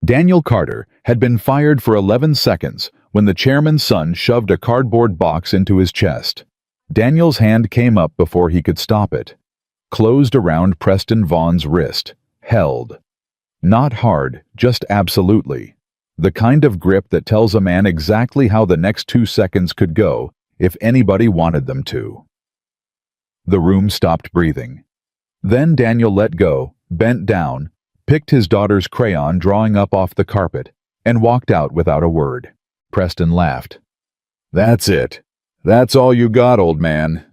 Daniel Carter had been fired for 11 seconds when the chairman's son shoved a cardboard box into his chest. Daniel's hand came up before he could stop it. Closed around Preston Vaughn's wrist. Held. Not hard, just absolutely. The kind of grip that tells a man exactly how the next 2 seconds could go if anybody wanted them to. The room stopped breathing. Then Daniel let go, bent down, picked his daughter's crayon drawing up off the carpet, and walked out without a word. Preston laughed. "That's it. That's all you got, old man."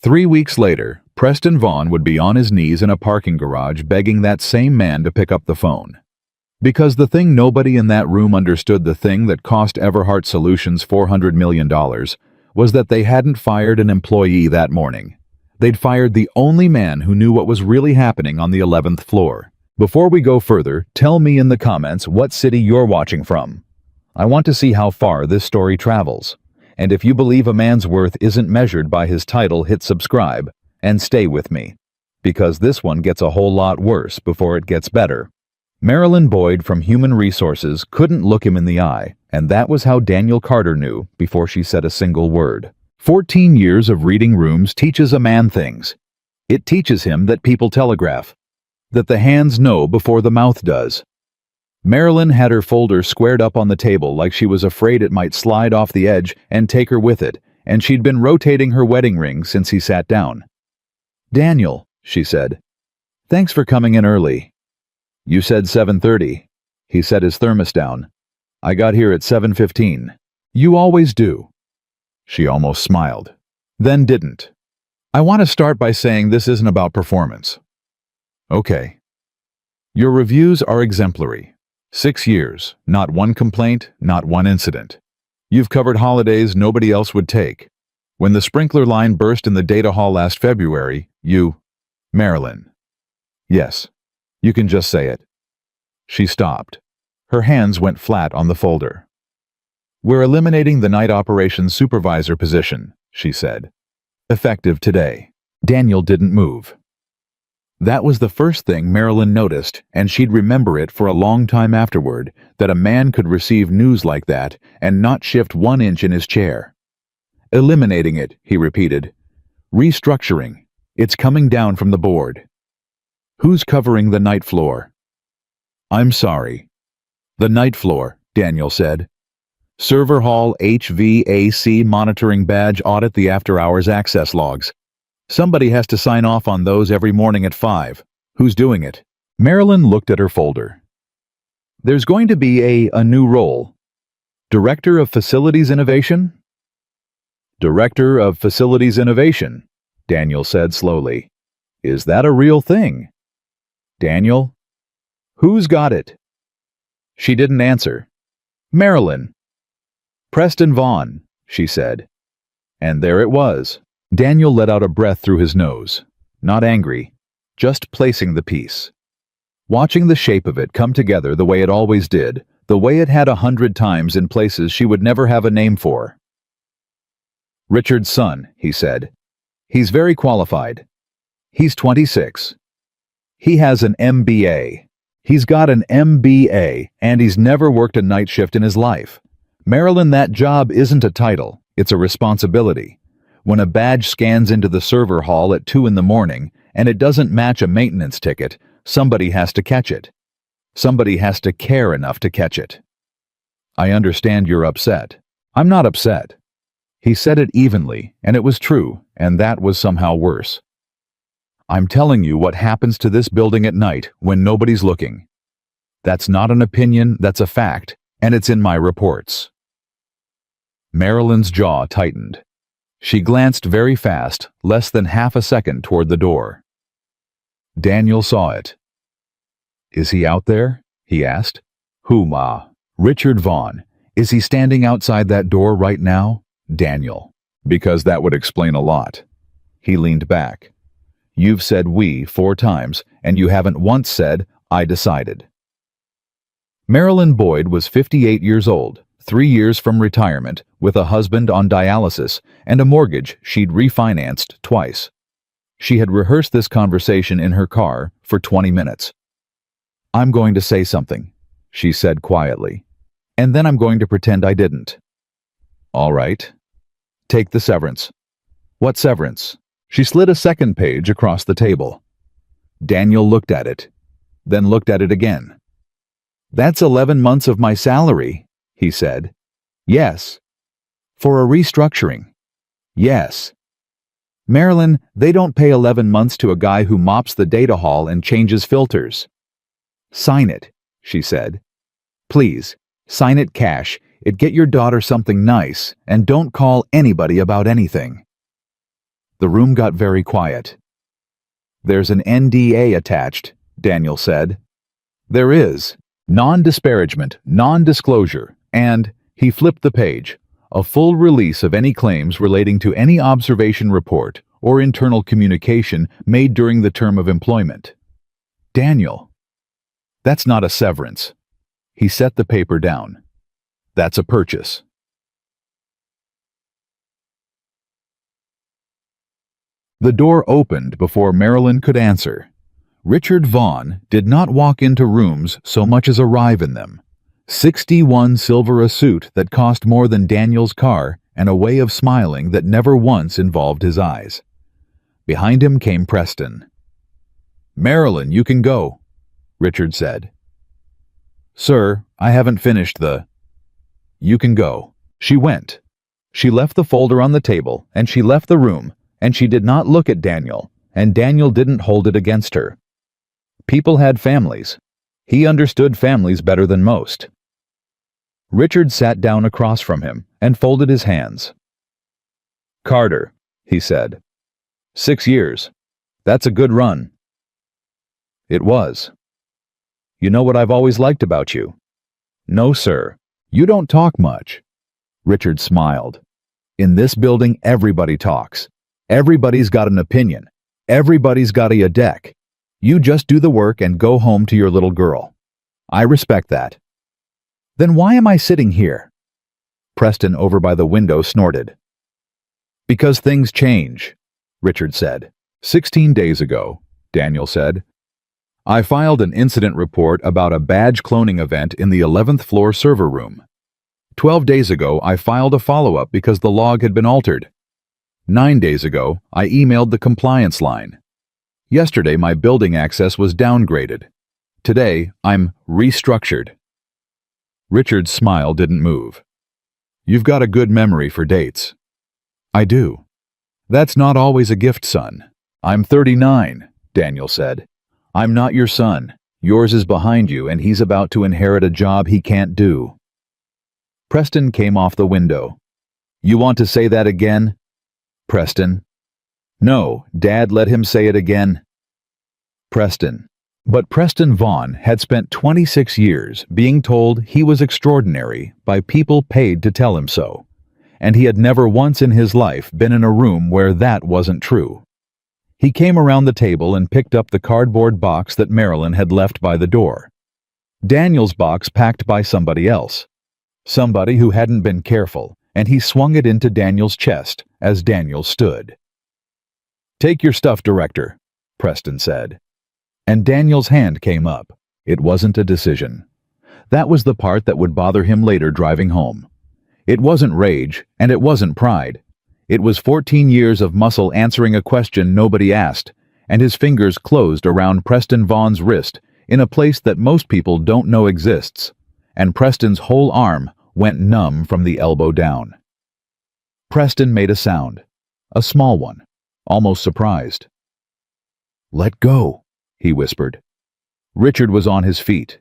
3 weeks later, Preston Vaughn would be on his knees in a parking garage begging that same man to pick up the phone. Because the thing nobody in that room understood, the thing that cost Everhart Solutions $400 million, was that they hadn't fired an employee that morning. They'd fired the only man who knew what was really happening on the 11th floor. Before we go further, tell me in the comments what city you're watching from. I want to see how far this story travels. And if you believe a man's worth isn't measured by his title, hit subscribe and stay with me, because this one gets a whole lot worse before it gets better. Marilyn Boyd from Human Resources couldn't look him in the eye, and that was how Daniel Carter knew before she said a single word. 14 years of reading rooms teaches a man things. It teaches him that people telegraph, that the hands know before the mouth does. Marilyn had her folder squared up on the table like she was afraid it might slide off the edge and take her with it, and she'd been rotating her wedding ring since he sat down. "Daniel," she said, "thanks for coming in early." "You said 7:30. He set his thermos down. "I got here at 7:15. "You always do." She almost smiled, then didn't. "I want to start by saying this isn't about performance." "Okay." "Your reviews are exemplary. 6 years, not one complaint, not one incident. You've covered holidays nobody else would take. When the sprinkler line burst in the data hall last February, you..." "Marilyn." "Yes, you can just say it." She stopped. Her hands went flat on the folder. "We're eliminating the night operations supervisor position," she said. "Effective today." Daniel didn't move. That was the first thing Marilyn noticed, and she'd remember it for a long time afterward, that a man could receive news like that and not shift 1 inch in his chair. "Eliminating it," he repeated. "Restructuring. It's coming down from the board." "Who's covering the night floor?" "I'm sorry." "The night floor," Daniel said. "Server hall HVAC monitoring badge audit the after-hours access logs. Somebody has to sign off on those every morning at 5. Who's doing it?" Marilyn looked at her folder. "There's going to be a new role. Director of Facilities Innovation?" "Director of Facilities Innovation," Daniel said slowly. "Is that a real thing?" "Daniel?" "Who's got it?" She didn't answer. "Marilyn." "Preston Vaughn," she said. And there it was. Daniel let out a breath through his nose. Not angry, just placing the piece. Watching the shape of it come together the way it always did, the way it had 100 times in places she would never have a name for. "Richard's son," he said. "He's very qualified. He's 26. He has an MBA. He's got an MBA, and he's never worked a night shift in his life. Marilyn, that job isn't a title, it's a responsibility. When a badge scans into the server hall at 2 in the morning and it doesn't match a maintenance ticket, somebody has to catch it. Somebody has to care enough to catch it." "I understand you're upset." "I'm not upset." He said it evenly, and it was true, and that was somehow worse. "I'm telling you what happens to this building at night when nobody's looking. That's not an opinion, that's a fact, and it's in my reports." Marilyn's jaw tightened. She glanced very fast, less than half a second toward the door. Daniel saw it. "Is he out there?" he asked. "Who, Ma?" "Richard Vaughn. Is he standing outside that door right now?" "Daniel." "Because that would explain a lot." He leaned back. "You've said 'we' 4 times, and you haven't once said, 'I decided.'" Marilyn Boyd was 58 years old, 3 years from retirement, with a husband on dialysis and a mortgage she'd refinanced twice. She had rehearsed this conversation in her car for 20 minutes. "I'm going to say something," she said quietly. And then I'm going to pretend I didn't. All right. Take the severance. What severance? She slid a second page across the table. Daniel looked at it, then looked at it again. That's 11 months of my salary, he said. Yes. For a restructuring. Yes. Marilyn, they don't pay 11 months to a guy who mops the data hall and changes filters. Sign it, she said. Please, sign it cash. It get your daughter something nice, and don't call anybody about anything. The room got very quiet. There's an NDA attached, Daniel said. There is. Non-disparagement, non-disclosure, and, he flipped the page, a full release of any claims relating to any observation report or internal communication made during the term of employment. Daniel. That's not a severance. He set the paper down. That's a purchase. The door opened before Marilyn could answer. Richard Vaughn did not walk into rooms so much as arrive in them. 61 silver a suit that cost more than Daniel's car and a way of smiling that never once involved his eyes. Behind him came Preston. Marilyn, you can go, Richard said. Sir, I haven't finished the... You can go. She went. She left the folder on the table, and she left the room, and she did not look at Daniel, and Daniel didn't hold it against her. People had families. He understood families better than most. Richard sat down across from him and folded his hands. Carter, he said. 6 years. That's a good run. It was. You know what I've always liked about you? No, sir. You don't talk much. Richard smiled. In this building, everybody talks. Everybody's got an opinion. Everybody's got a deck. You just do the work and go home to your little girl. I respect that. Then why am I sitting here? Preston over by the window snorted. Because things change, Richard said. 16 days ago, Daniel said. I filed an incident report about a badge cloning event in the 11th floor server room. 12 days ago, I filed a follow-up because the log had been altered. 9 days ago, I emailed the compliance line. Yesterday, my building access was downgraded. Today, I'm restructured. Richard's smile didn't move. You've got a good memory for dates. I do. That's not always a gift, son. I'm 39, Daniel said. I'm not your son. Yours is behind you, and he's about to inherit a job he can't do. Preston came off the window. You want to say that again? Preston. No, Dad, let him say it again. Preston. But Preston Vaughn had spent 26 years being told he was extraordinary by people paid to tell him so, and he had never once in his life been in a room where that wasn't true. He came around the table and picked up the cardboard box that Marilyn had left by the door. Daniel's box packed by somebody else. Somebody who hadn't been careful, and he swung it into Daniel's chest as Daniel stood. Take your stuff, Director, Preston said. And Daniel's hand came up. It wasn't a decision. That was the part that would bother him later driving home. It wasn't rage, and it wasn't pride. It was 14 years of muscle answering a question nobody asked, and his fingers closed around Preston Vaughn's wrist in a place that most people don't know exists, and Preston's whole arm went numb from the elbow down. Preston made a sound, a small one, almost surprised. Let go, he whispered. Richard was on his feet.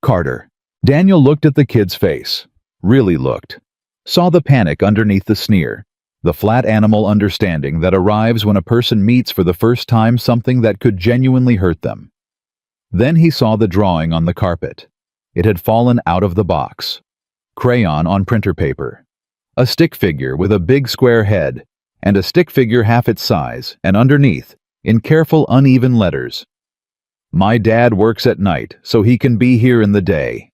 Carter. Daniel looked at the kid's face, really looked, saw the panic underneath the sneer, the flat animal understanding that arrives when a person meets for the first time something that could genuinely hurt them. Then he saw the drawing on the carpet. It had fallen out of the box. Crayon on printer paper. A stick figure with a big square head, and a stick figure half its size, and underneath, in careful uneven letters, My dad works at night, so he can be here in the day.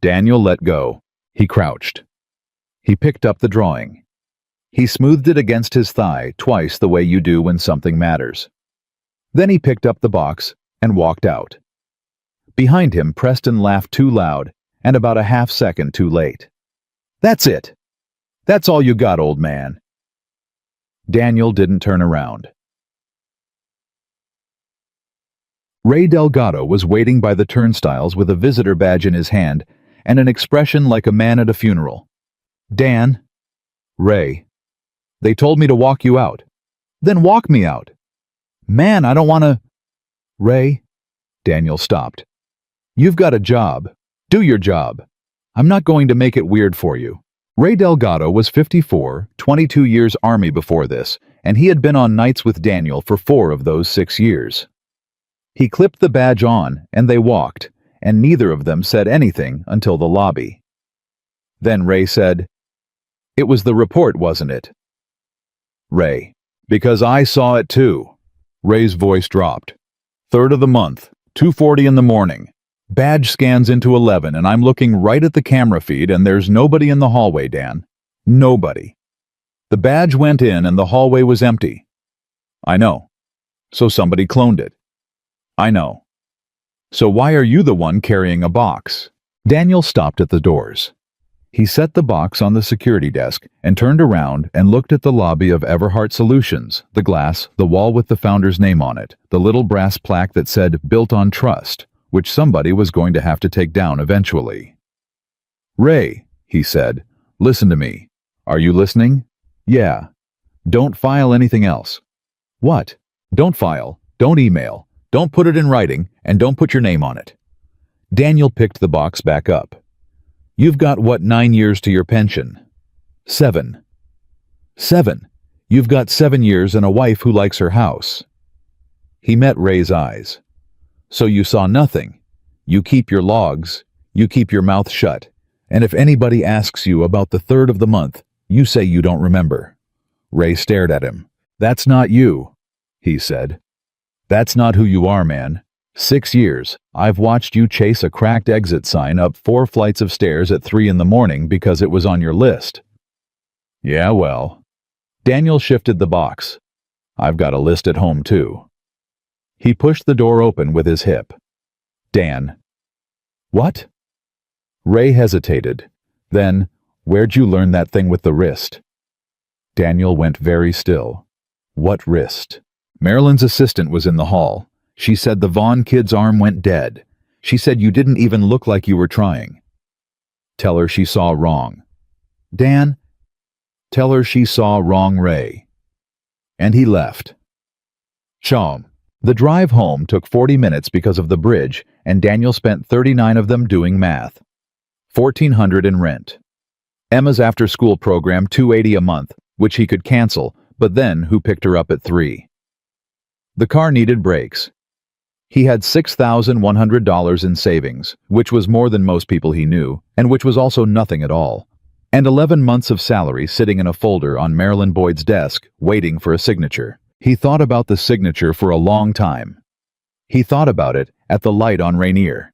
Daniel let go. He crouched. He picked up the drawing. He smoothed it against his thigh twice the way you do when something matters. Then he picked up the box and walked out. Behind him, Preston laughed too loud and about a half-second too late. "That's it. That's all you got, old man." Daniel didn't turn around. Ray Delgado was waiting by the turnstiles with a visitor badge in his hand and an expression like a man at a funeral. "Dan." "Ray. They told me to walk you out." "Then walk me out." "Man, I don't want to." "Ray." Daniel stopped. "You've got a job. Do your job. I'm not going to make it weird for you." Ray Delgado was 54, 22 years Army before this, and he had been on nights with Daniel for 4 of those 6 years. He clipped the badge on, and they walked, and neither of them said anything until the lobby. Then Ray said, "It was the report, wasn't it?" Ray: "Because I saw it too." Ray's voice dropped. "3rd of the month, 2:40 in the morning. Badge scans into 11, and I'm looking right at the camera feed, and there's nobody in the hallway, Dan. Nobody. The badge went in, and the hallway was empty." "I know. So somebody cloned it." "I know. So why are you the one carrying a box?" Daniel stopped at the doors. He set the box on the security desk and turned around and looked at the lobby of Everhart Solutions, the glass, the wall with the founder's name on it, the little brass plaque that said "Built on Trust," which somebody was going to have to take down eventually. "Ray," he said, "listen to me. Are you listening?" "Yeah." "Don't file anything else." "What?" "Don't file, don't email, don't put it in writing, and don't put your name on it." Daniel picked the box back up. "You've got, what, 9 years to your pension?" 7. 7. You've got 7 years and a wife who likes her house. He met Ray's eyes. "So you saw nothing. You keep your logs, you keep your mouth shut, and if anybody asks you about the 3rd of the month, you say you don't remember." Ray stared at him. "That's not you," he said. "That's not who you are, man. 6 years, I've watched you chase a cracked exit sign up 4 flights of stairs at 3 in the morning because it was on your list." "Yeah, well." Daniel shifted the box. "I've got a list at home, too." He pushed the door open with his hip. "Dan." "What?" Ray hesitated. Then, "Where'd you learn that thing with the wrist?" Daniel went very still. "What wrist?" "Marilyn's assistant was in the hall. She said the Vaughn kid's arm went dead. She said you didn't even look like you were trying." "Tell her she saw wrong." "Dan." "Tell her she saw wrong, Ray." And he left. Chom. The drive home took 40 minutes because of the bridge, and Daniel spent 39 of them doing math. $1,400 in rent. Emma's after-school program, $280 a month, which he could cancel, but then who picked her up at 3? The car needed brakes. He had $6,100 in savings, which was more than most people he knew, and which was also nothing at all, and 11 months of salary sitting in a folder on Marilyn Boyd's desk, waiting for a signature. He thought about the signature for a long time. He thought about it at the light on Rainier.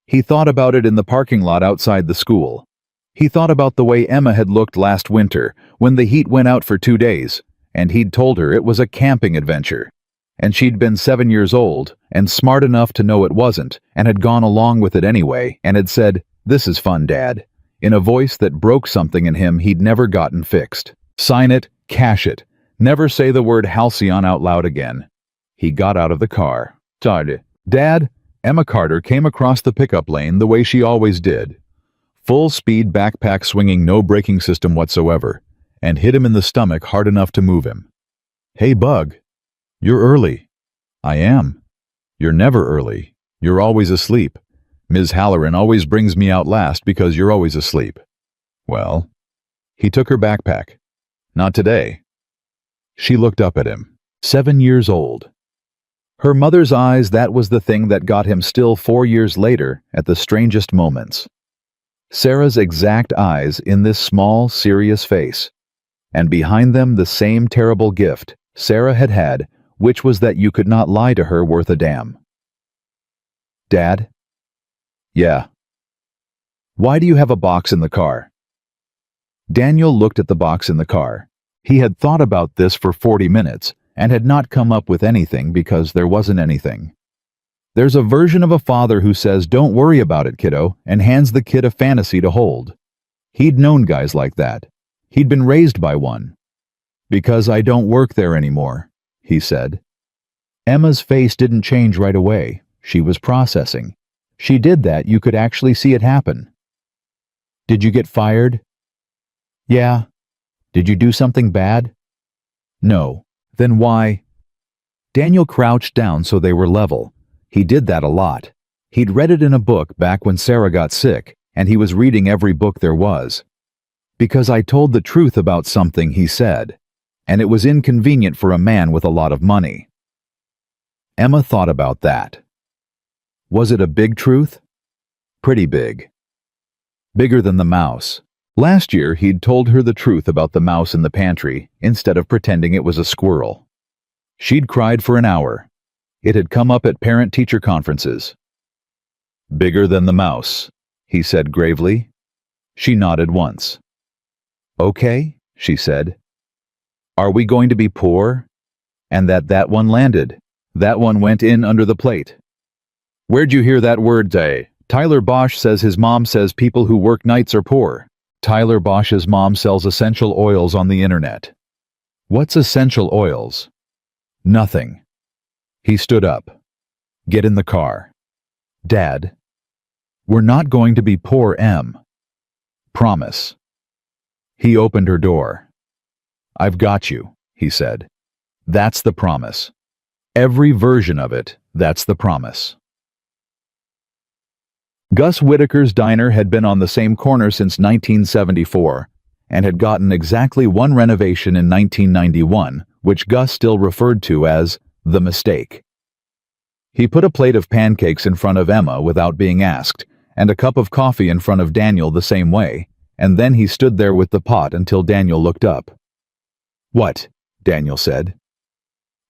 He thought about it in the parking lot outside the school. He thought about the way Emma had looked last winter when the heat went out for 2 days, and he'd told her it was a camping adventure. And she'd been 7 years old and smart enough to know it wasn't, and had gone along with it anyway, and had said, "This is fun, Dad," in a voice that broke something in him he'd never gotten fixed. Sign it, cash it. Never say the word halcyon out loud again. He got out of the car. "Dad," Emma Carter came across the pickup lane the way she always did. Full speed backpack swinging, no braking system whatsoever, and hit him in the stomach hard enough to move him. "Hey, Bug. You're early." "I am." "You're never early. You're always asleep. Ms. Halloran always brings me out last because you're always asleep." "Well." He took her backpack. "Not today." She looked up at him. 7 years old. Her mother's eyes, that was the thing that got him still 4 years later at the strangest moments. Sarah's exact eyes in this small, serious face. And behind them the same terrible gift Sarah had had, which was that you could not lie to her worth a damn. "Dad?" "Yeah." "Why do you have a box in the car?" Daniel looked at the box in the car. He had thought about this for 40 minutes and had not come up with anything because there wasn't anything. There's a version of a father who says, "Don't worry about it, kiddo," and hands the kid a fantasy to hold. He'd known guys like that. He'd been raised by one. "Because I don't work there anymore," he said. Emma's face didn't change right away. She was processing. She did that, you could actually see it happen. "Did you get fired?" "Yeah." "Did you do something bad?" "No." "Then why?" Daniel crouched down so they were level. He did that a lot. He'd read it in a book back when Sarah got sick, and he was reading every book there was. "Because I told the truth about something," he said, "and it was inconvenient for a man with a lot of money." Emma thought about that. Was it a big truth? Pretty big. Bigger than the mouse. Last year, he'd told her the truth about the mouse in the pantry, instead of pretending it was a squirrel. She'd cried for an hour. It had come up at parent-teacher conferences. "Bigger than the mouse," he said gravely. She nodded once. "Okay," she said. "Are we going to be poor?" And that one landed. That one went in under the plate. "Where'd you hear that word, Tyler Bosch says his mom says people who work nights are poor." Tyler Bosch's mom sells essential oils on the internet. "What's essential oils?" "Nothing." He stood up. "Get in the car." "Dad." "We're not going to be poor, Em." "Promise." He opened her door. "I've got you," he said. "That's the promise. Every version of it, that's the promise." Gus Whitaker's diner had been on the same corner since 1974 and had gotten exactly one renovation in 1991, which Gus still referred to as the mistake. He put a plate of pancakes in front of Emma without being asked, and a cup of coffee in front of Daniel the same way, and then he stood there with the pot until Daniel looked up. "What?" Daniel said.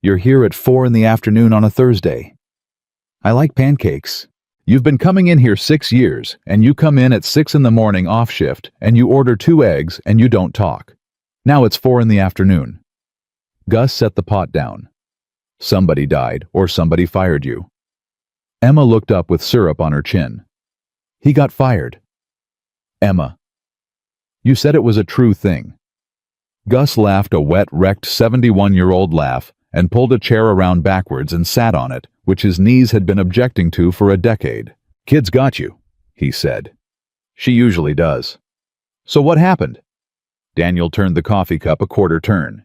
"You're here at 4 in the afternoon on a Thursday." "I like pancakes." "You've been coming in here 6 years, and you come in at 6 in the morning off shift, and you order 2 eggs, and you don't talk. Now it's 4 in the afternoon." Gus set the pot down. "Somebody died, or somebody fired you." Emma looked up with syrup on her chin. "He got fired." "Emma, you said it was a true thing." Gus laughed a wet, wrecked 71-year-old laugh and pulled a chair around backwards and sat on it, which his knees had been objecting to for a decade. "Kid's got you," he said. "She usually does." "So what happened?" Daniel turned the coffee cup a quarter turn.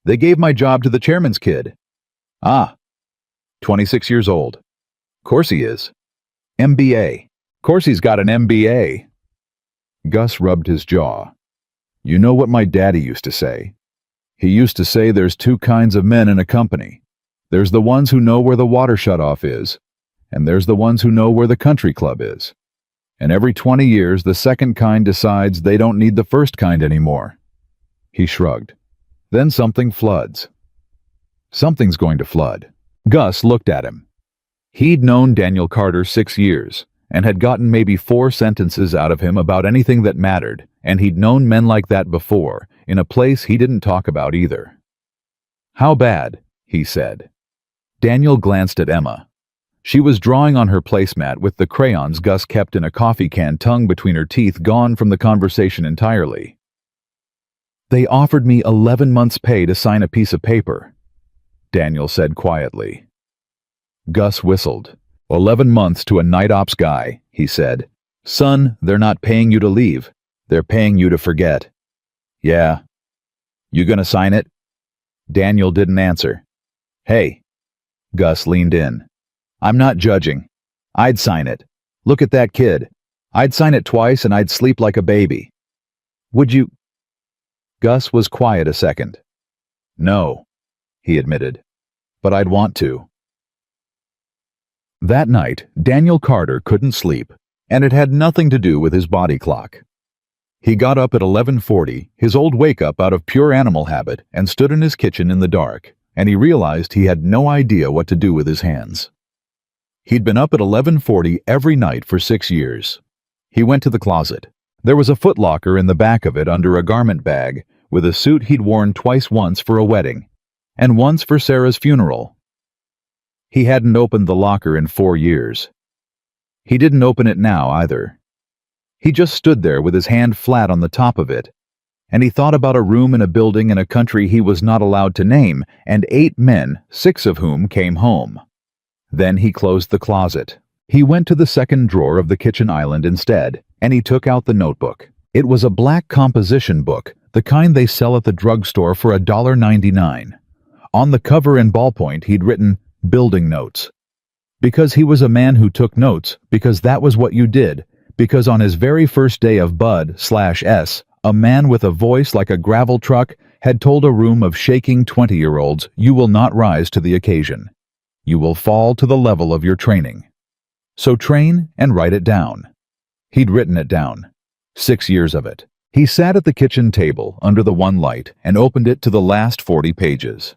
"They gave my job to the chairman's kid." "Ah. 26 years old. Course he is. MBA. Course he's got an MBA. Gus rubbed his jaw. "You know what my daddy used to say? He used to say there's 2 kinds of men in a company. There's the ones who know where the water shutoff is, and there's the ones who know where the country club is. And every 20 years, the second kind decides they don't need the first kind anymore." He shrugged. "Then something floods." "Something's going to flood." Gus looked at him. He'd known Daniel Carter 6 years, and had gotten maybe 4 sentences out of him about anything that mattered, and he'd known men like that before, in a place he didn't talk about either. "How bad?" he said. Daniel glanced at Emma. She was drawing on her placemat with the crayons Gus kept in a coffee can, tongue between her teeth, gone from the conversation entirely. "They offered me 11 months' pay to sign a piece of paper," Daniel said quietly. Gus whistled. 11 months to a night ops guy," he said. "Son, they're not paying you to leave. They're paying you to forget." "Yeah." "You gonna sign it?" Daniel didn't answer. "Hey." Gus leaned in. "I'm not judging. I'd sign it. Look at that kid. I'd sign it twice and I'd sleep like a baby." "Would you?" Gus was quiet a second. "No," he admitted. "But I'd want to." That night, Daniel Carter couldn't sleep, and it had nothing to do with his body clock. He got up at 11:40, his old wake-up out of pure animal habit, and stood in his kitchen in the dark, and he realized he had no idea what to do with his hands. He'd been up at 11:40 every night for 6 years. He went to the closet. There was a footlocker in the back of it under a garment bag, with a suit he'd worn twice, once for a wedding, and once for Sarah's funeral. He hadn't opened the locker in 4 years. He didn't open it now either. He just stood there with his hand flat on the top of it, and he thought about a room in a building in a country he was not allowed to name, and 8 men, 6 of whom came home. Then he closed the closet. He went to the second drawer of the kitchen island instead, and he took out the notebook. It was a black composition book, the kind they sell at the drugstore for $1.99. On the cover in ballpoint he'd written, "Building Notes." Because he was a man who took notes, because that was what you did, because on his very first day of Bud/S, a man with a voice like a gravel truck had told a room of shaking 20-year-olds, "You will not rise to the occasion. You will fall to the level of your training. So train and write it down." He'd written it down. 6 years of it. He sat at the kitchen table under the one light and opened it to the last 40 pages.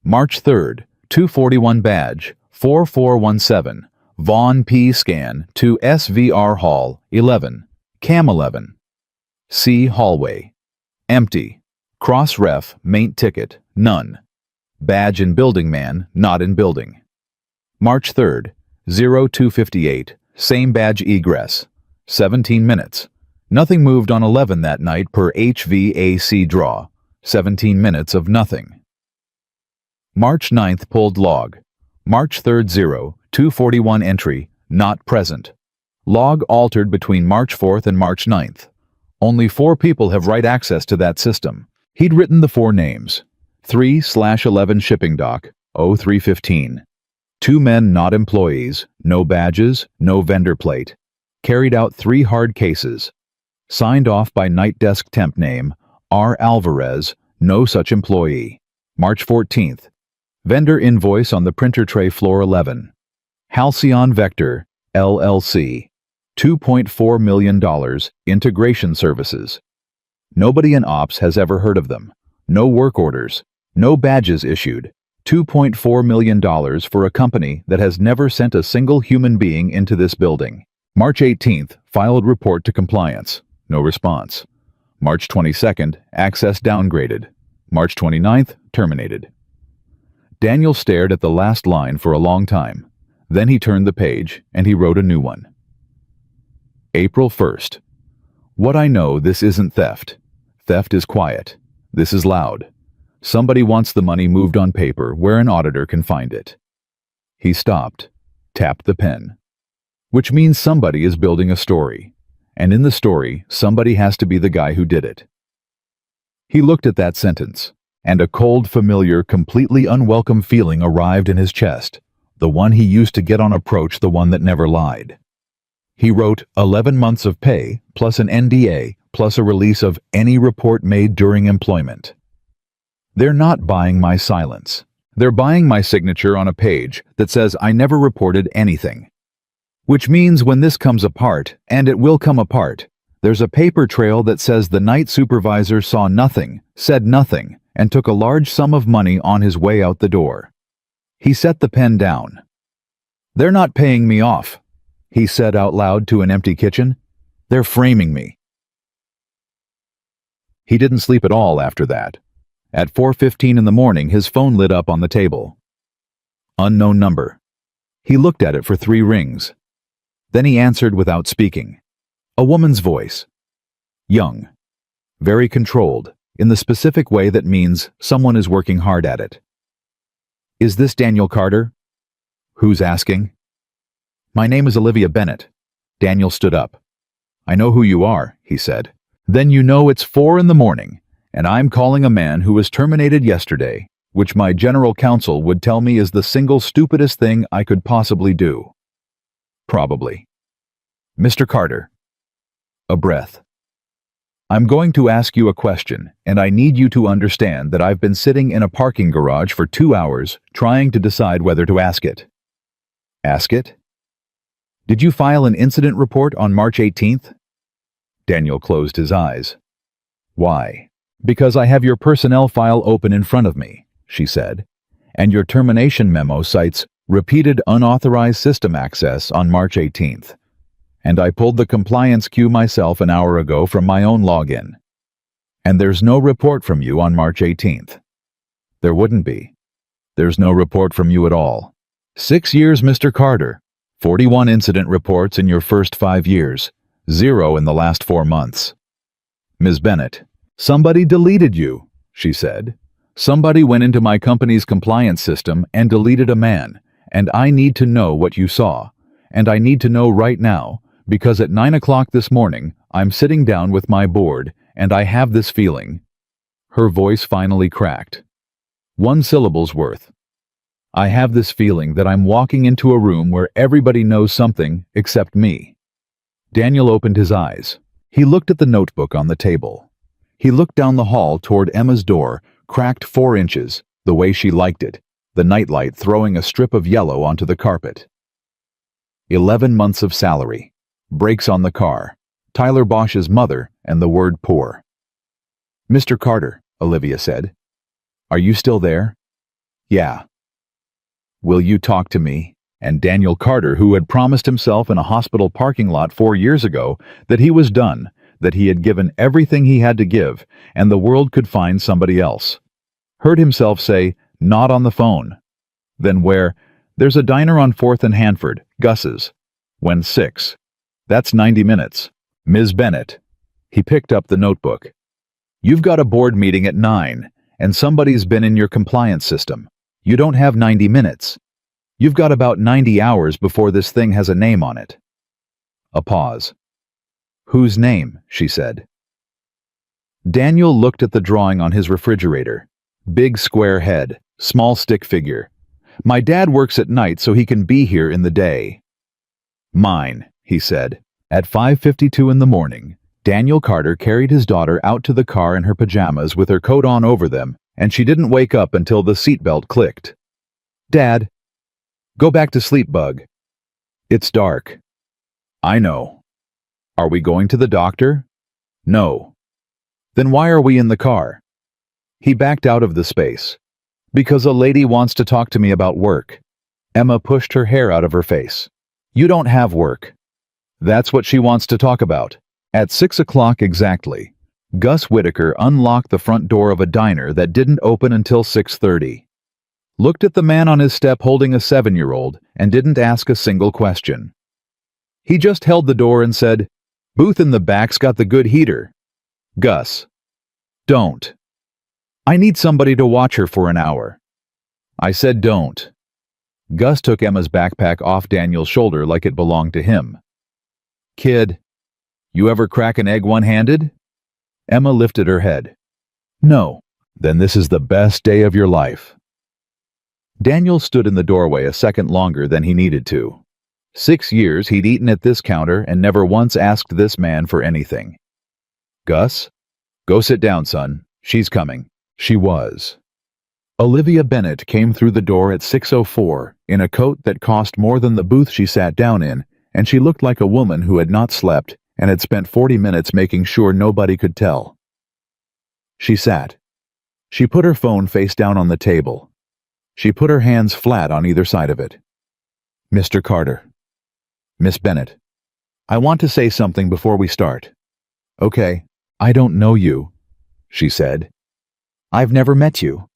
March 3rd, 241 badge, 4417, Vaughn P. Scan to SVR Hall, 11, Cam 11. C. Hallway. Empty. Cross-ref, maint ticket, none. Badge in building man, not in building. March 3rd, 0258, same badge egress, 17 minutes. Nothing moved on 11 that night per HVAC draw, 17 minutes of nothing. March 9th pulled log. March 3rd 0241 entry, not present. Log altered between March 4th and March 9th. Only 4 people have right access to that system. He'd written the 4 names. 3/11 shipping dock, 0315. 2 men not employees, no badges, no vendor plate. Carried out 3 hard cases. Signed off by night desk temp name, R. Alvarez, no such employee. March 14th. Vendor invoice on the printer tray floor 11. Halcyon Vector, LLC. $2.4 million, integration services. Nobody in ops has ever heard of them. No work orders. No badges issued. $2.4 million for a company that has never sent a single human being into this building. March 18th, filed report to compliance. No response. March 22nd, access downgraded. March 29th, terminated. Daniel stared at the last line for a long time. Then he turned the page, and he wrote a new one. April 1st. What I know, this isn't theft. Theft is quiet. This is loud. Somebody wants the money moved on paper where an auditor can find it. He stopped, tapped the pen. Which means somebody is building a story. And in the story, somebody has to be the guy who did it. He looked at that sentence, and a cold, familiar, completely unwelcome feeling arrived in his chest, the one he used to get on approach, the one that never lied. He wrote 11 months of pay, plus an NDA, plus a release of any report made during employment. They're not buying my silence. They're buying my signature on a page that says I never reported anything. Which means when this comes apart, and it will come apart, there's a paper trail that says the night supervisor saw nothing, said nothing, and took a large sum of money on his way out the door. He set the pen down. "They're not paying me off," he said out loud to an empty kitchen. "They're framing me." He didn't sleep at all after that. At 4:15 in the morning, his phone lit up on the table. Unknown number. He looked at it for 3 rings. Then he answered without speaking. A woman's voice. Young. Very controlled, in the specific way that means someone is working hard at it. "Is this Daniel Carter?" "Who's asking?" "My name is Olivia Bennett." Daniel stood up. "I know who you are," he said. "Then you know it's 4 in the morning, and I'm calling a man who was terminated yesterday, which my general counsel would tell me is the single stupidest thing I could possibly do." "Probably." "Mr. Carter." A breath. "I'm going to ask you a question, and I need you to understand that I've been sitting in a parking garage for 2 hours trying to decide whether to ask it." "Ask it?" "Did you file an incident report on March 18th? Daniel closed his eyes. "Why?" "Because I have your personnel file open in front of me," she said, "and your termination memo cites repeated unauthorized system access on March 18th. And I pulled the compliance queue myself an hour ago from my own login. And there's no report from you on March 18th. There wouldn't be. There's no report from you at all. 6 years, Mr. Carter. 41 incident reports in your first 5 years. 0 in the last 4 months. Ms. Bennett. Somebody deleted you, she said. Somebody went into my company's compliance system and deleted a man, and I need to know what you saw. And I need to know right now, because at 9 o'clock this morning, I'm sitting down with my board, and I have this feeling. Her voice finally cracked. 1 syllable's worth. I have this feeling that I'm walking into a room where everybody knows something except me. Daniel opened his eyes. He looked at the notebook on the table. He looked down the hall toward Emma's door, cracked 4 inches, the way she liked it, the nightlight throwing a strip of yellow onto the carpet. 11 months of salary. Brakes on the car. Tyler Bosch's mother and the word poor. Mr. Carter, Olivia said. Are you still there? Yeah. Will you talk to me? And Daniel Carter, who had promised himself in a hospital parking lot 4 years ago that he was done, that he had given everything he had to give, and the world could find somebody else, heard himself say, not on the phone. Then where? There's a diner on 4th and Hanford, Gus's. When 6. That's 90 minutes. Ms. Bennett. He picked up the notebook. You've got a board meeting at 9, and somebody's been in your compliance system. You don't have 90 minutes. You've got about 90 hours before this thing has a name on it. A pause. Whose name? She said. Daniel looked at the drawing on his refrigerator. Big square head, small stick figure. My dad works at night so he can be here in the day. Mine, he said. At 5:52 in the morning, Daniel Carter carried his daughter out to the car in her pajamas with her coat on over them, and she didn't wake up until the seatbelt clicked. Dad. Go back to sleep, Bug. It's dark. I know. Are we going to the doctor? No. Then why are we in the car? He backed out of the space. Because a lady wants to talk to me about work. Emma pushed her hair out of her face. You don't have work. That's what she wants to talk about. At 6 o'clock exactly, Gus Whitaker unlocked the front door of a diner that didn't open until 6:30. Looked at the man on his step holding a 7-year-old and didn't ask a single question. He just held the door and said, Booth in the back's got the good heater. Gus. Don't. I need somebody to watch her for an hour. I said don't. Gus took Emma's backpack off Daniel's shoulder like it belonged to him. Kid, you ever crack an egg one-handed? Emma lifted her head. No. Then this is the best day of your life. Daniel stood in the doorway a second longer than he needed to. 6 years he'd eaten at this counter and never once asked this man for anything. Gus? Go sit down, son. She's coming. She was. Olivia Bennett came through the door at 6:04 in a coat that cost more than the booth she sat down in, and she looked like a woman who had not slept and had spent 40 minutes making sure nobody could tell. She sat. She put her phone face down on the table. She put her hands flat on either side of it. Mr. Carter. Miss Bennett. I want to say something before we start. Okay, I don't know you, she said. I've never met you.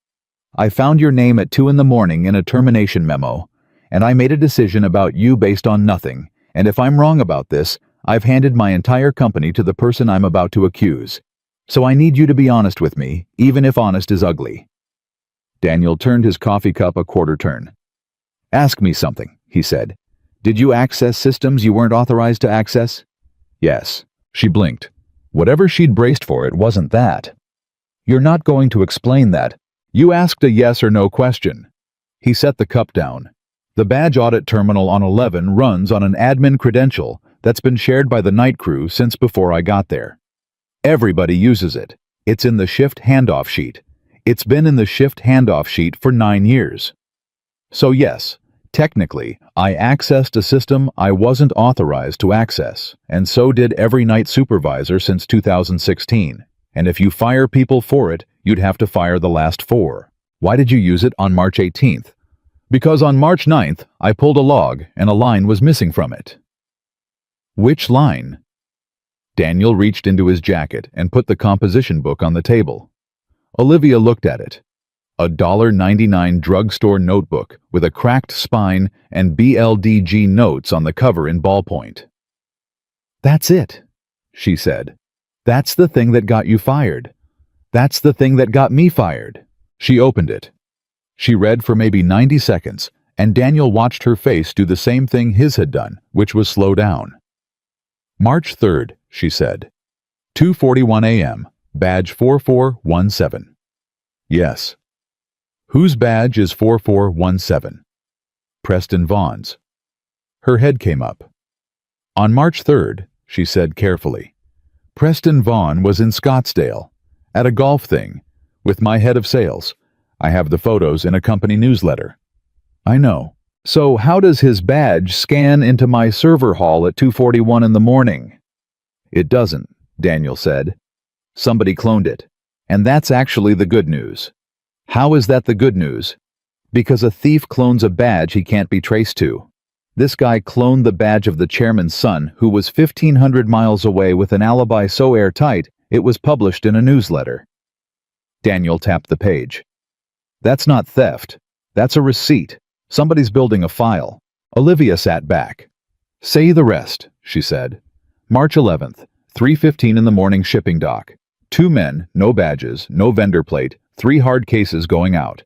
I found your name at 2 in the morning in a termination memo, and I made a decision about you based on nothing, and if I'm wrong about this, I've handed my entire company to the person I'm about to accuse. So I need you to be honest with me, even if honest is ugly. Daniel turned his coffee cup a quarter turn. Ask me something, he said. Did you access systems you weren't authorized to access? Yes. She blinked. Whatever she'd braced for, it wasn't that. You're not going to explain that. You asked a yes or no question. He set the cup down. The badge audit terminal on 11 runs on an admin credential that's been shared by the night crew since before I got there. Everybody uses it. It's in the shift handoff sheet. It's been in the shift handoff sheet for 9 years. So yes, technically, I accessed a system I wasn't authorized to access, and so did every night supervisor since 2016. And if you fire people for it, you'd have to fire the last 4. Why did you use it on March 18th? Because on March 9th, I pulled a log and a line was missing from it. Which line? Daniel reached into his jacket and put the composition book on the table. Olivia looked at it. a $1.99 drugstore notebook with a cracked spine and BLDG notes on the cover in ballpoint. "That's it," she said. "That's the thing that got you fired. That's the thing that got me fired." She opened it. She read for maybe 90 seconds, and Daniel watched her face do the same thing his had done, which was slow down. "March 3rd, she said. 2:41 a.m., badge 4417. "Yes." "Whose badge is 4417? "Preston Vaughn's." Her head came up. "On March 3rd, she said carefully. "Preston Vaughn was in Scottsdale, at a golf thing, with my head of sales. I have the photos in a company newsletter." "I know. So how does his badge scan into my server hall at 2:41 in the morning?" "It doesn't," Daniel said. "Somebody cloned it. And that's actually the good news." "How is that the good news?" "Because a thief clones a badge he can't be traced to. This guy cloned the badge of the chairman's son, who was 1,500 miles away with an alibi so airtight it was published in a newsletter." Daniel tapped the page. "That's not theft. That's a receipt. Somebody's building a file." Olivia sat back. "Say the rest," she said. "March 11th, 3:15 in the morning, shipping dock. 2 men, no badges, no vendor plate, 3 hard cases going out.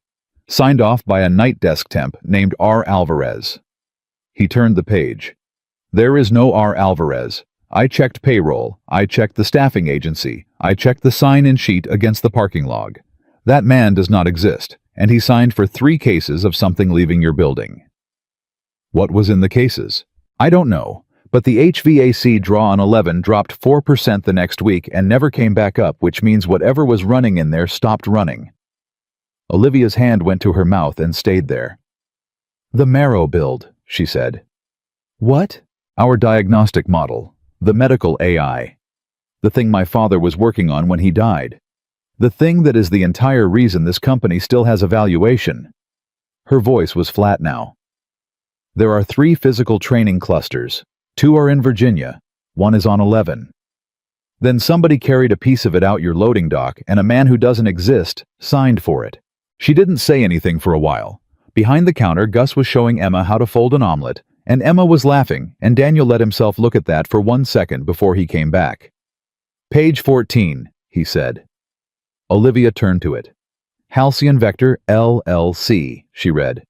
Signed off by a night desk temp named R. Alvarez." He turned the page. "There is no R. Alvarez. I checked payroll. I checked the staffing agency. I checked the sign-in sheet against the parking log. That man does not exist, and he signed for 3 cases of something leaving your building." "What was in the cases?" "I don't know, but the HVAC draw on 11 dropped 4% the next week and never came back up, which means whatever was running in there stopped running." Olivia's hand went to her mouth and stayed there. "The marrow build," she said. "What?" "Our diagnostic model. The medical AI. The thing my father was working on when he died. The thing that is the entire reason this company still has a valuation." Her voice was flat now. "There are 3 physical training clusters. 2 are in Virginia. 1 is on 11. Then somebody carried a piece of it out your loading dock, and a man who doesn't exist signed for it." She didn't say anything for a while. Behind the counter, Gus was showing Emma how to fold an omelet, and Emma was laughing, and Daniel let himself look at that for 1 second before he came back. "Page 14, he said. Olivia turned to it. "Halcyon Vector, LLC, she read.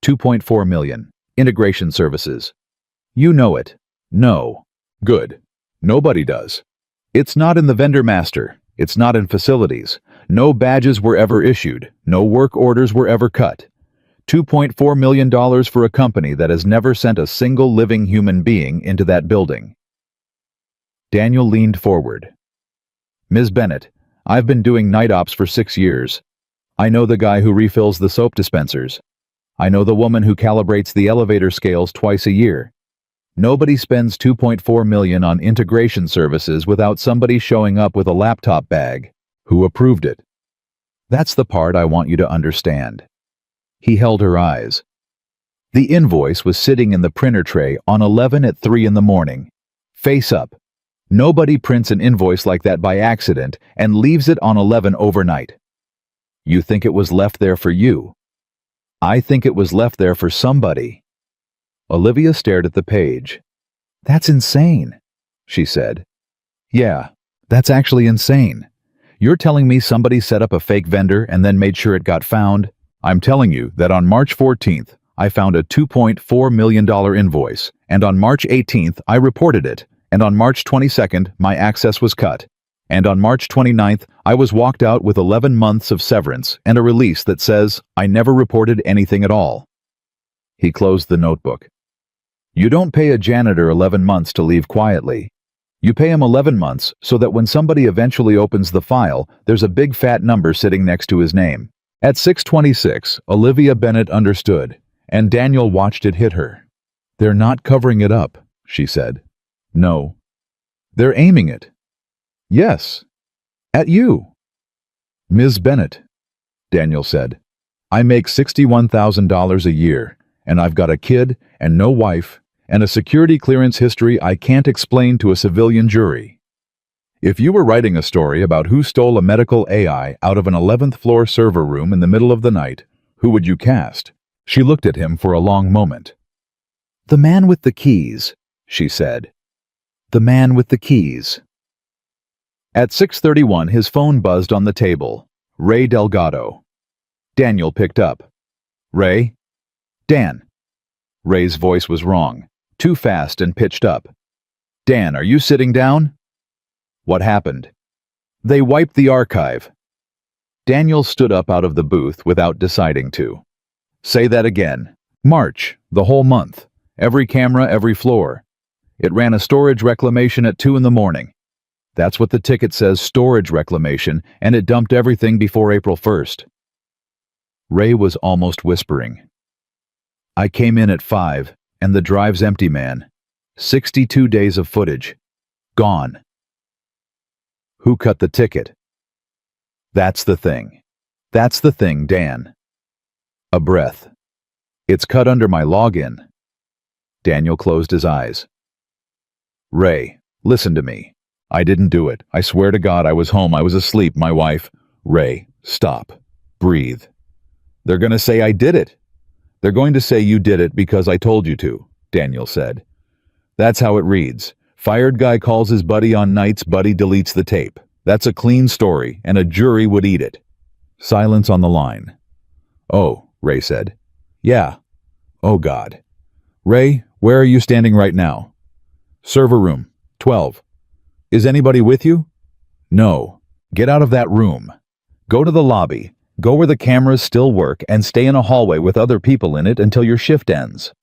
2.4 million. Integration services." "You know it." "No." "Good. Nobody does. It's not in the vendor master. It's not in facilities. No badges were ever issued. No work orders were ever cut. $2.4 million for a company that has never sent a single living human being into that building." Daniel leaned forward. "Ms. Bennett, I've been doing night ops for 6 years. I know the guy who refills the soap dispensers. I know the woman who calibrates the elevator scales twice a year. Nobody spends $2.4 million on integration services without somebody showing up with a laptop bag. Who approved it? That's the part I want you to understand." He held her eyes. "The invoice was sitting in the printer tray on 11 at 3 in the morning. Face up. Nobody prints an invoice like that by accident and leaves it on 11 overnight. You think it was left there for you? I think it was left there for somebody." Olivia stared at the page. "That's insane," she said. "Yeah, that's actually insane. You're telling me somebody set up a fake vendor and then made sure it got found? I'm telling you that on March 14th, I found a $2.4 million invoice, and on March 18th, I reported it, and on March 22nd, my access was cut, and on March 29th, I was walked out with 11 months of severance and a release that says I never reported anything at all." He closed the notebook. "You don't pay a janitor 11 months to leave quietly. You pay him 11 months so that when somebody eventually opens the file, there's a big fat number sitting next to his name." At 6:26, Olivia Bennett understood, and Daniel watched it hit her. "They're not covering it up," she said. "No. They're aiming it." "Yes. At you." "Ms. Bennett," Daniel said, "I make $61,000 a year, and I've got a kid and no wife and a security clearance history I can't explain to a civilian jury. If you were writing a story about who stole a medical AI out of an 11th floor server room in the middle of the night, who would you cast? She looked at him for a long moment. The man with the keys, she said. The man with the keys. At 6:31, his phone buzzed on the table. Ray Delgado. Daniel picked up. Ray? Dan. Ray's voice was wrong, too fast and pitched up. Dan, are you sitting down? What happened? They wiped the archive. Daniel stood up out of the booth without deciding to. Say that again. March, the whole month. Every camera, every floor. It ran a storage reclamation at 2 in the morning. That's what the ticket says, storage reclamation, and it dumped everything before April 1st. Ray was almost whispering. I came in at 5, and the drive's empty, man. 62 days of footage. Gone. Who cut the ticket? That's the thing. That's the thing, Dan. A breath. It's cut under my login. Daniel closed his eyes. Ray, listen to me. I didn't do it. I swear to God I was home. I was asleep. My wife. Ray, stop. Breathe. They're going to say I did it. They're going to say you did it because I told you to, Daniel said. That's how it reads. Fired guy calls his buddy on nights, buddy deletes the tape. That's a clean story, and a jury would eat it. Silence on the line. Oh, Ray said. Yeah. Oh, God. Ray, where are you standing right now? Server room, 12. Is anybody with you? No. Get out of that room. Go to the lobby. Go where the cameras still work and stay in a hallway with other people in it until your shift ends.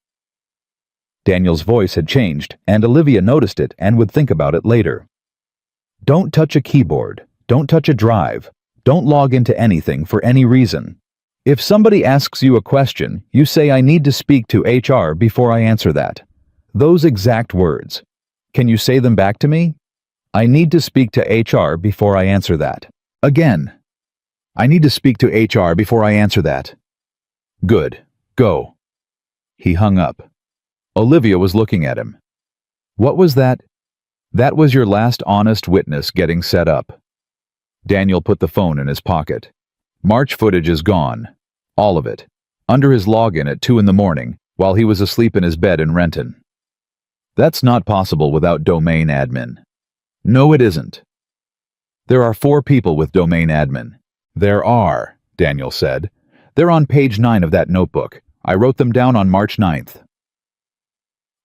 Daniel's voice had changed, and Olivia noticed it and would think about it later. Don't touch a keyboard. Don't touch a drive. Don't log into anything for any reason. If somebody asks you a question, you say, I need to speak to HR before I answer that. Those exact words. Can you say them back to me? I need to speak to HR before I answer that. Again. I need to speak to HR before I answer that. Good. Go. He hung up. Olivia was looking at him. What was that? That was your last honest witness getting set up. Daniel put the phone in his pocket. March footage is gone. All of it. Under his login at 2 in the morning, while he was asleep in his bed in Renton. That's not possible without domain admin. No, it isn't. There are 4 people with domain admin. There are, Daniel said. They're on page 9 of that notebook. I wrote them down on March 9th.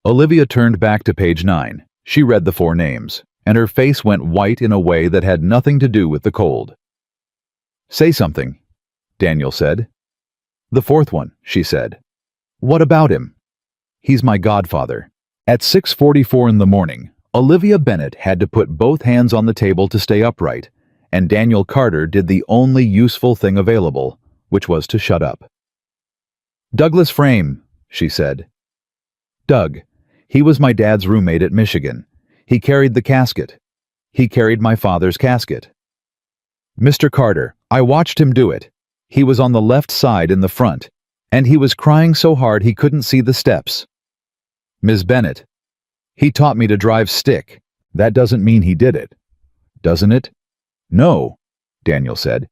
Olivia turned back to page 9. She read the 4 names, and her face went white in a way that had nothing to do with the cold. Say something, Daniel said. The 4th one, she said. What about him? He's my godfather. At 6:44 in the morning, Olivia Bennett had to put both hands on the table to stay upright, and Daniel Carter did the only useful thing available, which was to shut up. Douglas Frame, she said. Doug. He was my dad's roommate at Michigan. He carried the casket. He carried my father's casket. Mr. Carter, I watched him do it. He was on the left side in the front, and he was crying so hard he couldn't see the steps. Ms. Bennett. He taught me to drive stick. That doesn't mean he did it. Doesn't it? No, Daniel said.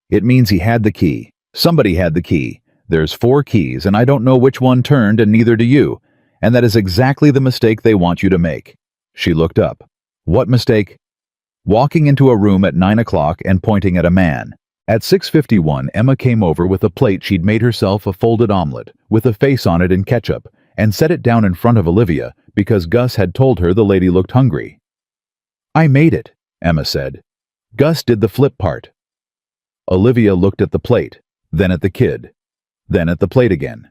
It means he had the key. Somebody had the key. There's 4 keys, and I don't know which one turned, and neither do you. And that is exactly the mistake they want you to make. She looked up. What mistake? Walking into a room at 9 o'clock and pointing at a man. At 6:51, Emma came over with a plate she'd made herself a folded omelet, with a face on it in ketchup, and set it down in front of Olivia because Gus had told her the lady looked hungry. I made it, Emma said. Gus did the flip part. Olivia looked at the plate, then at the kid, then at the plate again.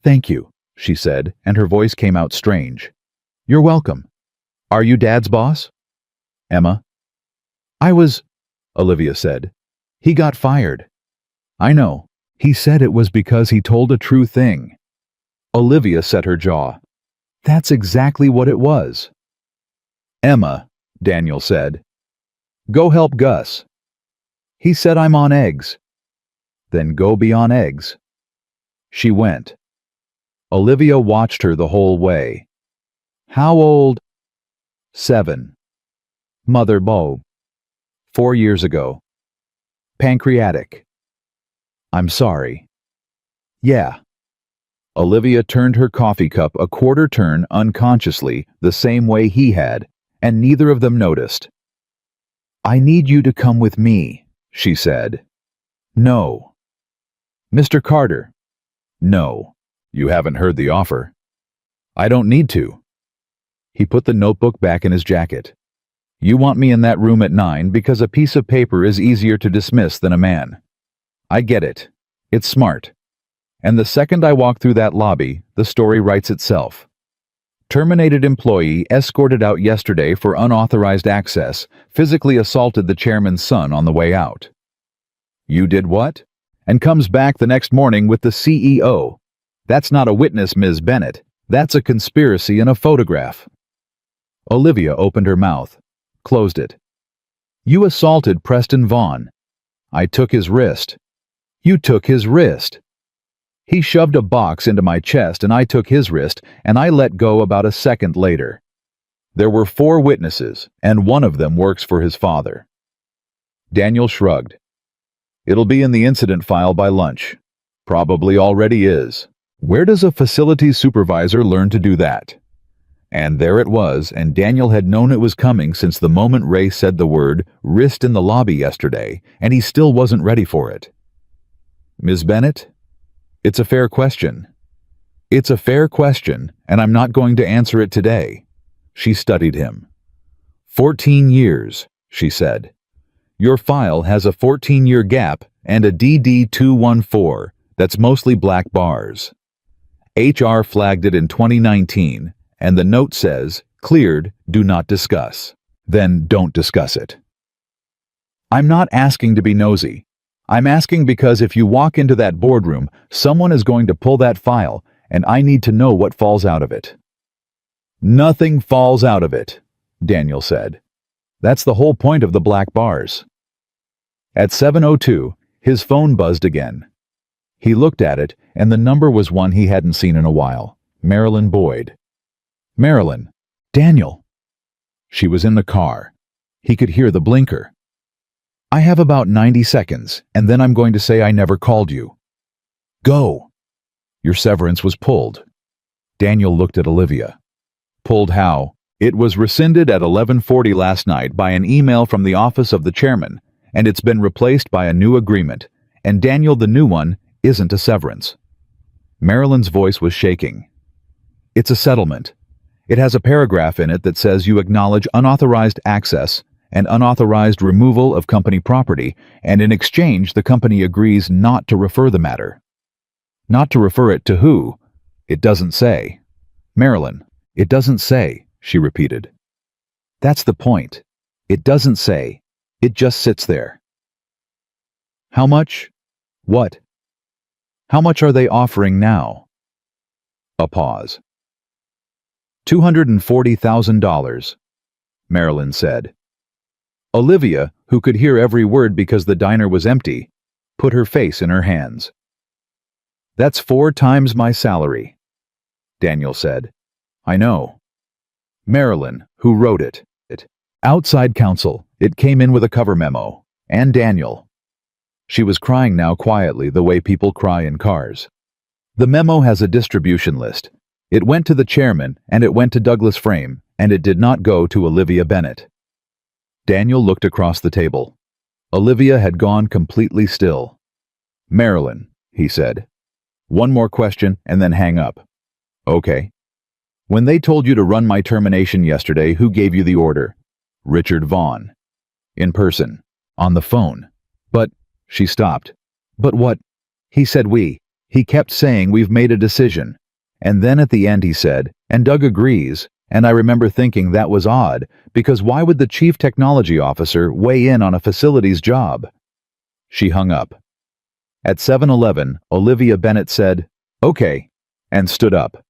Thank you, she said, and her voice came out strange. You're welcome. Are you Dad's boss? Emma. I was, Olivia said. He got fired. I know. He said it was because he told a true thing. Olivia set her jaw. That's exactly what it was. Emma, Daniel said. Go help Gus. He said I'm on eggs. Then go be on eggs. She went. Olivia watched her the whole way. How old? 7. Mother Bo. 4 years ago. Pancreatic. I'm sorry. Yeah. Olivia turned her coffee cup a quarter turn unconsciously the same way he had, and neither of them noticed. I need you to come with me, she said. No. Mr. Carter. No. You haven't heard the offer. I don't need to. He put the notebook back in his jacket. You want me in that room at 9 because a piece of paper is easier to dismiss than a man. I get it. It's smart. And the second I walk through that lobby, the story writes itself. Terminated employee escorted out yesterday for unauthorized access, physically assaulted the chairman's son on the way out. You did what? And comes back the next morning with the CEO. That's not a witness, Ms. Bennett. That's a conspiracy in a photograph. Olivia opened her mouth, closed it. You assaulted Preston Vaughn. I took his wrist. You took his wrist. He shoved a box into my chest and I took his wrist and I let go about a second later. There were 4 witnesses and one of them works for his father. Daniel shrugged. It'll be in the incident file by lunch. Probably already is. Where does a facilities supervisor learn to do that? And there it was, and Daniel had known it was coming since the moment Ray said the word wrist in the lobby yesterday, and he still wasn't ready for it. Ms. Bennett? It's a fair question. It's a fair question, and I'm not going to answer it today. She studied him. 14 years, she said. Your file has a 14-year gap and a DD-214 that's mostly black bars. HR flagged it in 2019, and the note says, cleared, do not discuss. Then don't discuss it. I'm not asking to be nosy. I'm asking because if you walk into that boardroom, someone is going to pull that file, and I need to know what falls out of it. Nothing falls out of it, Daniel said. That's the whole point of the black bars. At 7:02, his phone buzzed again. He looked at it, and the number was one he hadn't seen in a while. Marilyn Boyd. Marilyn. Daniel. She was in the car. He could hear the blinker. I have about 90 seconds, and then I'm going to say I never called you. Go. Your severance was pulled. Daniel looked at Olivia. Pulled how? It was rescinded at 11:40 last night by an email from the office of the chairman, and it's been replaced by a new agreement, and Daniel, the new one, isn't a severance. Marilyn's voice was shaking. It's a settlement. It has a paragraph in it that says you acknowledge unauthorized access and unauthorized removal of company property, and in exchange the company agrees not to refer the matter. Not to refer it to who? It doesn't say. Marilyn, it doesn't say, she repeated. That's the point. It doesn't say. It just sits there. How much? What? How much are they offering now? A pause. $240,000, Marilyn said. Olivia, who could hear every word because the diner was empty, put her face in her hands. That's 4 times my salary, Daniel said. I know. Marilyn, who wrote it. Outside counsel, it came in with a cover memo. And Daniel. She was crying now quietly the way people cry in cars. The memo has a distribution list. It went to the chairman, and it went to Douglas Frame, and it did not go to Olivia Bennett. Daniel looked across the table. Olivia had gone completely still. Marilyn, he said. One more question and then hang up. Okay. When they told you to run my termination yesterday, who gave you the order? Richard Vaughn. In person. On the phone. But, she stopped. But what? He said we. He kept saying we've made a decision. And then at the end he said, and Doug agrees, and I remember thinking that was odd, because why would the chief technology officer weigh in on a facilities job? She hung up. At 7:11, Olivia Bennett said, okay, and stood up.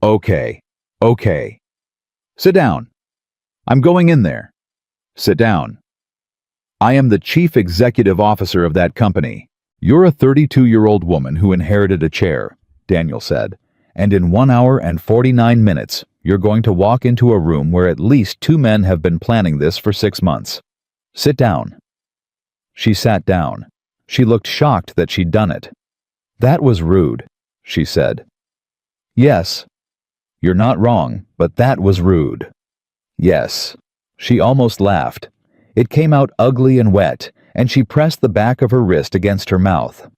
Okay. Okay. Sit down. I'm going in there. Sit down. I am the chief executive officer of that company. You're a 32-year-old woman who inherited a chair, Daniel said, and in 1 hour and 49 minutes, You're going to walk into a room where at least 2 men have been planning this for 6 months. Sit down." She sat down. She looked shocked that she'd done it. "That was rude," she said. "Yes. You're not wrong, but that was rude." "Yes." She almost laughed. It came out ugly and wet, and she pressed the back of her wrist against her mouth.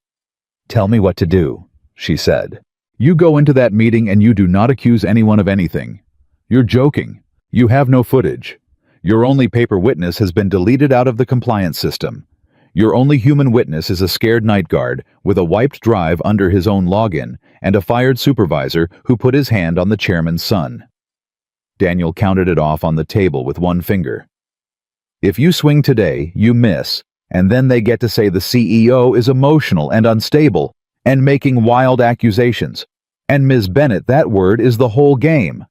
"Tell me what to do," she said. "You go into that meeting and you do not accuse anyone of anything. You're joking. You have no footage. Your only paper witness has been deleted out of the compliance system. Your only human witness is a scared night guard with a wiped drive under his own login and a fired supervisor who put his hand on the chairman's son." Daniel counted it off on the table with one finger. "If you swing today, you miss, and then they get to say the CEO is emotional and unstable and making wild accusations. And Ms. Bennett, that word is the whole game.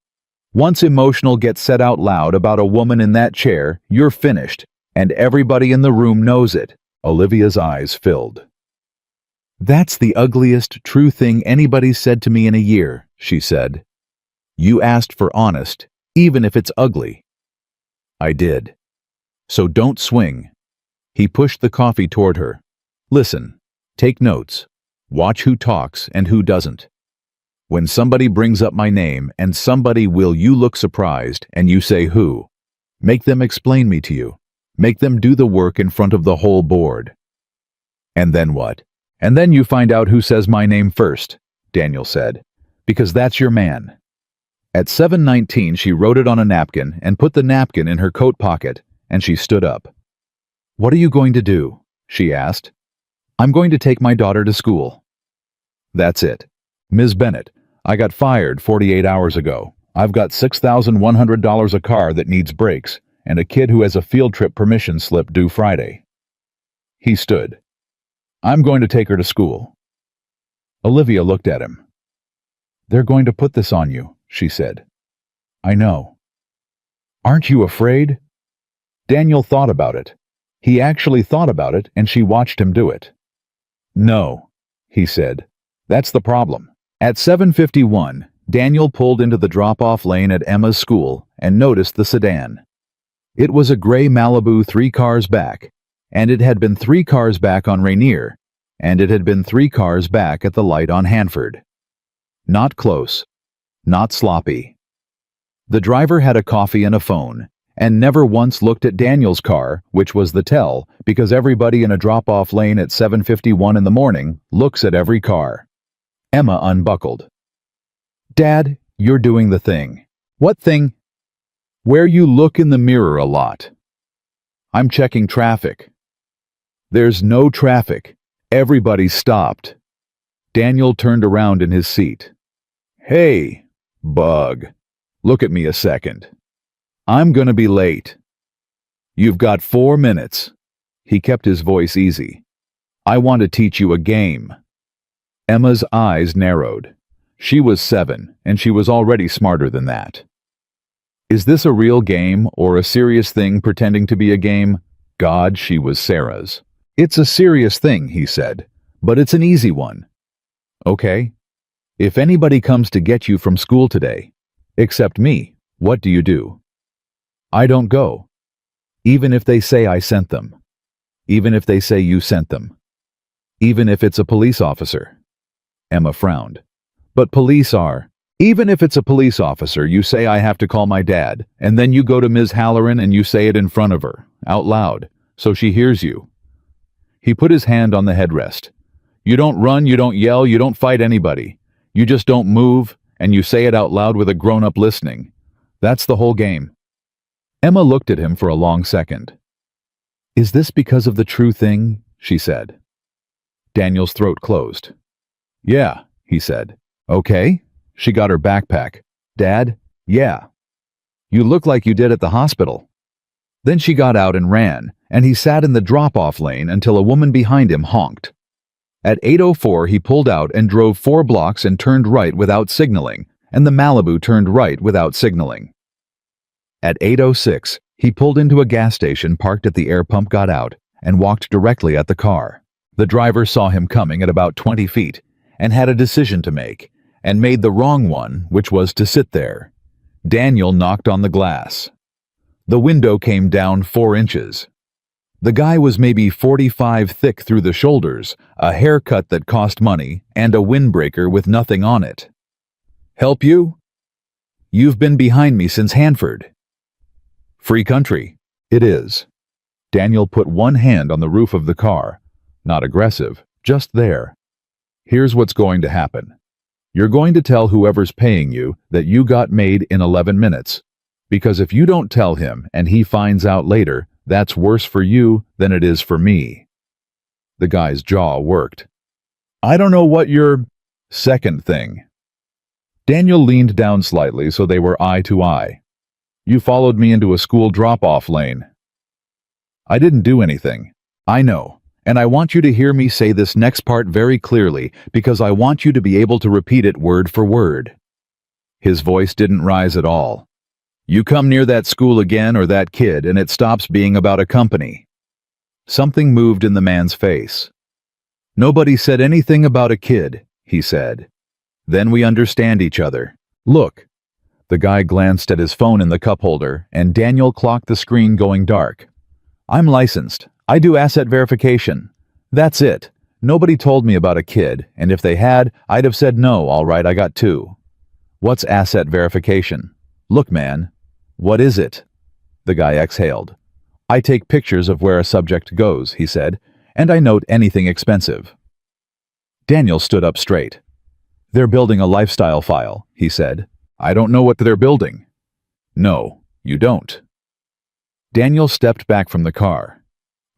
Once emotional gets said out loud about a woman in that chair, you're finished, and everybody in the room knows it." Olivia's eyes filled. "That's the ugliest true thing anybody's said to me in a year," she said. "You asked for honest, even if it's ugly." "I did. So don't swing." He pushed the coffee toward her. "Listen, take notes. Watch who talks and who doesn't. When somebody brings up my name and somebody will you look surprised and you say who. Make them explain me to you. Make them do the work in front of the whole board." "And then what?" "And then you find out who says my name first," Daniel said, "because that's your man." At 7:19 she wrote it on a napkin and put the napkin in her coat pocket, and she stood up. "What are you going to do?" she asked. "I'm going to take my daughter to school." "That's it. Ms. Bennett, I got fired 48 hours ago. I've got $6,100 a car that needs brakes, and a kid who has a field trip permission slip due Friday." He stood. "I'm going to take her to school." Olivia looked at him. "They're going to put this on you," she said. "I know." "Aren't you afraid?" Daniel thought about it. He actually thought about it, and she watched him do it. "No," he said. "That's the problem." At 7:51, Daniel pulled into the drop-off lane at Emma's school and noticed the sedan. It was a gray Malibu 3 cars back, and it had been 3 cars back on Rainier, and it had been 3 cars back at the light on Hanford. Not close. Not sloppy. The driver had a coffee and a phone, and never once looked at Daniel's car, which was the tell, because everybody in a drop-off lane at 7:51 in the morning looks at every car. Emma unbuckled. "Dad, you're doing the thing." "What thing?" "Where you look in the mirror a lot." "I'm checking traffic." "There's no traffic. Everybody stopped." Daniel turned around in his seat. "Hey, bug. Look at me a second. I'm gonna be late." "You've got 4 minutes." He kept his voice easy. "I want to teach you a game." Emma's eyes narrowed. She was 7, and she was already smarter than that. "Is this a real game or a serious thing pretending to be a game?" God, she was Sarah's. "It's a serious thing," he said, "but it's an easy one." "Okay. If anybody comes to get you from school today, except me, what do you do?" "I don't go. Even if they say I sent them. Even if they say you sent them. Even if it's a police officer." Emma frowned. "But police are." "Even if it's a police officer, you say I have to call my dad, and then you go to Ms. Halloran and you say it in front of her, out loud, so she hears you." He put his hand on the headrest. "You don't run, you don't yell, you don't fight anybody. You just don't move, and you say it out loud with a grown-up listening. That's the whole game." Emma looked at him for a long second. "Is this because of the true thing?" she said. Daniel's throat closed. "Yeah," he said. "Okay." She got her backpack. "Dad, yeah. You look like you did at the hospital." Then she got out and ran, and he sat in the drop-off lane until a woman behind him honked. At 8:04 he pulled out and drove 4 blocks and turned right without signaling, and the Malibu turned right without signaling. At 8:06 he pulled into a gas station parked at the air pump, got out, and walked directly at the car. The driver saw him coming at about 20 feet and had a decision to make, and made the wrong one, which was to sit there. Daniel knocked on the glass. The window came down 4 inches. The guy was maybe 45 thick through the shoulders, a haircut that cost money, and a windbreaker with nothing on it. "Help you?" "You've been behind me since Hanford." "Free country." "It is." Daniel put one hand on the roof of the car. Not aggressive, just there. "Here's what's going to happen. You're going to tell whoever's paying you that you got made in 11 minutes. Because if you don't tell him and he finds out later, that's worse for you than it is for me." The guy's jaw worked. "I don't know what your second thing." Daniel leaned down slightly so they were eye to eye. "You followed me into a school drop-off lane." "I didn't do anything." "I know, and I want you to hear me say this next part very clearly because I want you to be able to repeat it word for word." His voice didn't rise at all. "You come near that school again or that kid and it stops being about a company." Something moved in the man's face. "Nobody said anything about a kid," he said. "Then we understand each other. Look." The guy glanced at his phone in the cup holder, and Daniel clocked the screen going dark. "I'm licensed. I do asset verification. That's it. Nobody told me about a kid, and if they had, I'd have said no, all right, I got 2. "What's asset verification?" "Look, man." "What is it?" The guy exhaled. "I take pictures of where a subject goes," he said, "and I note anything expensive." Daniel stood up straight. "They're building a lifestyle file," he said. "I don't know what they're building." "No, you don't." Daniel stepped back from the car.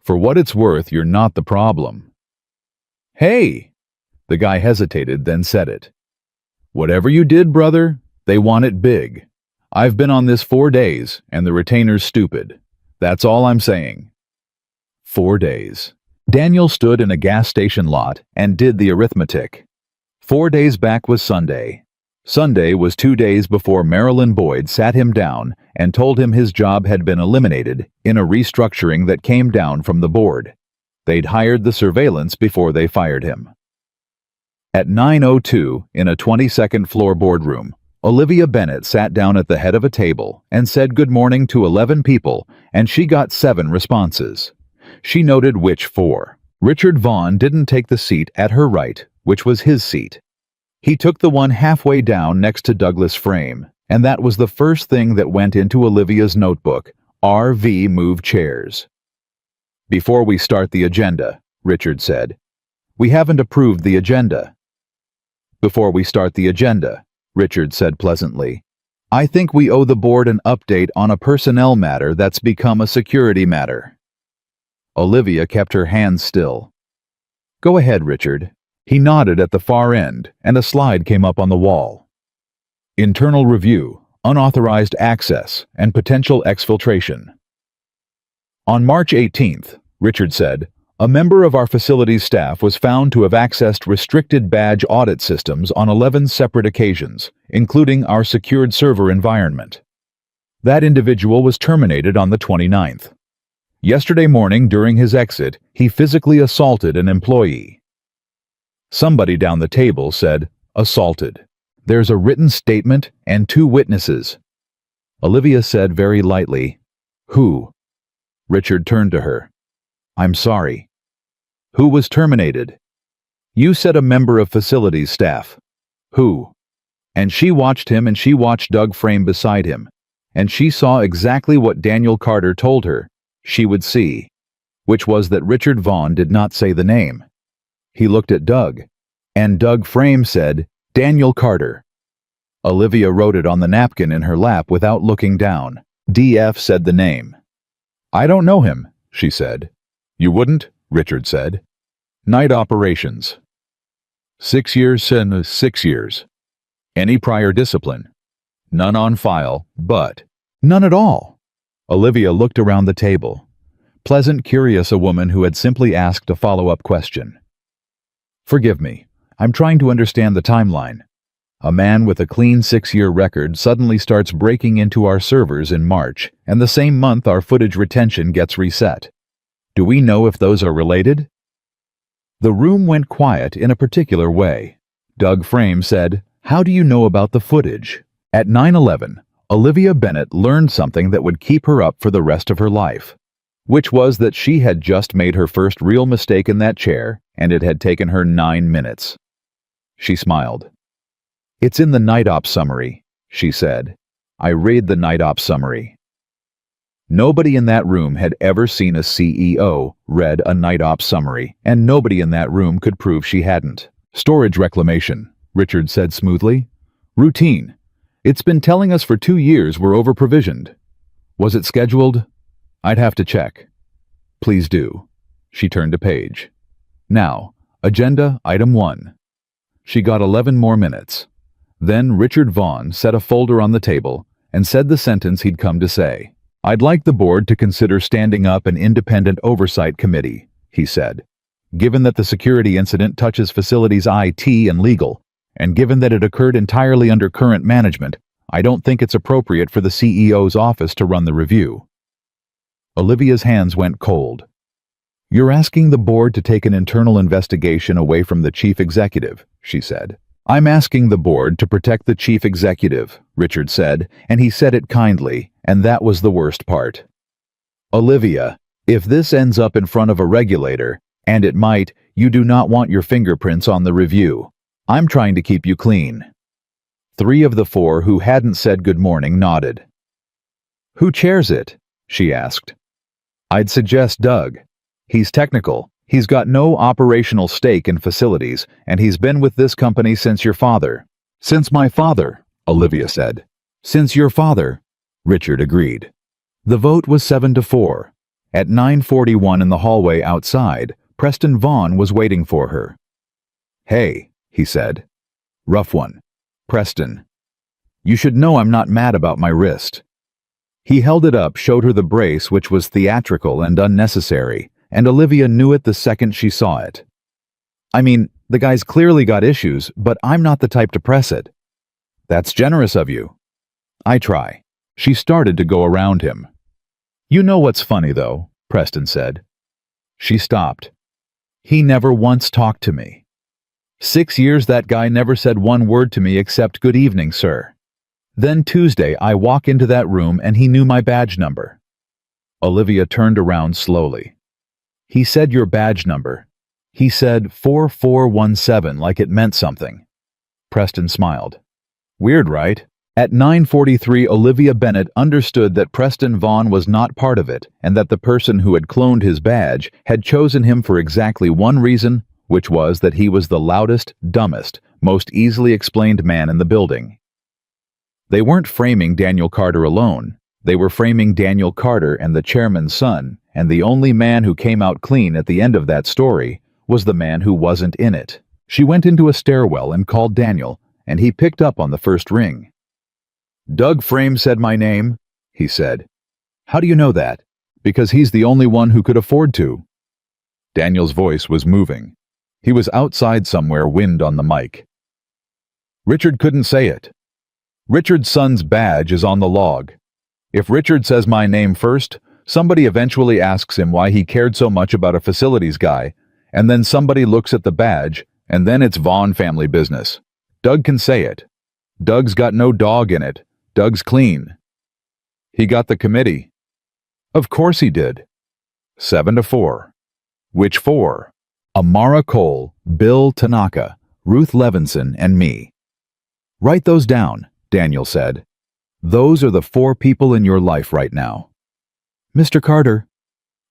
"For what it's worth, you're not the problem." "Hey!" The guy hesitated, then said it. "Whatever you did, brother, they want it big. I've been on this 4 days, and the retainer's stupid. That's all I'm saying." 4 days. Daniel stood in a gas station lot and did the arithmetic. 4 days back was Sunday. Sunday was 2 days before Marilyn Boyd sat him down and told him his job had been eliminated in a restructuring that came down from the board. They'd hired the surveillance before they fired him. At 9:02, in a 22nd floor boardroom, Olivia Bennett sat down at the head of a table and said good morning to 11 people, and she got 7 responses. She noted which 4. Richard Vaughn didn't take the seat at her right, which was his seat. He took the one halfway down next to Douglas Frame, and that was the first thing that went into Olivia's notebook: RV move chairs. "Before we start the agenda," Richard said. "We haven't approved the agenda." "Before we start the agenda," Richard said pleasantly, "I think we owe the board an update on a personnel matter that's become a security matter." Olivia kept her hands still. "Go ahead, Richard." He nodded at the far end, and a slide came up on the wall. "Internal review, unauthorized access, and potential exfiltration." On March 18th, Richard said, "A member of our facilities staff was found to have accessed restricted badge audit systems on 11 separate occasions, including our secured server environment. That individual was terminated on the 29th. Yesterday morning, during his exit, he physically assaulted an employee." Somebody down the table said, "Assaulted. There's a written statement and 2 witnesses." Olivia said very lightly, "Who?" Richard turned to her. "I'm sorry." "Who was terminated?" "You said a member of facilities staff." "Who?" And she watched him, and she watched Doug Frame beside him, and she saw exactly what Daniel Carter told her she would see, which was that Richard Vaughn did not say the name. He looked at Doug, and Doug Frame said, "Daniel Carter." Olivia wrote it on the napkin in her lap without looking down. DF said the name. "I don't know him," she said. "You wouldn't?" Richard said. "Night operations." 6 years and 6 years. "Any prior discipline?" "None on file, but..." "None at all." Olivia looked around the table. Pleasant, curious, a woman who had simply asked a follow-up question. "Forgive me. I'm trying to understand the timeline. A man with a clean 6-year record suddenly starts breaking into our servers in March, and the same month our footage retention gets reset. Do we know if those are related?" The room went quiet in a particular way. Doug Frame said, "How do you know about the footage?" At 9:11, Olivia Bennet learned something that would keep her up for the rest of her life, which was that she had just made her first real mistake in that chair, and it had taken her 9 minutes. She smiled. "It's in the night ops summary," she said. "I read the night ops summary." Nobody in that room had ever seen a CEO read a night ops summary, and nobody in that room could prove she hadn't. "Storage reclamation," Richard said smoothly. "Routine. It's been telling us for 2 years we're over-provisioned. Was it scheduled? I'd have to check." "Please do." She turned a page. "Now, agenda item 1. She got 11 more minutes. Then Richard Vaughn set a folder on the table and said the sentence he'd come to say. "I'd like the board to consider standing up an independent oversight committee," he said. "Given that the security incident touches facilities IT and legal, and given that it occurred entirely under current management, I don't think it's appropriate for the CEO's office to run the review." Olivia's hands went cold. "You're asking the board to take an internal investigation away from the chief executive," she said. "I'm asking the board to protect the chief executive," Richard said, and he said it kindly, and that was the worst part. "Olivia, if this ends up in front of a regulator, and it might, you do not want your fingerprints on the review. I'm trying to keep you clean." 3 of the 4 who hadn't said good morning nodded. "Who chairs it?" she asked. "I'd suggest Doug. He's technical. He's got no operational stake in facilities, and he's been with this company since your father." "Since my father," Olivia said. "Since your father," Richard agreed. The vote was 7-4. At 9:41 in the hallway outside, Preston Vaughn was waiting for her. "Hey," he said. "Rough one. Preston. You should know I'm not mad about my wrist." He held it up, showed her the brace, which was theatrical and unnecessary, and Olivia knew it the second she saw it. "I mean, the guy's clearly got issues, but I'm not the type to press it." "That's generous of you." "I try." She started to go around him. "You know what's funny, though," Preston said. She stopped. "He never once talked to me. 6 years that guy never said one word to me except 'Good evening, sir.' Then Tuesday I walk into that room and he knew my badge number." Olivia turned around slowly. "He said your badge number. He said 4417 like it meant something." Preston smiled. "Weird, right?" At 9:43, Olivia Bennet understood that Preston Vaughn was not part of it, and that the person who had cloned his badge had chosen him for exactly one reason, which was that he was the loudest, dumbest, most easily explained man in the building. They weren't framing Daniel Carter alone. They were framing Daniel Carter and the chairman's son, and the only man who came out clean at the end of that story was the man who wasn't in it. She went into a stairwell and called Daniel, and he picked up on the first ring. "Doug Frame said my name," he said. "How do you know that?" "Because he's the only one who could afford to." Daniel's voice was moving. He was outside somewhere, wind on the mic. "Richard couldn't say it. Richard's son's badge is on the log. If Richard says my name first, somebody eventually asks him why he cared so much about a facilities guy, and then somebody looks at the badge, and then it's Vaughn family business. Doug can say it. Doug's got no dog in it. Doug's clean." "He got the committee." "Of course he did." 7-4. "Which 4? Amara Cole, Bill Tanaka, Ruth Levinson, and me." "Write those down," Daniel said. "Those are the 4 people in your life right now." "Mr. Carter."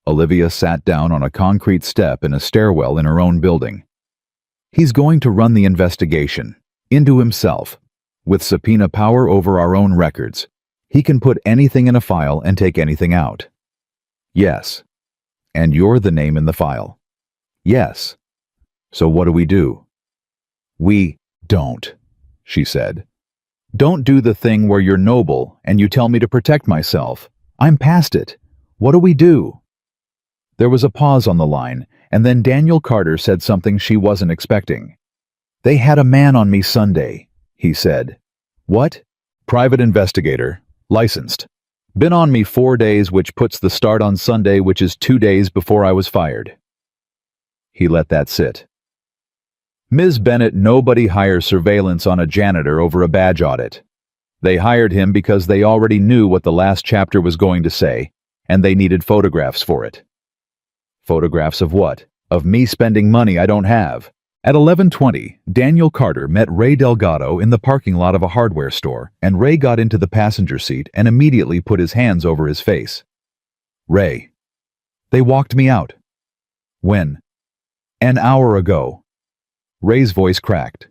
Olivia sat down on a concrete step in a stairwell in her own building. "He's going to run the investigation. Into himself. With subpoena power over our own records. He can put anything in a file and take anything out." "Yes." "And you're the name in the file." "Yes." "So what do we do?" "We don't," she said. "Don't do the thing where you're noble and you tell me to protect myself. I'm past it. What do we do?" There was a pause on the line, and then Daniel Carter said something she wasn't expecting. "They had a man on me Sunday," he said. "What?" "Private investigator. Licensed. Been on me 4 days, which puts the start on Sunday, which is 2 days before I was fired." He let that sit. "Ms. Bennet, nobody hires surveillance on a janitor over a badge audit." They hired him because they already knew what the last chapter was going to say, and they needed photographs for it. Photographs of what? Of me spending money I don't have. At 11:20, Daniel Carter met Ray Delgado in the parking lot of a hardware store, and Ray got into the passenger seat and immediately put his hands over his face. Ray. They walked me out. When? An hour ago. Ray's voice cracked.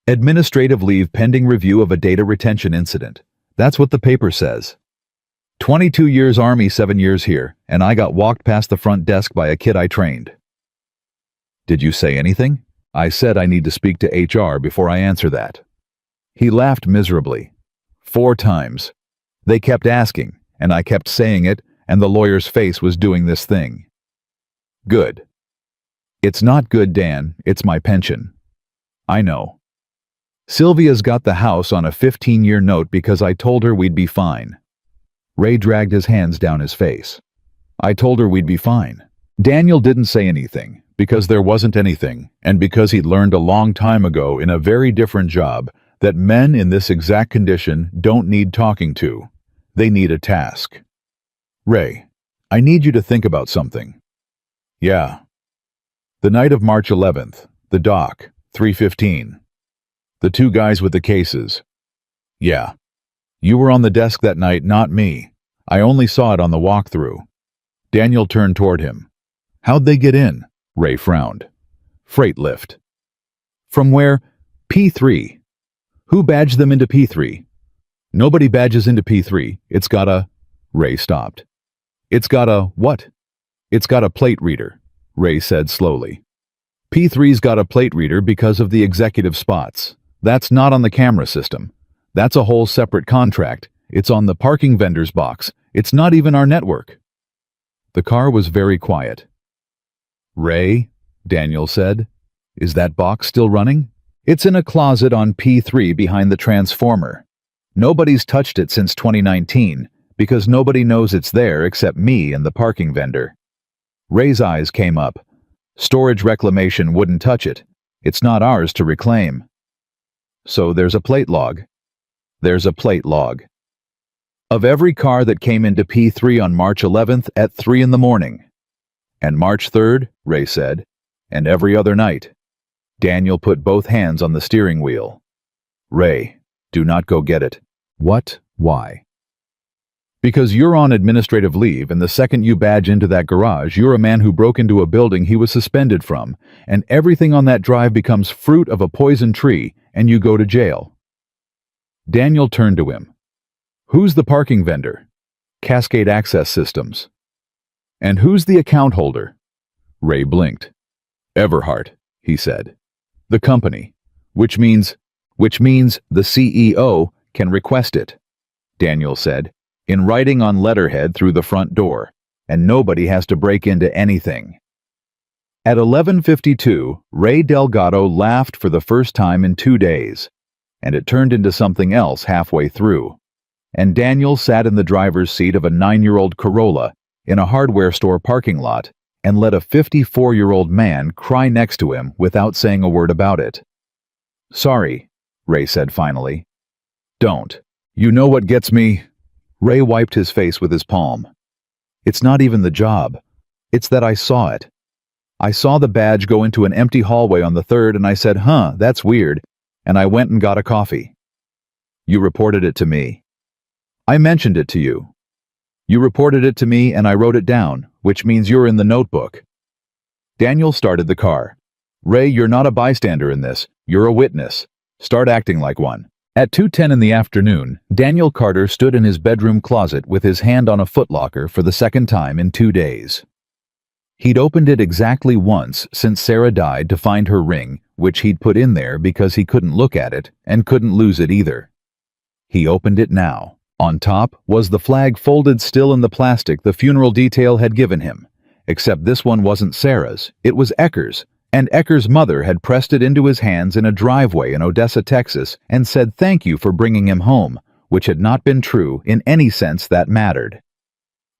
Administrative leave pending review of a data retention incident. That's what the paper says. 22 years Army, 7 years here, and I got walked past the front desk by a kid I trained. Did you say anything? I said I need to speak to HR before I answer that. He laughed miserably. 4 times. They kept asking, and I kept saying it, and the lawyer's face was doing this thing. Good. It's not good, Dan, it's my pension. I know. Sylvia's got the house on a 15-year note because I told her we'd be fine. Ray dragged his hands down his face. I told her we'd be fine. Daniel didn't say anything, because there wasn't anything, and because he'd learned a long time ago in a very different job that men in this exact condition don't need talking to. They need a task. Ray, I need you to think about something. Yeah. The night of March 11th, the dock, 3:15. The 2 guys with the cases. Yeah. You were on the desk that night, not me. I only saw it on the walkthrough. Daniel turned toward him. How'd they get in? Ray frowned. Freight lift. From where? P3. Who badged them into P3? Nobody badges into P3. It's got a... Ray stopped. It's got a what? It's got a plate reader, Ray said slowly. P3's got a plate reader because of the executive spots. That's not on the camera system. That's a whole separate contract. It's on the parking vendor's box. It's not even our network. The car was very quiet. Ray, Daniel said, is that box still running? It's in a closet on P3 behind the transformer. Nobody's touched it since 2019 because nobody knows it's there except me and the parking vendor. Ray's eyes came up. Storage reclamation wouldn't touch it. It's not ours to reclaim. So there's a plate log. There's a plate log. Of every car that came into P3 on March 11th at 3 in the morning. And March 3rd, Ray said, and every other night. Daniel put both hands on the steering wheel. Ray, do not go get it. What? Why? Because you're on administrative leave, and the second you badge into that garage, you're a man who broke into a building he was suspended from, and everything on that drive becomes fruit of a poison tree, and you go to jail. Daniel turned to him. Who's the parking vendor? Cascade Access Systems. And who's the account holder? Ray blinked. Everhart, he said. The company, which means the CEO can request it, Daniel said, in writing on letterhead through the front door, and nobody has to break into anything. At 11:52, Ray Delgado laughed for the first time in 2 days, and it turned into something else halfway through, and Daniel sat in the driver's seat of a 9-year-old Corolla in a hardware store parking lot and let a 54-year-old man cry next to him without saying a word about it. Sorry, Ray said finally. Don't. You know what gets me? Ray wiped his face with his palm. It's not even the job. It's that I saw it. I saw the badge go into an empty hallway on the 3rd and I said, that's weird, and I went and got a coffee. You reported it to me. I mentioned it to you. You reported it to me and I wrote it down, which means you're in the notebook. Daniel started the car. Ray, you're not a bystander in this. You're a witness. Start acting like one. At 2:10 in the afternoon, Daniel Carter stood in his bedroom closet with his hand on a footlocker for the second time in 2 days. He'd opened it exactly once since Sarah died to find her ring, which he'd put in there because he couldn't look at it and couldn't lose it either. He opened it now. On top was the flag folded still in the plastic the funeral detail had given him, except this one wasn't Sarah's, it was Ecker's, and Ecker's mother had pressed it into his hands in a driveway in Odessa, Texas, and said thank you for bringing him home, which had not been true in any sense that mattered.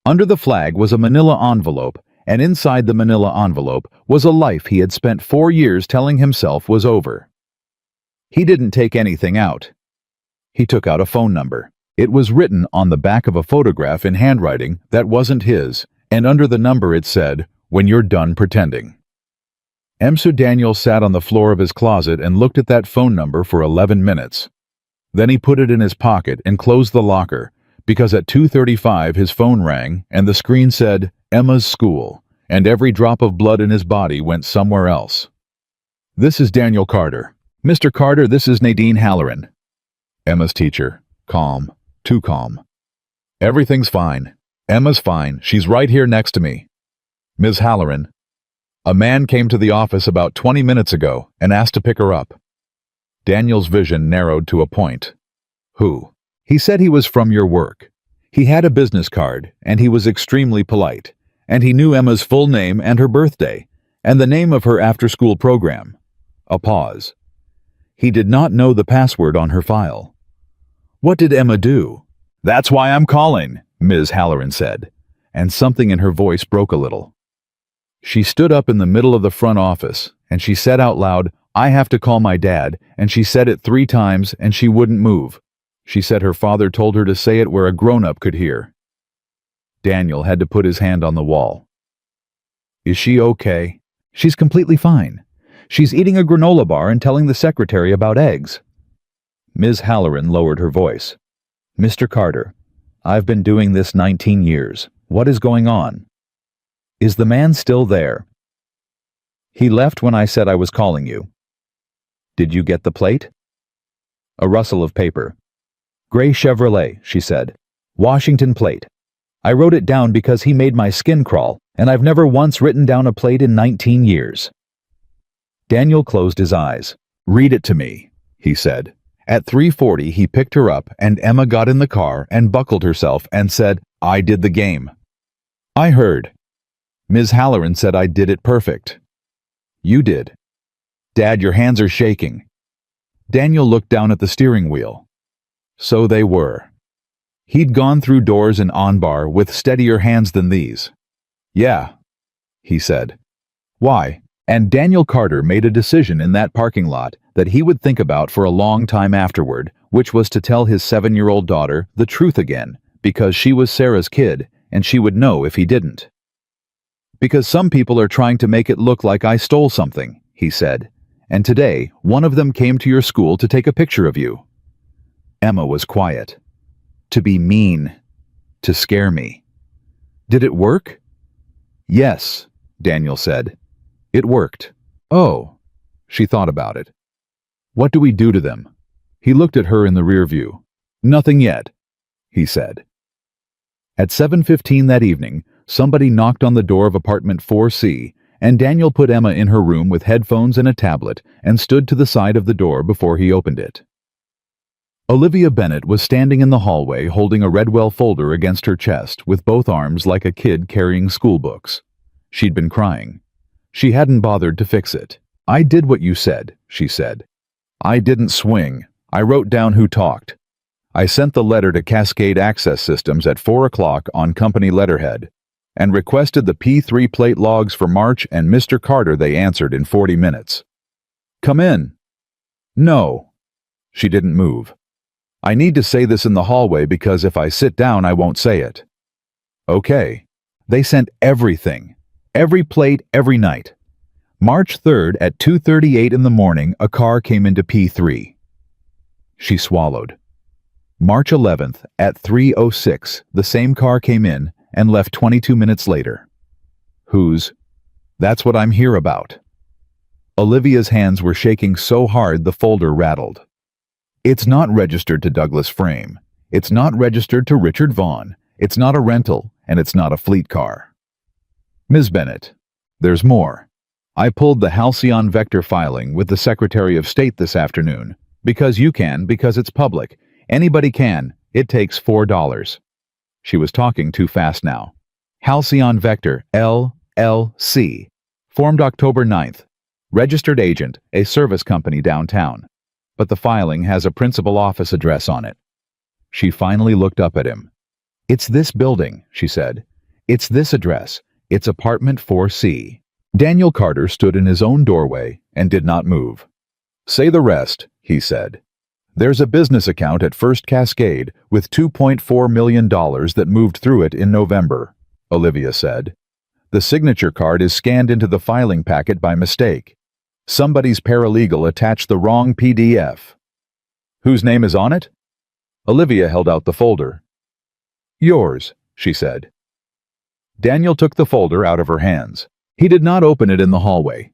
Under the flag was a manila envelope, and inside the manila envelope was a life he had spent 4 years telling himself was over. He didn't take anything out. He took out a phone number. It was written on the back of a photograph in handwriting that wasn't his, and under the number it said, "When you're done pretending." Mr. Daniel sat on the floor of his closet and looked at that phone number for 11 minutes. Then he put it in his pocket and closed the locker, because at 2:35 his phone rang and the screen said, "Emma's school," and every drop of blood in his body went somewhere else. "This is Daniel Carter." "Mr. Carter, this is Nadine Halloran." Emma's teacher. Calm. Too calm. "Everything's fine. Emma's fine. She's right here next to me." "Ms. Halloran, a man came to the office about 20 minutes ago and asked to pick her up." Daniel's vision narrowed to a point. "Who?" "He said he was from your work. He had a business card, and he was extremely polite, and he knew Emma's full name and her birthday, and the name of her after-school program." A pause. "He did not know the password on her file." "What did Emma do?" "That's why I'm calling," Ms. Halloran said, and something in her voice broke a little. She stood up in the middle of the front office, and she said out loud, "I have to call my dad," and she said it 3 times, and she wouldn't move. She said her father told her to say it where a grown-up could hear. Daniel had to put his hand on the wall. "Is she okay?" "She's completely fine. She's eating a granola bar and telling the secretary about eggs." Ms. Halloran lowered her voice. "Mr. Carter, I've been doing this 19 years. What is going on? Is the man still there?" "He left when I said I was calling you." "Did you get the plate?" A rustle of paper. "Gray Chevrolet," she said. "Washington plate. I wrote it down because he made my skin crawl, and I've never once written down a plate in 19 years. Daniel closed his eyes. "Read it to me," he said. At 3:40 he picked her up, and Emma got in the car and buckled herself and said, "I did the game." "I heard. Ms. Halloran said I did it perfect." "You did." "Dad, your hands are shaking." Daniel looked down at the steering wheel. So they were. He'd gone through doors in Onbar with steadier hands than these. "Yeah," he said. "Why?" And Daniel Carter made a decision in that parking lot that he would think about for a long time afterward, which was to tell his 7-year-old daughter the truth again, because she was Sarah's kid, and she would know if he didn't. "Because some people are trying to make it look like I stole something," he said, "and today one of them came to your school to take a picture of you." Emma was quiet. "To be mean. To scare me." "Did it work?" "Yes," Daniel said. "It worked." "Oh." She thought about it. "What do we do to them?" He looked at her in the rear view. "Nothing yet," he said. At 7:15 that evening, somebody knocked on the door of apartment 4C, and Daniel put Emma in her room with headphones and a tablet and stood to the side of the door before he opened it. Olivia Bennett was standing in the hallway holding a Redwell folder against her chest with both arms like a kid carrying school books. She'd been crying. She hadn't bothered to fix it. "I did what you said," she said. "I didn't swing. I wrote down who talked. I sent the letter to Cascade Access Systems at 4 o'clock on company letterhead and requested the P3 plate logs for March and Mr. Carter. They answered in 40 minutes. "Come in." "No." She didn't move. "I need to say this in the hallway because if I sit down I won't say it." "Okay." They sent everything. Every plate, every night. March 3rd at 2:38 in the morning, a car came into P3. She swallowed. March 11th at 3:06, the same car came in and left 22 minutes later. Whose? That's what I'm here about. Olivia's hands were shaking so hard the folder rattled. "It's not registered to Douglas Frame. It's not registered to Richard Vaughn. It's not a rental, and it's not a fleet car." "Ms. Bennett, there's more. I pulled the Halcyon Vector filing with the Secretary of State this afternoon. Because you can, because it's public. Anybody can. It takes $4. She was talking too fast now. Halcyon Vector, LLC. Formed October 9th. Registered agent, a service company downtown. But the filing has a principal office address on it. She finally looked up at him. "It's this building," she said. "It's this address. It's apartment 4C. Daniel Carter stood in his own doorway and did not move. "Say the rest," he said. There's a business account at First Cascade with $2.4 million that moved through it in November, Olivia said. The signature card is scanned into the filing packet by mistake. Somebody's paralegal attached the wrong PDF. Whose name is on it? Olivia held out the folder. Yours, she said. Daniel took the folder out of her hands. He did not open it in the hallway.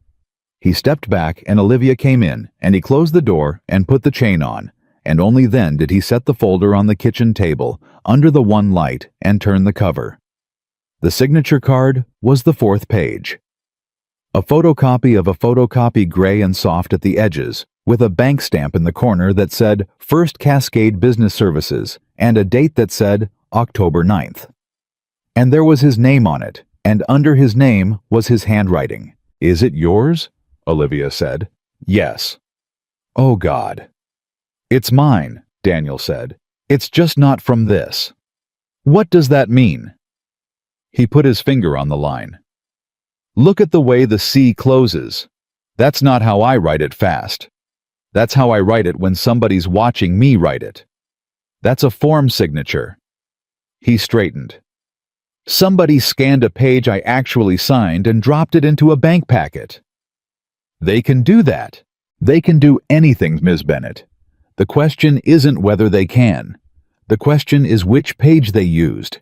He stepped back and Olivia came in, and he closed the door and put the chain on, and only then did he set the folder on the kitchen table, under the one light, and turn the cover. The signature card was the 4th page. A photocopy of a photocopy gray and soft at the edges, with a bank stamp in the corner that said First Cascade Business Services, and a date that said October 9th. And there was his name on it, and under his name was his handwriting. Is it yours? Olivia said. Yes. Oh God. It's mine, Daniel said. It's just not from this. What does that mean? He put his finger on the line. Look at the way the C closes. That's not how I write it fast. That's how I write it when somebody's watching me write it. That's a form signature. He straightened. Somebody scanned a page I actually signed and dropped it into a bank packet. They can do that. They can do anything, Ms. Bennett. The question isn't whether they can. The question is which page they used.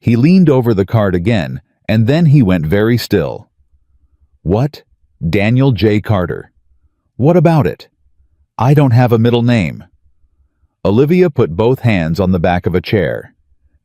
He leaned over the card again, and then he went very still. What? Daniel J. Carter. What about it? I don't have a middle name. Olivia put both hands on the back of a chair.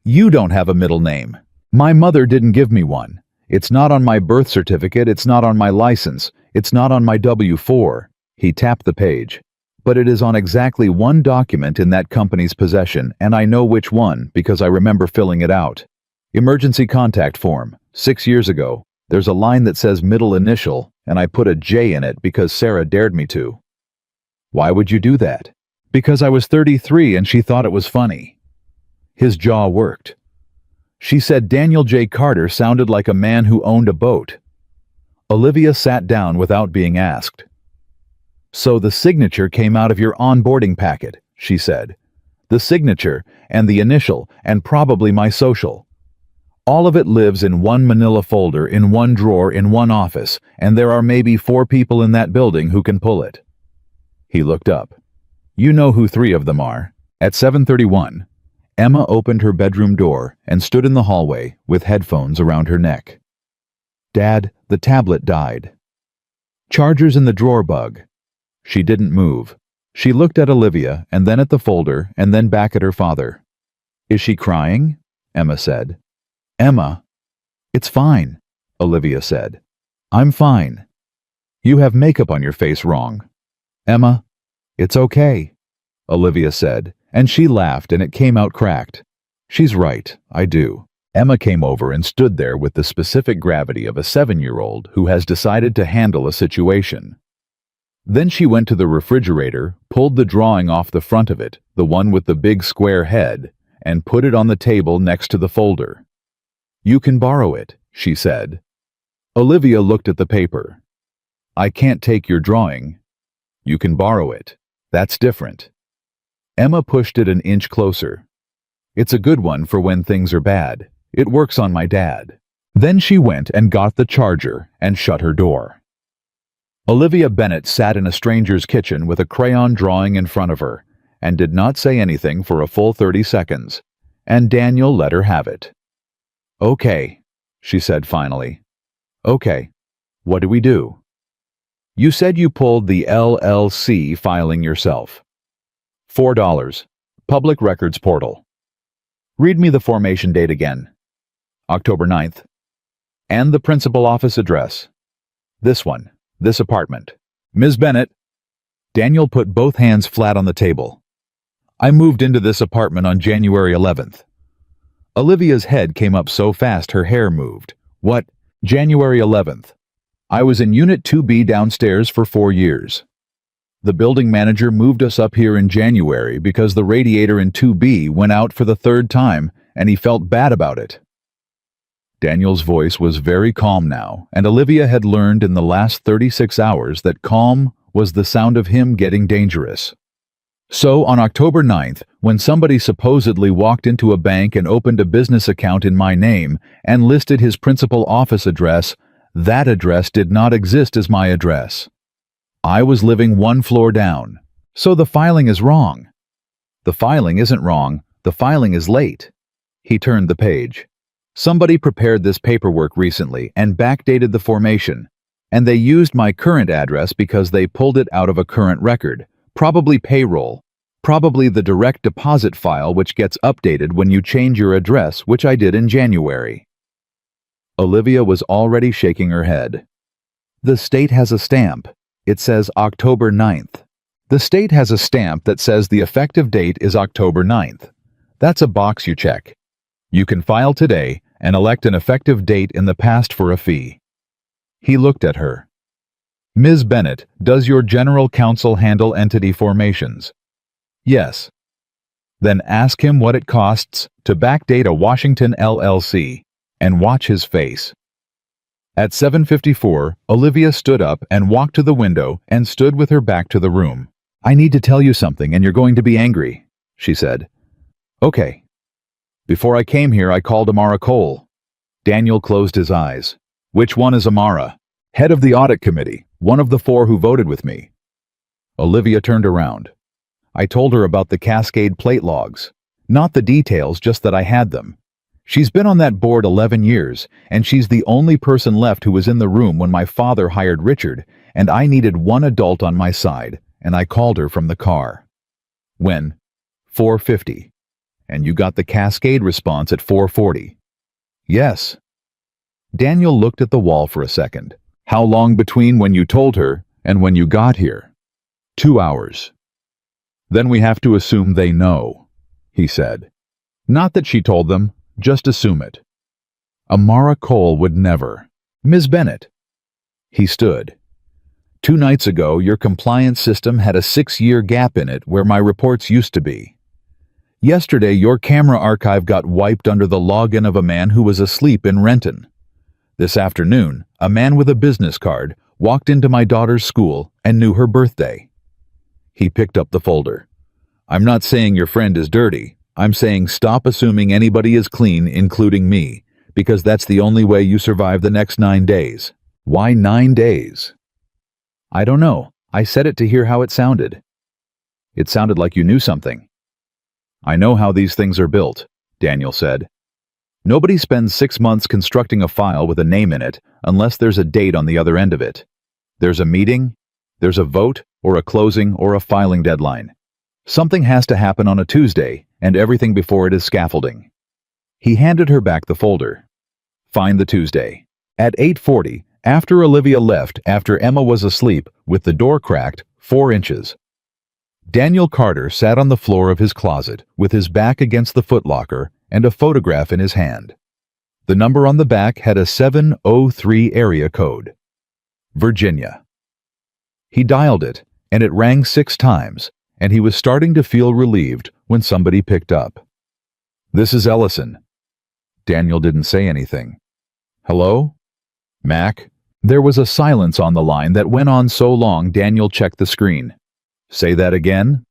You don't have a middle name. My mother didn't give me one. It's not on my birth certificate, it's not on my license, it's not on my W-4. He tapped the page. But it is on exactly one document in that company's possession, and I know which one because I remember filling it out. Emergency contact form, 6 years ago. There's a line that says middle initial, and I put a J in it because Sarah dared me to. Why would you do that? Because I was 33 and she thought it was funny. His jaw worked. She said Daniel J. Carter sounded like a man who owned a boat. Olivia sat down without being asked. So the signature came out of your onboarding packet, she said. The signature, and the initial, and probably my social. All of it lives in one manila folder, in one drawer, in one office, and there are maybe 4 people in that building who can pull it. He looked up. You know who 3 of them are. At 7:31, Emma opened her bedroom door and stood in the hallway with headphones around her neck. Dad, the tablet died. Charger's in the drawer, bug. She didn't move. She looked at Olivia and then at the folder and then back at her father. Is she crying? Emma said. Emma. It's fine, Olivia said. I'm fine. You have makeup on your face wrong. Emma. It's okay, Olivia said, and she laughed and it came out cracked. She's right, I do. Emma came over and stood there with the specific gravity of a 7-year-old who has decided to handle a situation. Then she went to the refrigerator, pulled the drawing off the front of it, the one with the big square head, and put it on the table next to the folder. You can borrow it, she said. Olivia looked at the paper. I can't take your drawing. You can borrow it. That's different. Emma pushed it an inch closer. It's a good one for when things are bad. It works on my dad. Then she went and got the charger and shut her door. Olivia Bennett sat in a stranger's kitchen with a crayon drawing in front of her and did not say anything for a full 30 seconds, and Daniel let her have it. Okay, she said finally. Okay, what do we do? You said you pulled the LLC filing yourself. $4. Public Records Portal. Read me the formation date again. October 9th. And the principal office address. This one. This apartment. Ms. Bennett. Daniel put both hands flat on the table. I moved into this apartment on January 11th. Olivia's head came up so fast her hair moved. What? January 11th. I was in Unit 2B downstairs for 4 years. The building manager moved us up here in January because the radiator in 2B went out for the 3rd time and he felt bad about it. Daniel's voice was very calm now, and Olivia had learned in the last 36 hours that calm was the sound of him getting dangerous. So on October 9th, when somebody supposedly walked into a bank and opened a business account in my name and listed his principal office address, that address did not exist as my address. I was living one floor down. So the filing is wrong. The filing isn't wrong. The filing is late. He turned the page. Somebody prepared this paperwork recently and backdated the formation, and they used my current address because they pulled it out of a current record, probably payroll, probably the direct deposit file which gets updated when you change your address, which I did in January. Olivia was already shaking her head. The state has a stamp. It says October 9th. The state has a stamp that says the effective date is October 9th. That's a box you check. You can file today and elect an effective date in the past for a fee. He looked at her. Ms. Bennett, does your general counsel handle entity formations? Yes. Then ask him what it costs to backdate a Washington LLC, and watch his face. At 7:54, Olivia stood up and walked to the window and stood with her back to the room. I need to tell you something and you're going to be angry, she said. Okay. Before I came here, I called Amara Cole. Daniel closed his eyes. Which one is Amara? Head of the audit committee, one of the 4 who voted with me. Olivia turned around. I told her about the Cascade plate logs. Not the details, just that I had them. She's been on that board 11 years, and she's the only person left who was in the room when my father hired Richard, and I needed one adult on my side, and I called her from the car. When? 4:50. And you got the Cascade response at 4:40. Yes. Daniel looked at the wall for a second. How long between when you told her and when you got here? 2 hours. Then we have to assume they know, he said. Not that she told them, just assume it. Amara Cole would never. Ms. Bennett. He stood. 2 nights ago, your compliance system had a 6-year gap in it where my reports used to be. Yesterday, your camera archive got wiped under the login of a man who was asleep in Renton. This afternoon, a man with a business card walked into my daughter's school and knew her birthday. He picked up the folder. I'm not saying your friend is dirty. I'm saying stop assuming anybody is clean, including me, because that's the only way you survive the next 9 days. Why 9 days? I don't know. I said it to hear how it sounded. It sounded like you knew something. I know how these things are built, Daniel said. Nobody spends 6 months constructing a file with a name in it unless there's a date on the other end of it. There's a meeting, there's a vote, or a closing, or a filing deadline. Something has to happen on a Tuesday, and everything before it is scaffolding. He handed her back the folder. Find the Tuesday. At 8:40, after Olivia left after Emma was asleep with the door cracked 4 inches. Daniel Carter sat on the floor of his closet with his back against the footlocker and a photograph in his hand. The number on the back had a 703 area code. Virginia. He dialed it, and it rang 6 times, and he was starting to feel relieved when somebody picked up. This is Ellison. Daniel didn't say anything. Hello? Mac? There was a silence on the line that went on so long Daniel checked the screen. Say that again?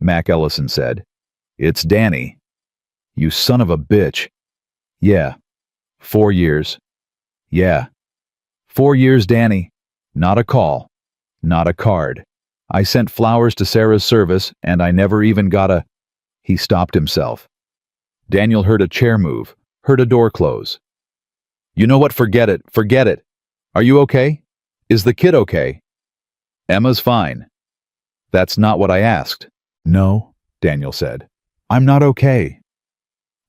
Mac Ellison said. It's Danny. You son of a bitch. Yeah. 4 years. Yeah. 4 years, Danny. Not a call. Not a card. I sent flowers to Sarah's service, and I never even got a... He stopped himself. Daniel heard a chair move, heard a door close. You know what? Forget it. Forget it. Are you okay? Is the kid okay? Emma's fine. That's not what I asked. No, Daniel said. I'm not okay.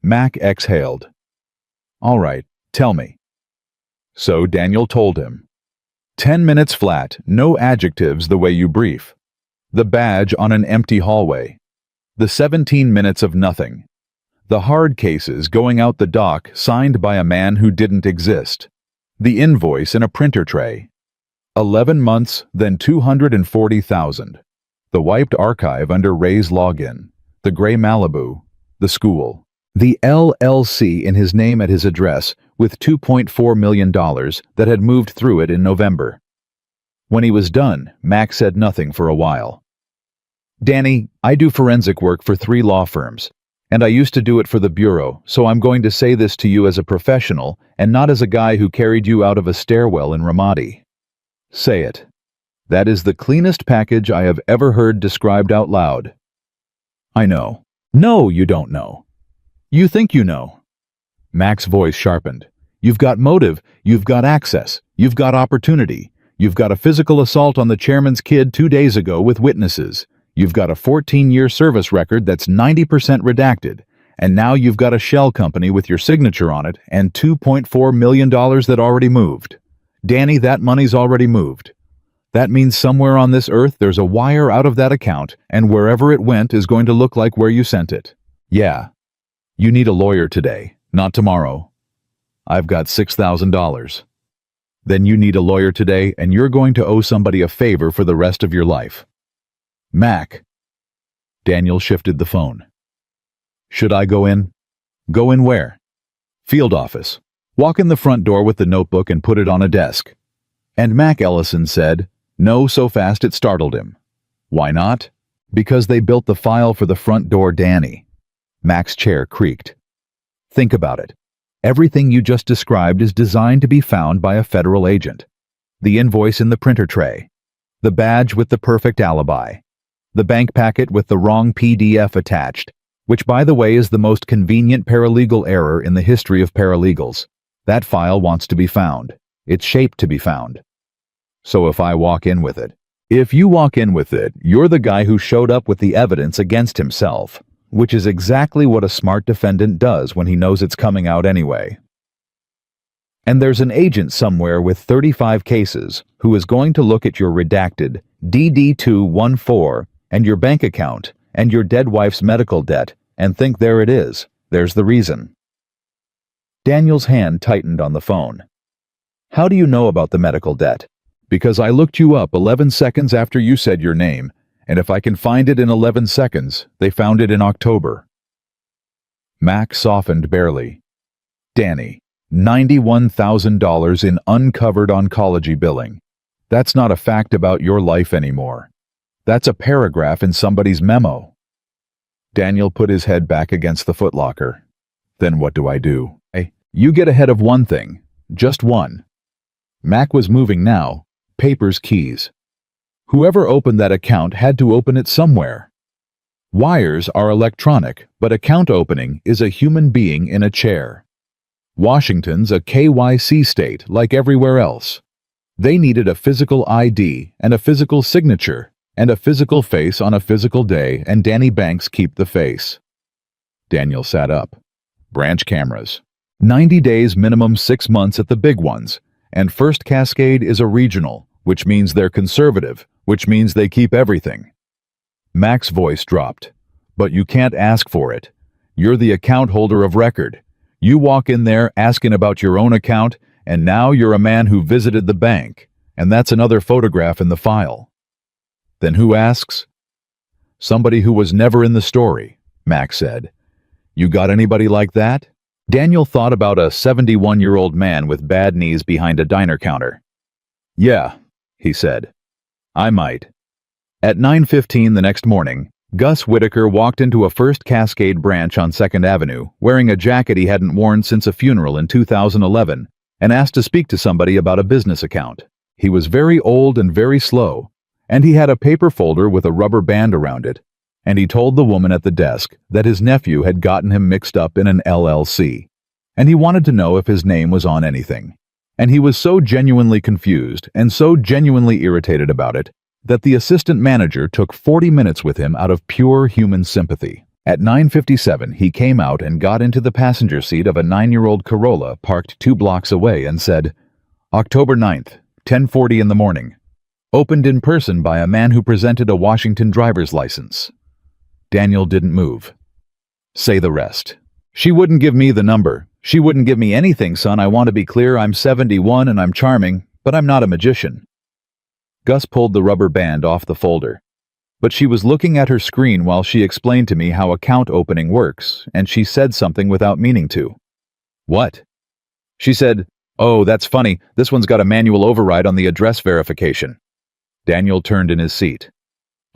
Mac exhaled. All right, tell me. So Daniel told him. 10 minutes flat, no adjectives the way you brief. The badge on an empty hallway. The 17 minutes of nothing. The hard cases going out the dock signed by a man who didn't exist. The invoice in a printer tray. 11 months, then 240,000. The wiped archive under Ray's login. The gray Malibu. The school. The LLC in his name at his address with $2.4 million that had moved through it in November. When he was done, Mac said nothing for a while. Danny, I do forensic work for 3 law firms, and I used to do it for the Bureau, so I'm going to say this to you as a professional and not as a guy who carried you out of a stairwell in Ramadi. Say it. That is the cleanest package I have ever heard described out loud. I know. No, you don't know. You think you know. Mac's voice sharpened. You've got motive, you've got access, you've got opportunity, you've got a physical assault on the chairman's kid 2 days ago with witnesses, you've got a 14-year service record that's 90% redacted, and now you've got a shell company with your signature on it and $2.4 million that already moved. Danny, that money's already moved. That means somewhere on this earth there's a wire out of that account, and wherever it went is going to look like where you sent it. Yeah. You need a lawyer today, not tomorrow. I've got $6,000. Then you need a lawyer today, and you're going to owe somebody a favor for the rest of your life. Mac. Daniel shifted the phone. Should I go in? Go in where? Field office. Walk in the front door with the notebook and put it on a desk. And Mac Ellison said, no, so fast it startled him. Why not? Because they built the file for the front door, Danny. Mac's chair creaked. Think about it. Everything you just described is designed to be found by a federal agent. The invoice in the printer tray. The badge with the perfect alibi. The bank packet with the wrong PDF attached, which by the way is the most convenient paralegal error in the history of paralegals. That file wants to be found. It's shaped to be found. So if I walk in with it. If you walk in with it, you're the guy who showed up with the evidence against himself, which is exactly what a smart defendant does when he knows it's coming out anyway. And there's an agent somewhere with 35 cases who is going to look at your redacted DD-214 and your bank account and your dead wife's medical debt and think there it is, there's the reason. Daniel's hand tightened on the phone. How do you know about the medical debt? Because I looked you up 11 seconds after you said your name, and if I can find it in 11 seconds, they found it in October. Mac softened barely. Danny, $91,000 in uncovered oncology billing. That's not a fact about your life anymore. That's a paragraph in somebody's memo. Daniel put his head back against the footlocker. Then what do I do? Hey, you get ahead of one thing. Just one. Mac was moving now. Papers, keys. Whoever opened that account had to open it somewhere. Wires are electronic, but account opening is a human being in a chair. Washington's a KYC state like everywhere else. They needed a physical ID and a physical signature and a physical face on a physical day, and Danny Banks keep the face. Daniel sat up. Branch cameras. 90 days minimum, 6 months at the big ones, and First Cascade is a regional, which means they're conservative, which means they keep everything. Mac's voice dropped. But you can't ask for it. You're the account holder of record. You walk in there asking about your own account, and now you're a man who visited the bank, and that's another photograph in the file. Then who asks? Somebody who was never in the story, Mac said. You got anybody like that? Daniel thought about a 71-year-old man with bad knees behind a diner counter. Yeah, he said. I might. At 9:15 the next morning, Gus Whitaker walked into a First Cascade branch on 2nd Avenue, wearing a jacket he hadn't worn since a funeral in 2011, and asked to speak to somebody about a business account. He was very old and very slow, and he had a paper folder with a rubber band around it, and he told the woman at the desk that his nephew had gotten him mixed up in an LLC, and he wanted to know if his name was on anything. And he was so genuinely confused and so genuinely irritated about it that the assistant manager took 40 minutes with him out of pure human sympathy. At 9:57, he came out and got into the passenger seat of a 9-year-old Corolla parked 2 blocks away and said, October 9th, 10:40 in the morning. Opened in person by a man who presented a Washington driver's license. Daniel didn't move. Say the rest. She wouldn't give me the number. She wouldn't give me anything, son. I want to be clear. I'm 71 and I'm charming, but I'm not a magician. Gus pulled the rubber band off the folder. But she was looking at her screen while she explained to me how account opening works, and she said something without meaning to. What? She said, oh, that's funny. This one's got a manual override on the address verification. Daniel turned in his seat.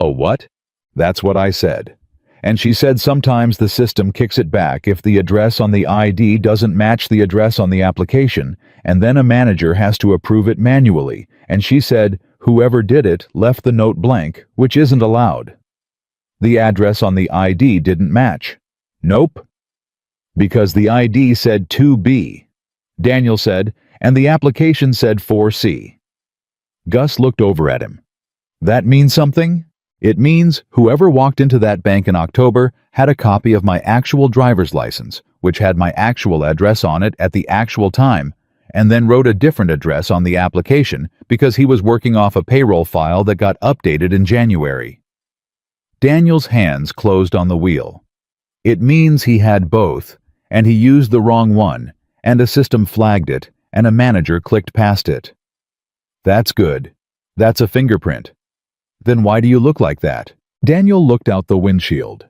Oh, what? That's what I said. And she said sometimes the system kicks it back if the address on the ID doesn't match the address on the application, and then a manager has to approve it manually, and she said whoever did it left the note blank, which isn't allowed. The address on the ID didn't match. Nope. Because the ID said 2B. Daniel said, and the application said 4C. Gus looked over at him. That means something? It means whoever walked into that bank in October had a copy of my actual driver's license, which had my actual address on it at the actual time, and then wrote a different address on the application because he was working off a payroll file that got updated in January. Daniel's hands closed on the wheel. It means he had both, and he used the wrong one, and a system flagged it, and a manager clicked past it. That's good. That's a fingerprint. Then why do you look like that? Daniel looked out the windshield.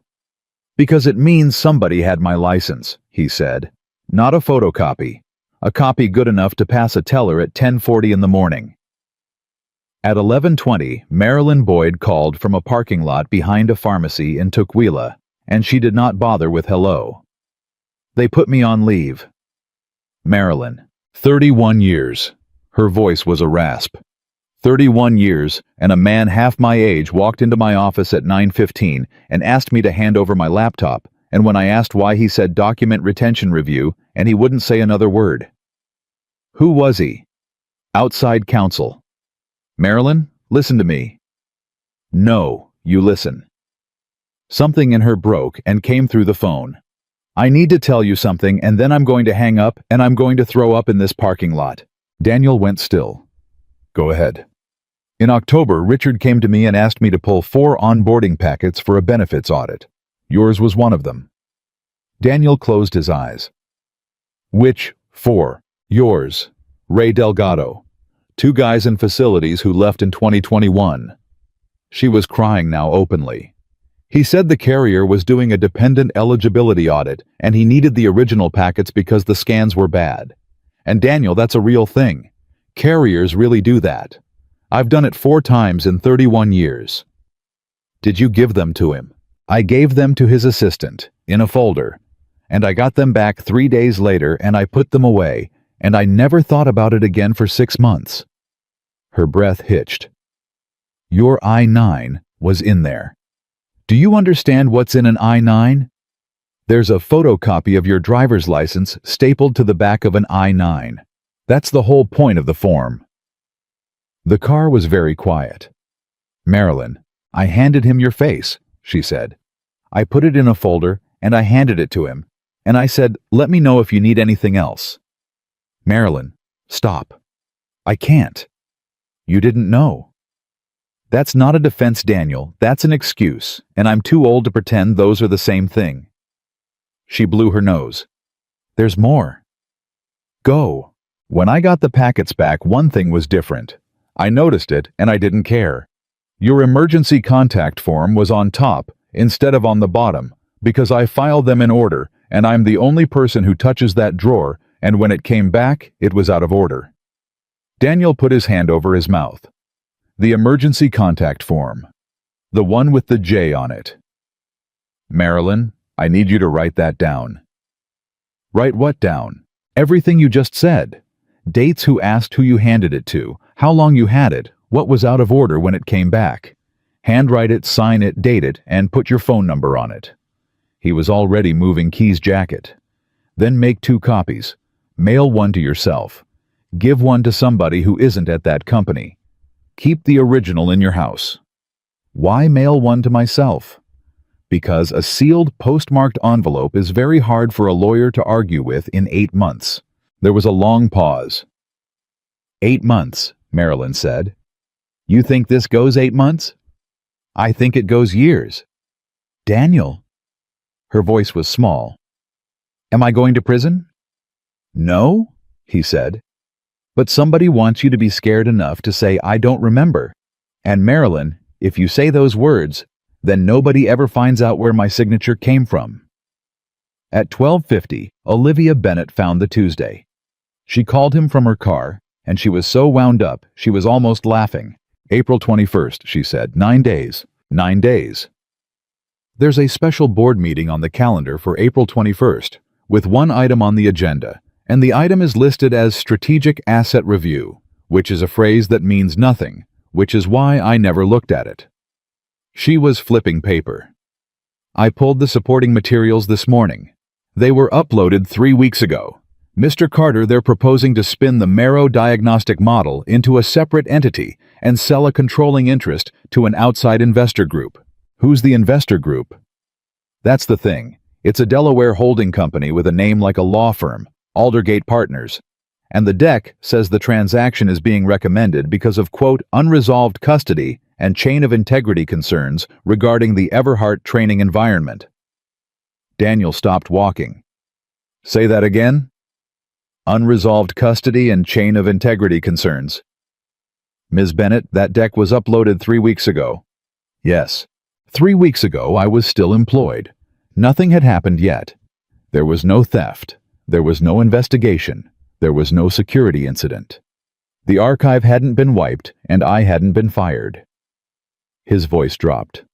Because it means somebody had my license, he said. Not a photocopy. A copy good enough to pass a teller at 10:40 in the morning. At 11:20, Marilyn Boyd called from a parking lot behind a pharmacy in Tukwila, and she did not bother with hello. They put me on leave. Marilyn, 31 years. Her voice was a rasp. 31 years, and a man half my age walked into my office at 9:15 and asked me to hand over my laptop, and when I asked why he said document retention review, and he wouldn't say another word. Who was he? Outside counsel. Marilyn, listen to me. No, you listen. Something in her broke and came through the phone. I need to tell you something, and then I'm going to hang up, and I'm going to throw up in this parking lot. Daniel went still. Go ahead. In October, Richard came to me and asked me to pull 4 onboarding packets for a benefits audit. Yours was one of them. Daniel closed his eyes. Which 4? Yours. Ray Delgado. 2 guys in facilities who left in 2021. She was crying now openly. He said the carrier was doing a dependent eligibility audit and he needed the original packets because the scans were bad. And Daniel, that's a real thing. Carriers really do that. I've done it 4 times in 31 years. Did you give them to him? I gave them to his assistant, in a folder, and I got them back 3 days later and I put them away, and I never thought about it again for 6 months. Her breath hitched. Your I-9 was in there. Do you understand what's in an I-9? There's a photocopy of your driver's license stapled to the back of an I-9. That's the whole point of the form. The car was very quiet. Marilyn, I handed him your face, she said. I put it in a folder and I handed it to him, and I said, let me know if you need anything else. Marilyn, stop. I can't. You didn't know. That's not a defense, Daniel. That's an excuse, and I'm too old to pretend those are the same thing. She blew her nose. There's more. Go. When I got the packets back, one thing was different. I noticed it, and I didn't care. Your emergency contact form was on top instead of on the bottom, because I filed them in order, and I'm the only person who touches that drawer, and when it came back, it was out of order. Daniel put his hand over his mouth. The emergency contact form. The one with the J on it. Marilyn, I need you to write that down. Write what down? Everything you just said. Dates, who asked who you handed it to, how long you had it, what was out of order when it came back. Handwrite it, sign it, date it, and put your phone number on it. He was already moving Key's jacket. Then make 2 copies. Mail one to yourself. Give one to somebody who isn't at that company. Keep the original in your house. Why mail one to myself? Because a sealed, postmarked envelope is very hard for a lawyer to argue with in 8 months. There was a long pause. 8 months, Marilyn said. You think this goes 8 months? I think it goes years. Daniel. Her voice was small. Am I going to prison? No, he said. But somebody wants you to be scared enough to say, I don't remember. And Marilyn, if you say those words, then nobody ever finds out where my signature came from. At 12:50, Olivia Bennett found the Tuesday. She called him from her car, and she was so wound up she was almost laughing. April 21st, she said. 9 days. 9 days. There's a special board meeting on the calendar for April 21st, with one item on the agenda, and the item is listed as Strategic Asset Review, which is a phrase that means nothing, which is why I never looked at it. She was flipping paper. I pulled the supporting materials this morning. They were uploaded 3 weeks ago. Mr. Carter, they're proposing to spin the Marrow Diagnostic Model into a separate entity and sell a controlling interest to an outside investor group. Who's the investor group? That's the thing. It's a Delaware holding company with a name like a law firm, Aldergate Partners. And the deck says the transaction is being recommended because of, quote, unresolved custody and chain of integrity concerns regarding the Everhart training environment. Daniel stopped walking. Say that again? Unresolved custody and chain of integrity concerns. Ms. Bennett, that deck was uploaded 3 weeks ago. Yes. 3 weeks ago I was still employed. Nothing had happened yet. There was no theft. There was no investigation. There was no security incident. The archive hadn't been wiped, and I hadn't been fired. His voice dropped.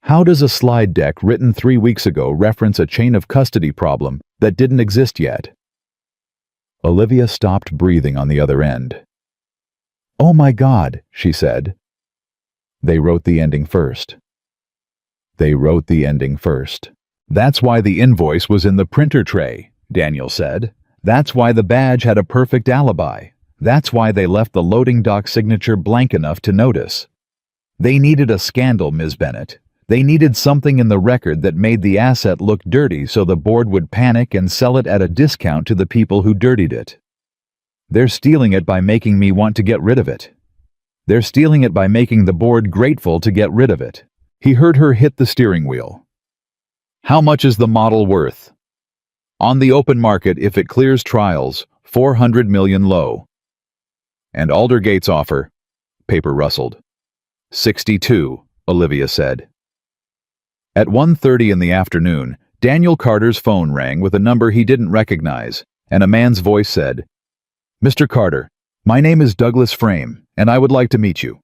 How does a slide deck written 3 weeks ago reference a chain of custody problem that didn't exist yet? Olivia stopped breathing on the other end. Oh my God, she said. They wrote the ending first. They wrote the ending first. That's why the invoice was in the printer tray, Daniel said. That's why the badge had a perfect alibi. That's why they left the loading dock signature blank enough to notice. They needed a scandal, Ms. Bennett. They needed something in the record that made the asset look dirty so the board would panic and sell it at a discount to the people who dirtied it. They're stealing it by making me want to get rid of it. They're stealing it by making the board grateful to get rid of it. He heard her hit the steering wheel. How much is the model worth? On the open market, if it clears trials, $400 million low. And Aldergate's offer, paper rustled. 62, Olivia said. At 1:30 in the afternoon, Daniel Carter's phone rang with a number he didn't recognize, and a man's voice said, Mr. Carter, my name is Douglas Frame, and I would like to meet you.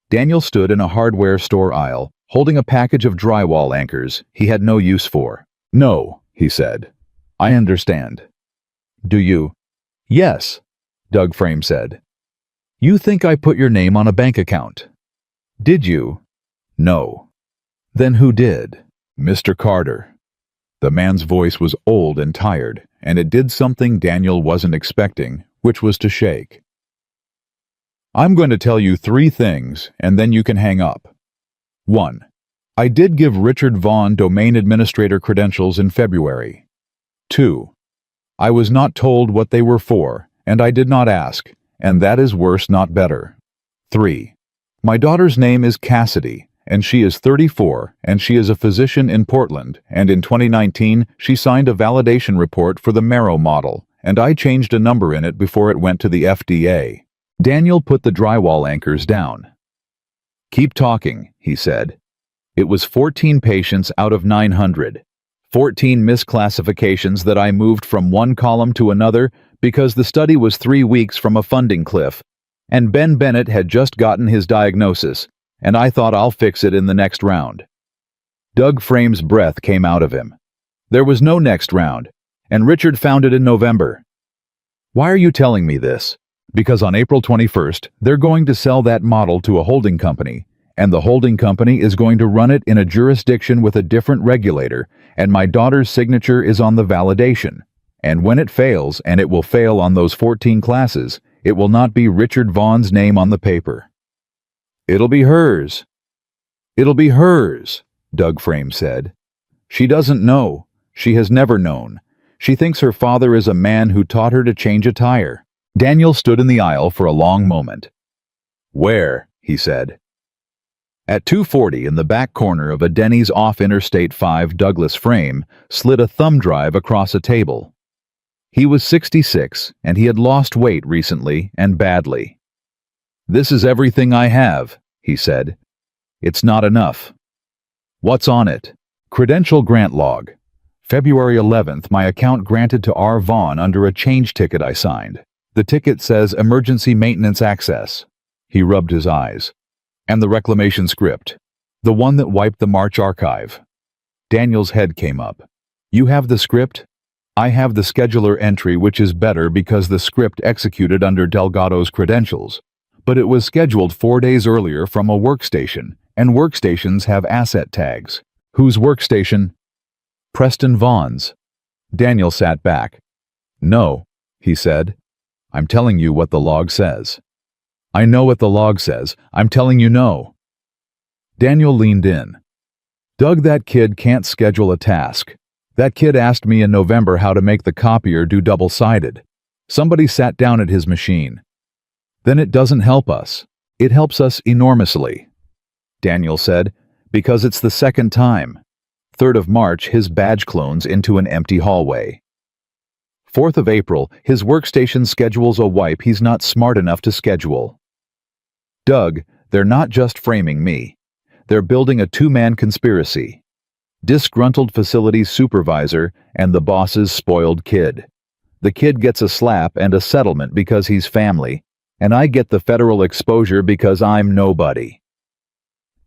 Daniel stood in a hardware store aisle, holding a package of drywall anchors he had no use for. No, he said. I understand. Do you? Yes, Doug Frame said. You think I put your name on a bank account? Did you? No. Then who did? Mr. Carter. The man's voice was old and tired, and it did something Daniel wasn't expecting, which was to shake. I'm going to tell you 3 things, and then you can hang up. 1. I did give Richard Vaughn domain administrator credentials in February. 2. I was not told what they were for, and I did not ask, and that is worse, not better. 3. My daughter's name is Cassidy, and she is 34, and she is a physician in Portland, and in 2019 she signed a validation report for the Marrow model, and I changed a number in it before it went to the FDA. Daniel put the drywall anchors down. Keep talking, he said. It was 14 patients out of 900. 14 misclassifications that I moved from one column to another because the study was 3 weeks from a funding cliff, and Ben Bennett had just gotten his diagnosis, and I thought I'll fix it in the next round. Doug Frame's breath came out of him. There was no next round, and Richard found it in November. Why are you telling me this? Because on April 21st, they're going to sell that model to a holding company, and the holding company is going to run it in a jurisdiction with a different regulator, and my daughter's signature is on the validation. And when it fails, and it will fail on those 14 classes, it will not be Richard Vaughn's name on the paper. It'll be hers. It'll be hers, Doug Frame said. She doesn't know. She has never known. She thinks her father is a man who taught her to change a tire. Daniel stood in the aisle for a long moment. Where? He said. At 2:40 in the back corner of a Denny's off Interstate 5, Douglas Frame slid a thumb drive across a table. He was 66, and he had lost weight recently and badly. This is everything I have, he said. It's not enough. What's on it? Credential grant log. February 11th, my account granted to R. Vaughn under a change ticket I signed. The ticket says emergency maintenance access. He rubbed his eyes. And the reclamation script. The one that wiped the March archive. Daniel's head came up. You have the script? I have the scheduler entry, which is better because the script executed under Delgado's credentials. But it was scheduled 4 days earlier from a workstation, and workstations have asset tags. Whose workstation? Preston Vaughn's. Daniel sat back. No, he said. I'm telling you what the log says. I know what the log says. I'm telling you no. Daniel leaned in. Doug, that kid can't schedule a task. That kid asked me in November how to make the copier do double-sided. Somebody sat down at his machine. Then it doesn't help us. It helps us enormously. Daniel said, because it's the second time. 3rd of March, his badge clones into an empty hallway. 4th of April, his workstation schedules a wipe he's not smart enough to schedule. Doug, they're not just framing me. They're building a 2-man conspiracy. Disgruntled facilities supervisor and the boss's spoiled kid. The kid gets a slap and a settlement because he's family, and I get the federal exposure because I'm nobody.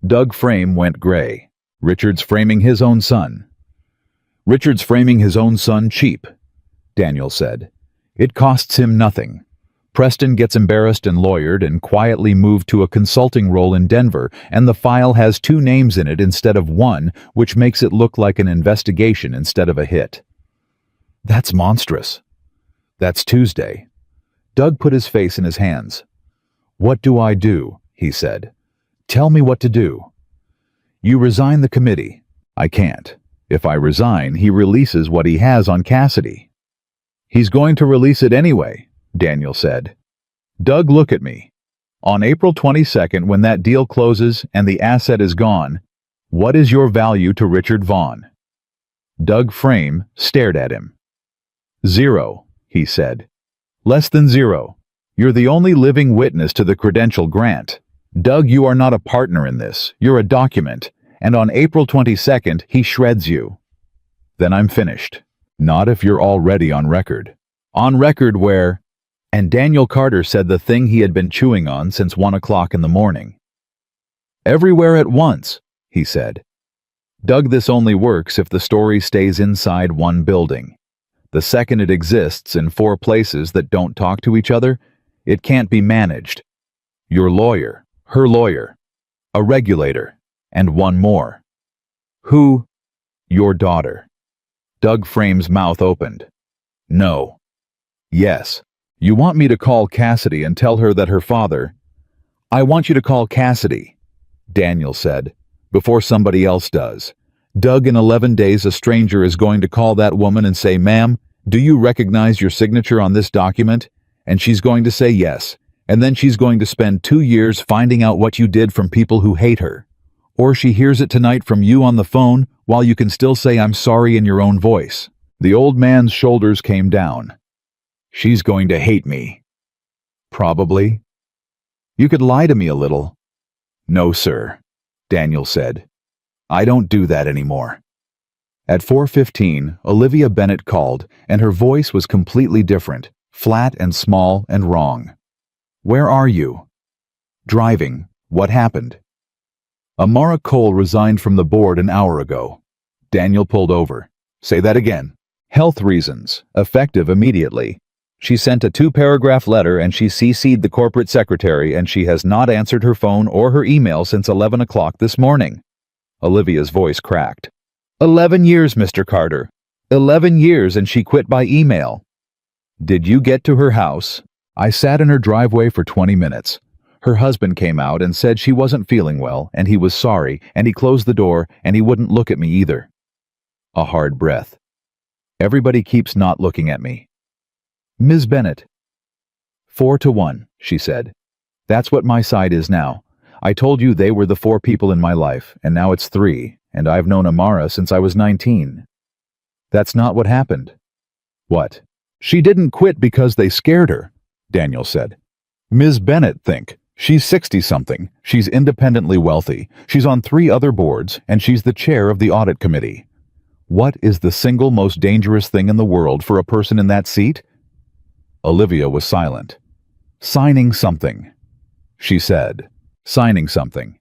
Doug frame went gray. Richard's framing his own son. Richard's framing his own son cheap, Daniel said. It costs him nothing. Preston gets embarrassed and lawyered and quietly moved to a consulting role in Denver, and the file has 2 names in it instead of 1, which makes it look like an investigation instead of a hit. That's monstrous. That's Tuesday. Doug put his face in his hands. What do I do? He said. Tell me what to do. You resign the committee. I can't. If I resign, he releases what he has on Cassidy. He's going to release it anyway, Daniel said. Doug, look at me. On April 22nd, when that deal closes and the asset is gone, what is your value to Richard Vaughn? Doug Frame stared at him. 0, he said. Less than 0. You're the only living witness to the credential grant. Doug, you are not a partner in this. You're a document. And on April 22nd, he shreds you. Then I'm finished. Not if you're already on record. On record where... And Daniel Carter said the thing he had been chewing on since 1 o'clock in the morning. Everywhere at once, he said. Doug, this only works if the story stays inside one building. The second it exists in 4 places that don't talk to each other, it can't be managed. Your lawyer, her lawyer, a regulator, and 1 more. Who? Your daughter. Doug Frame's mouth opened. No. Yes. You want me to call Cassidy and tell her that her father... I want you to call Cassidy, Daniel said, before somebody else does. Doug, in 11 days a stranger is going to call that woman and say, ma'am, do you recognize your signature on this document? And she's going to say yes. And then she's going to spend 2 years finding out what you did from people who hate her. Or she hears it tonight from you on the phone while you can still say I'm sorry in your own voice. The old man's shoulders came down. She's going to hate me. Probably. You could lie to me a little. No, sir, Daniel said. I don't do that anymore. At 4:15, Olivia Bennett called, and her voice was completely different, flat and small and wrong. Where are you? Driving. What happened? Amara Cole resigned from the board an hour ago. Daniel pulled over. Say that again. Health reasons, effective immediately. She sent a 2-paragraph letter and she CC'd the corporate secretary, and she has not answered her phone or her email since 11 o'clock this morning. Olivia's voice cracked. 11 years, Mr. Carter. 11 years, and she quit by email. Did you get to her house? I sat in her driveway for 20 minutes. Her husband came out and said she wasn't feeling well, and he was sorry, and he closed the door, and he wouldn't look at me either. A hard breath. Everybody keeps not looking at me. Ms. Bennett. 4-1, she said. That's what my side is now. I told you they were the 4 people in my life, and now it's 3, and I've known Amara since I was 19. That's not what happened. What? She didn't quit because they scared her, Daniel said. Ms. Bennett, think. She's 60-something. She's independently wealthy. She's on 3 other boards, and she's the chair of the audit committee. What is the single most dangerous thing in the world for a person in that seat? Olivia was silent. Signing something, she said. Signing something.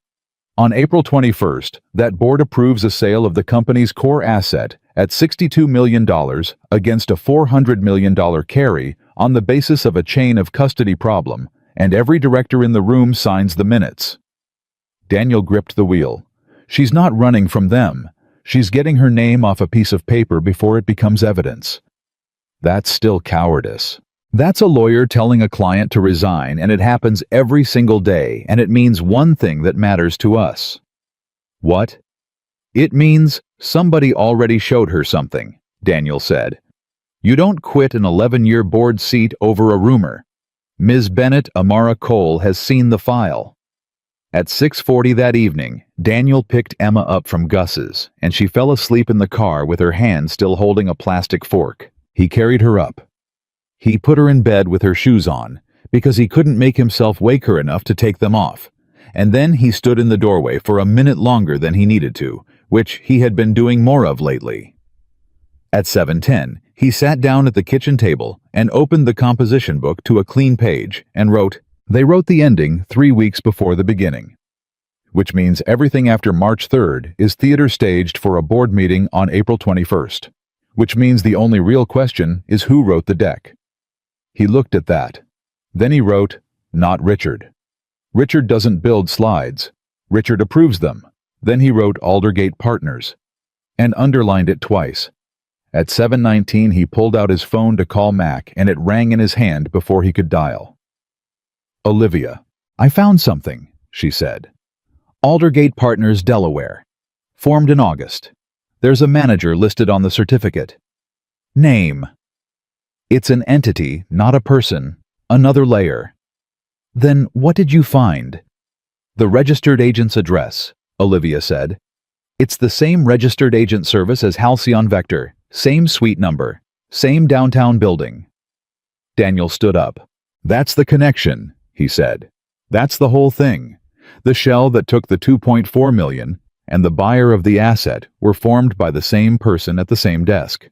On April 21st, that board approves a sale of the company's core asset at $62 million against a $400 million carry on the basis of a chain of custody problem, and every director in the room signs the minutes. Daniel gripped the wheel. She's not running from them. She's getting her name off a piece of paper before it becomes evidence. That's still cowardice. That's a lawyer telling a client to resign, and it happens every single day, and it means one thing that matters to us. What? It means somebody already showed her something, Daniel said. You don't quit an 11-year board seat over a rumor. Ms. Bennett Amara Cole has seen the file. At 6:40 that evening, Daniel picked Emma up from Gus's, and she fell asleep in the car with her hand still holding a plastic fork. He carried her up. He put her in bed with her shoes on, because he couldn't make himself wake her enough to take them off, and then he stood in the doorway for a minute longer than he needed to, which he had been doing more of lately. At 7:10, he sat down at the kitchen table and opened the composition book to a clean page and wrote, "They wrote the ending 3 weeks before the beginning," which means everything after March 3rd is theater staged for a board meeting on April 21st, which means the only real question is who wrote the deck. He looked at that. Then he wrote, "Not Richard. Richard doesn't build slides. Richard approves them." Then he wrote Aldergate Partners and underlined it twice. At 7:19 he pulled out his phone to call Mac, and it rang in his hand before he could dial. "Olivia, I found something," she said. "Aldergate Partners, Delaware. Formed in August. There's a manager listed on the certificate. Name. It's an entity, not a person. Another layer. Then what did you find?" "The registered agent's address," Olivia said. "It's the same registered agent service as Halcyon Vector, same suite number, same downtown building." Daniel stood up. "That's the connection," he said. "That's the whole thing. The shell that took the $2.4 million and the buyer of the asset were formed by the same person at the same desk.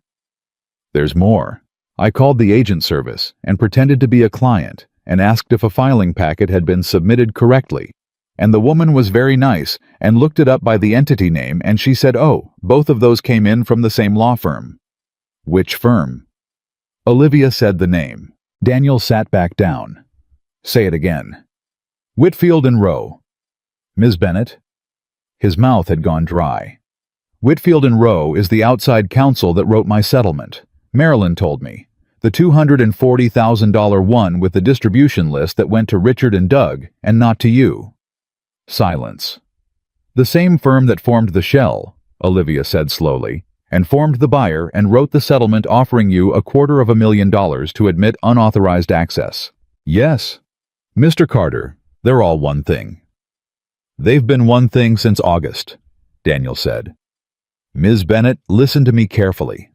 There's more. I called the agent service and pretended to be a client and asked if a filing packet had been submitted correctly, and the woman was very nice and looked it up by the entity name, and she said, oh, both of those came in from the same law firm." "Which firm?" Olivia said the name. Daniel sat back down. "Say it again." "Whitfield and Rowe." "Ms. Bennett?" His mouth had gone dry. "Whitfield and Rowe is the outside counsel that wrote my settlement. Marilyn told me. The $240,000 one with the distribution list that went to Richard and Doug, and not to you." Silence. "The same firm that formed the shell," Olivia said slowly, "and formed the buyer and wrote the settlement offering you $250,000 to admit unauthorized access." "Yes. Mr. Carter, they're all one thing." "They've been one thing since August," Daniel said. "Ms. Bennett, listen to me carefully.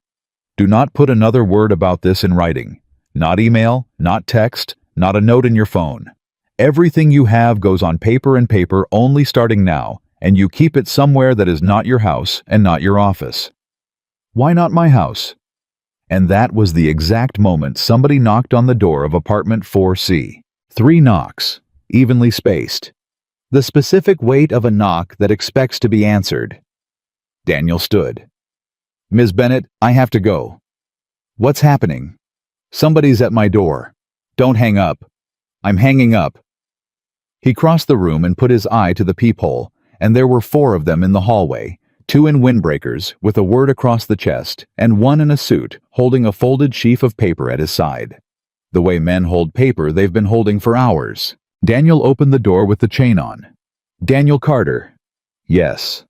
Do not put another word about this in writing. Not email, not text, not a note in your phone. Everything you have goes on paper and paper only starting now, and you keep it somewhere that is not your house and not your office." "Why not my house?" And that was the exact moment somebody knocked on the door of apartment 4C. 3 knocks, evenly spaced. The specific weight of a knock that expects to be answered. Daniel stood. "Ms. Bennett, I have to go." "What's happening?" "Somebody's at my door." "Don't hang up." "I'm hanging up." He crossed the room and put his eye to the peephole, and there were 4 of them in the hallway, 2 in windbreakers with a word across the chest, and 1 in a suit holding a folded sheaf of paper at his side. The way men hold paper they've been holding for hours. Daniel opened the door with the chain on. "Daniel Carter." "Yes."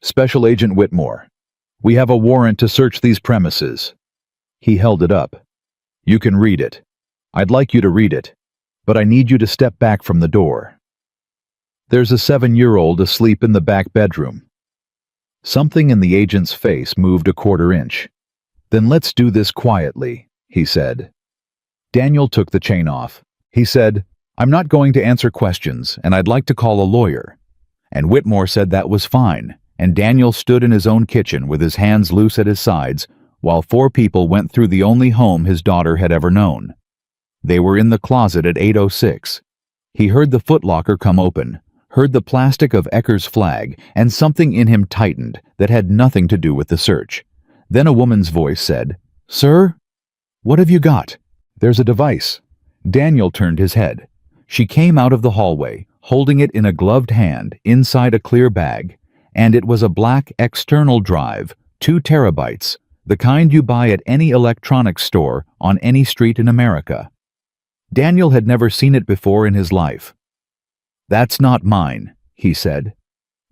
"Special Agent Whitmore. We have a warrant to search these premises." He held it up. "You can read it. I'd like you to read it, but I need you to step back from the door. There's a 7-year-old asleep in the back bedroom." Something in the agent's face moved a 1/4 inch. "Then let's do this quietly," he said. Daniel took the chain off. He said, "I'm not going to answer questions, and I'd like to call a lawyer." And Whitmore said that was fine, and Daniel stood in his own kitchen with his hands loose at his sides while 4 people went through the only home his daughter had ever known. They were in the closet at 8:06. He heard the footlocker come open, heard the plastic of Ecker's flag, and something in him tightened that had nothing to do with the search. Then a woman's voice said, "Sir? What have you got?" "There's a device." Daniel turned his head. She came out of the hallway, holding it in a gloved hand inside a clear bag, and it was a black external drive, 2 terabytes, the kind you buy at any electronics store on any street in America. Daniel had never seen it before in his life. "That's not mine," he said.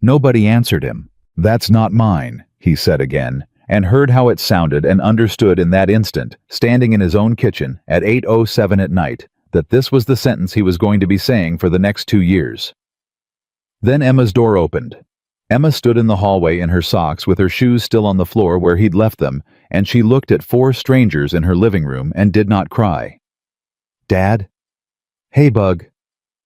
Nobody answered him. "That's not mine," he said again, and heard how it sounded and understood in that instant, standing in his own kitchen at 8:07 at night, that this was the sentence he was going to be saying for the next 2 years. Then Emma's door opened. Emma stood in the hallway in her socks with her shoes still on the floor where he'd left them, and she looked at 4 strangers in her living room and did not cry. "Dad?" "Hey, Bug."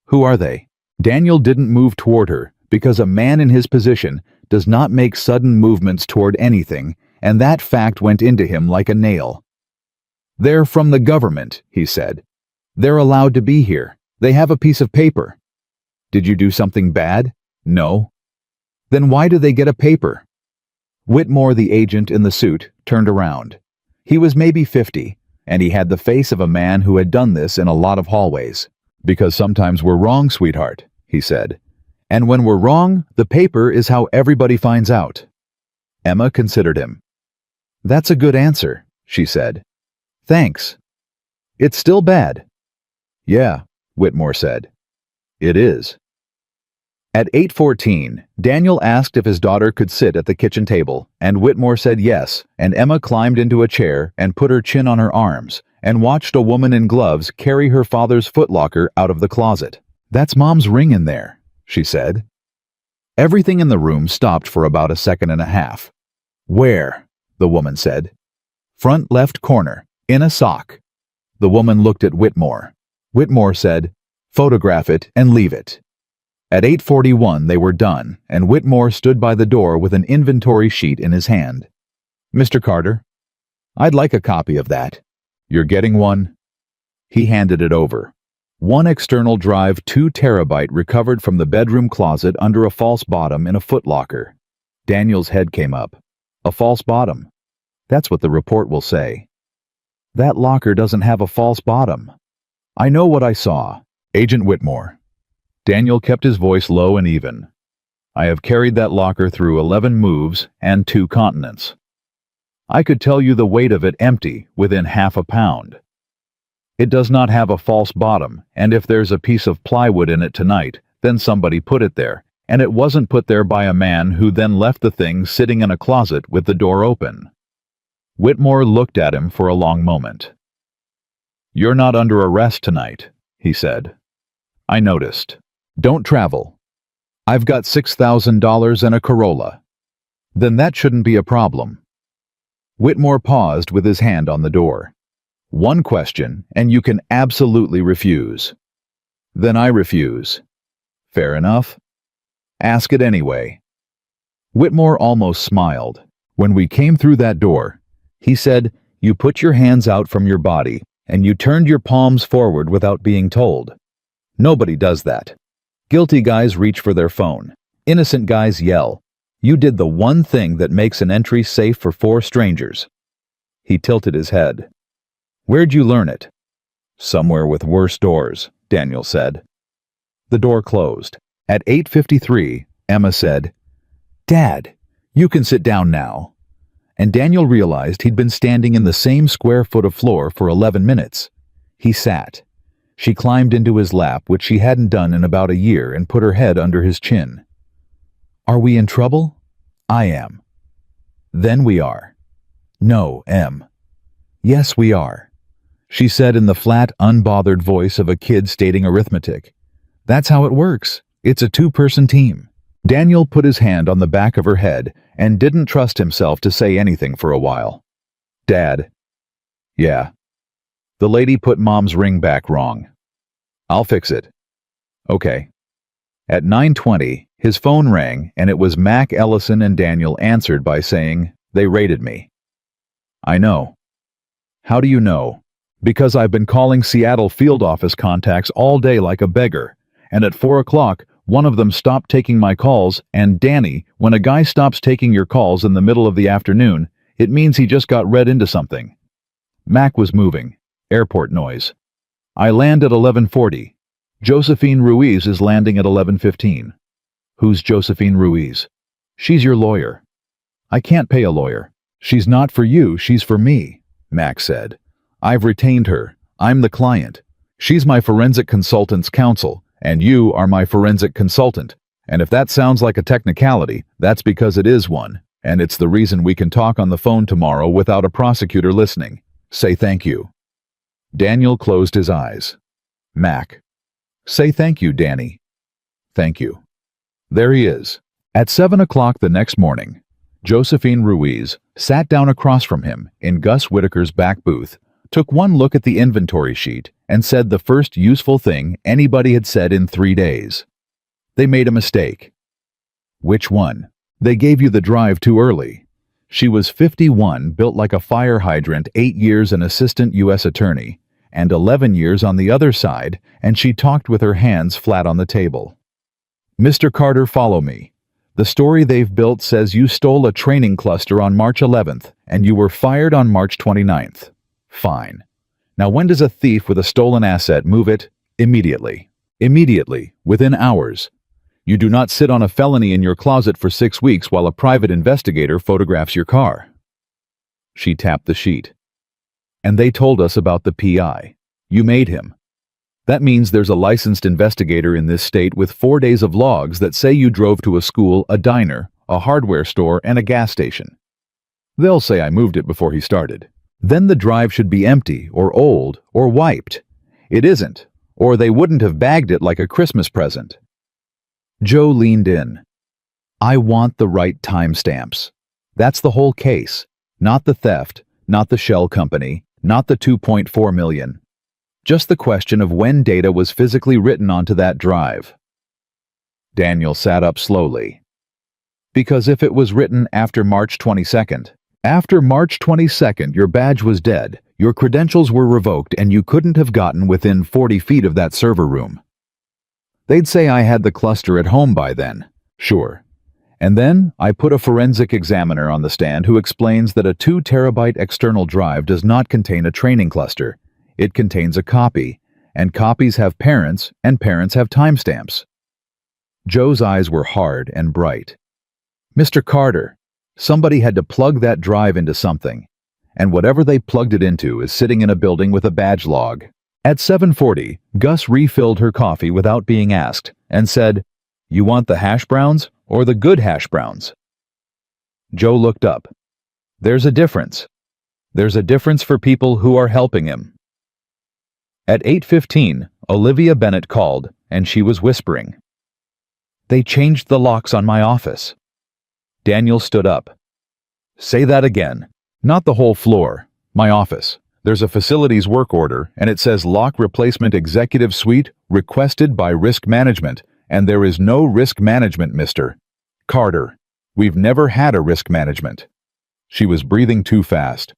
"Who are they?" Daniel didn't move toward her, because a man in his position does not make sudden movements toward anything, and that fact went into him like a nail. "They're from the government," he said. "They're allowed to be here. They have a piece of paper." "Did you do something bad?" "No." "Then why do they get a paper?" Whitmore, the agent in the suit, turned around. He was maybe 50, and he had the face of a man who had done this in a lot of hallways. "Because sometimes we're wrong, sweetheart," he said. "And when we're wrong, the paper is how everybody finds out." Emma considered him. "That's a good answer," she said. "Thanks." "It's still bad." "Yeah," Whitmore said. "It is." At 8:14, Daniel asked if his daughter could sit at the kitchen table, and Whitmore said yes, and Emma climbed into a chair and put her chin on her arms, and watched a woman in gloves carry her father's footlocker out of the closet. "That's Mom's ring in there," she said. Everything in the room stopped for about a second and a half. "Where?" the woman said. "Front left corner, in a sock." The woman looked at Whitmore. Whitmore said, "Photograph it and leave it." At 8:41 they were done, and Whitmore stood by the door with an inventory sheet in his hand. "Mr. Carter, I'd like a copy of that." "You're getting one?" He handed it over. 1 external drive 2 terabyte recovered from the bedroom closet under a false bottom in a footlocker. Daniel's head came up. A false bottom. That's what the report will say. That locker doesn't have a false bottom. "I know what I saw. Agent Whitmore." Daniel kept his voice low and even. "I have carried that locker through 11 moves and 2 continents. I could tell you the weight of it empty within half a pound. It does not have a false bottom, and if there's a piece of plywood in it tonight, then somebody put it there, and it wasn't put there by a man who then left the thing sitting in a closet with the door open." Whitmore looked at him for a long moment. "You're not under arrest tonight," he said. "I noticed. Don't travel. I've got $6,000 and a Corolla." "Then that shouldn't be a problem." Whitmore paused with his hand on the door. "One question, and you can absolutely refuse." "Then I refuse." "Fair enough. Ask it anyway." Whitmore almost smiled. "When we came through that door," he said, "you put your hands out from your body, and you turned your palms forward without being told. Nobody does that. Guilty guys reach for their phone. Innocent guys yell. You did the one thing that makes an entry safe for 4 strangers." He tilted his head. "Where'd you learn it?" "Somewhere with worse doors," Daniel said. The door closed. At 8:53, Emma said, "Dad, you can sit down now." And Daniel realized he'd been standing in the same square foot of floor for 11 minutes. He sat. She climbed into his lap, which she hadn't done in about a year, and put her head under his chin. "Are we in trouble?" "I am." "Then we are." "No, Em." "Yes, we are," she said in the flat, unbothered voice of a kid stating arithmetic. "That's how it works. It's a 2-person team." Daniel put his hand on the back of her head and didn't trust himself to say anything for a while. "Dad." "Yeah." "The lady put Mom's ring back wrong." "I'll fix it." "Okay." At 9:20, his phone rang, and it was Mac Ellison, and Daniel answered by saying, "They raided me." "I know." "How do you know?" "Because I've been calling Seattle field office contacts all day like a beggar, and at 4 o'clock, One of them stopped taking my calls, and Danny, when a guy stops taking your calls in the middle of the afternoon, it means he just got read into something. Mac was moving. Airport noise. I land at 11:40. Josephine Ruiz is landing at 11:15. Who's Josephine Ruiz? She's your lawyer. I can't pay a lawyer. She's not for you, she's for me, Mac said. I've retained her. I'm the client. She's my forensic consultant's counsel, and you are my forensic consultant. And if that sounds like a technicality, that's because it is one, and it's the reason we can talk on the phone tomorrow without a prosecutor listening. Say thank you. Daniel closed his eyes. Mac. Say thank you, Danny. Thank you. There he is. At 7 o'clock the next morning, Josephine Ruiz sat down across from him in Gus Whitaker's back booth, took one look at the inventory sheet, and said the first useful thing anybody had said in 3 days. They made a mistake. Which one? They gave you the drive too early. She was 51, built like a fire hydrant, 8 years an assistant U.S. attorney, and 11 years on the other side, and she talked with her hands flat on the table. Mr. Carter, follow me. The story they've built says you stole a training cluster on March 11th, and you were fired on March 29th. Fine. Now when does a thief with a stolen asset move it? Immediately. Immediately, within hours. You do not sit on a felony in your closet for 6 weeks while a private investigator photographs your car. She tapped the sheet. And they told us about the PI. You made him. That means there's a licensed investigator in this state with 4 days of logs that say you drove to a school, a diner, a hardware store, and a gas station. They'll say I moved it before he started. Then the drive should be empty, or old, or wiped. It isn't, or they wouldn't have bagged it like a Christmas present. Joe leaned in. I want the right timestamps. That's the whole case. Not the theft, not the shell company, not the $2.4 million. Just the question of when data was physically written onto that drive. Daniel sat up slowly. Because if it was written after March 22nd, after March 22nd, your badge was dead, your credentials were revoked, and you couldn't have gotten within 40 feet of that server room. They'd say I had the cluster at home by then. Sure. And then I put a forensic examiner on the stand who explains that a 2 terabyte external drive does not contain a training cluster. It contains a copy, and copies have parents, and parents have timestamps. Joe's eyes were hard and bright. Mr. Carter, somebody had to plug that drive into something, and whatever they plugged it into is sitting in a building with a badge log. At 7:40, Gus refilled her coffee without being asked and said, You want the hash browns or the good hash browns? Joe looked up. There's a difference. There's a difference for people who are helping him. At 8:15, Olivia Bennett called, and she was whispering. They changed the locks on my office. Daniel stood up. Say that again. Not the whole floor. My office. There's a facilities work order, and it says lock replacement executive suite requested by risk management, and there is no risk management, Mr. Carter. We've never had a risk management. She was breathing too fast.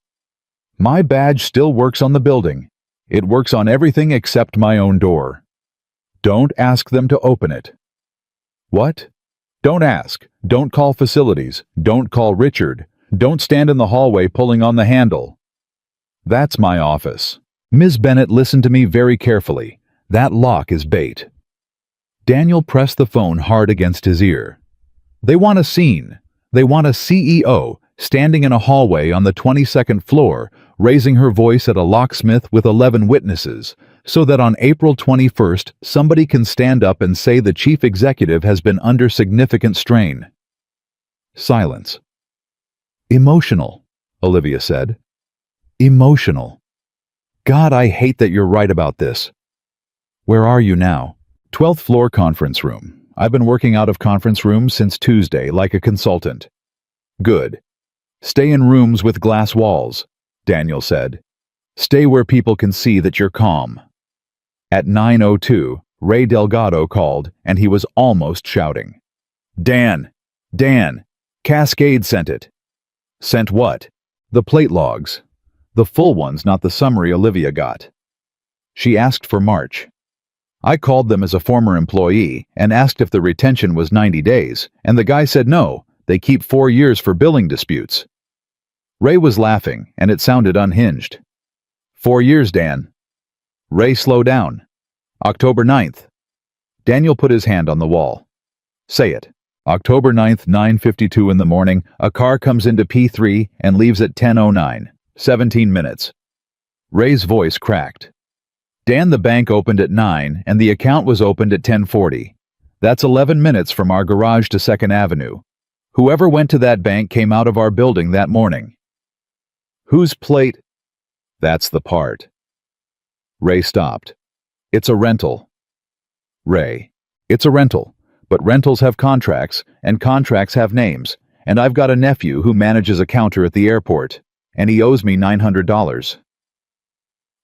My badge still works on the building. It works on everything except my own door. Don't ask them to open it. What? Don't ask. Don't call facilities. Don't call Richard. Don't stand in the hallway pulling on the handle. That's my office. Ms. Bennett, listen to me very carefully. That lock is bait. Daniel pressed the phone hard against his ear. They want a scene. They want a CEO standing in a hallway on the 22nd floor, raising her voice at a locksmith with 11 witnesses, so that on April 21st, somebody can stand up and say the chief executive has been under significant strain. Silence. Emotional, Olivia said. Emotional. God, I hate that you're right about this. Where are you now? 12th floor conference room. I've been working out of conference rooms since Tuesday, like a consultant. Good. Stay in rooms with glass walls, Daniel said. Stay where people can see that you're calm. At 9:02, Ray Delgado called, and he was almost shouting. Dan! Dan! Cascade sent it. Sent what? The plate logs. The full ones, not the summary Olivia got. She asked for March. I called them as a former employee and asked if the retention was 90 days, and the guy said no, they keep 4 years for billing disputes. Ray was laughing, and it sounded unhinged. 4 years, Dan. Ray, slow down. October 9th. Daniel put his hand on the wall. Say it. October 9th, 9:52 in the morning, a car comes into P3 and leaves at 10:09. 17 minutes. Ray's voice cracked. Dan, the bank opened at 9 and the account was opened at 10:40. That's 11 minutes from our garage to 2nd Avenue. Whoever went to that bank came out of our building that morning. Whose plate? That's the part. Ray stopped. It's a rental. Ray. It's a rental, but rentals have contracts, and contracts have names, and I've got a nephew who manages a counter at the airport, and he owes me $900.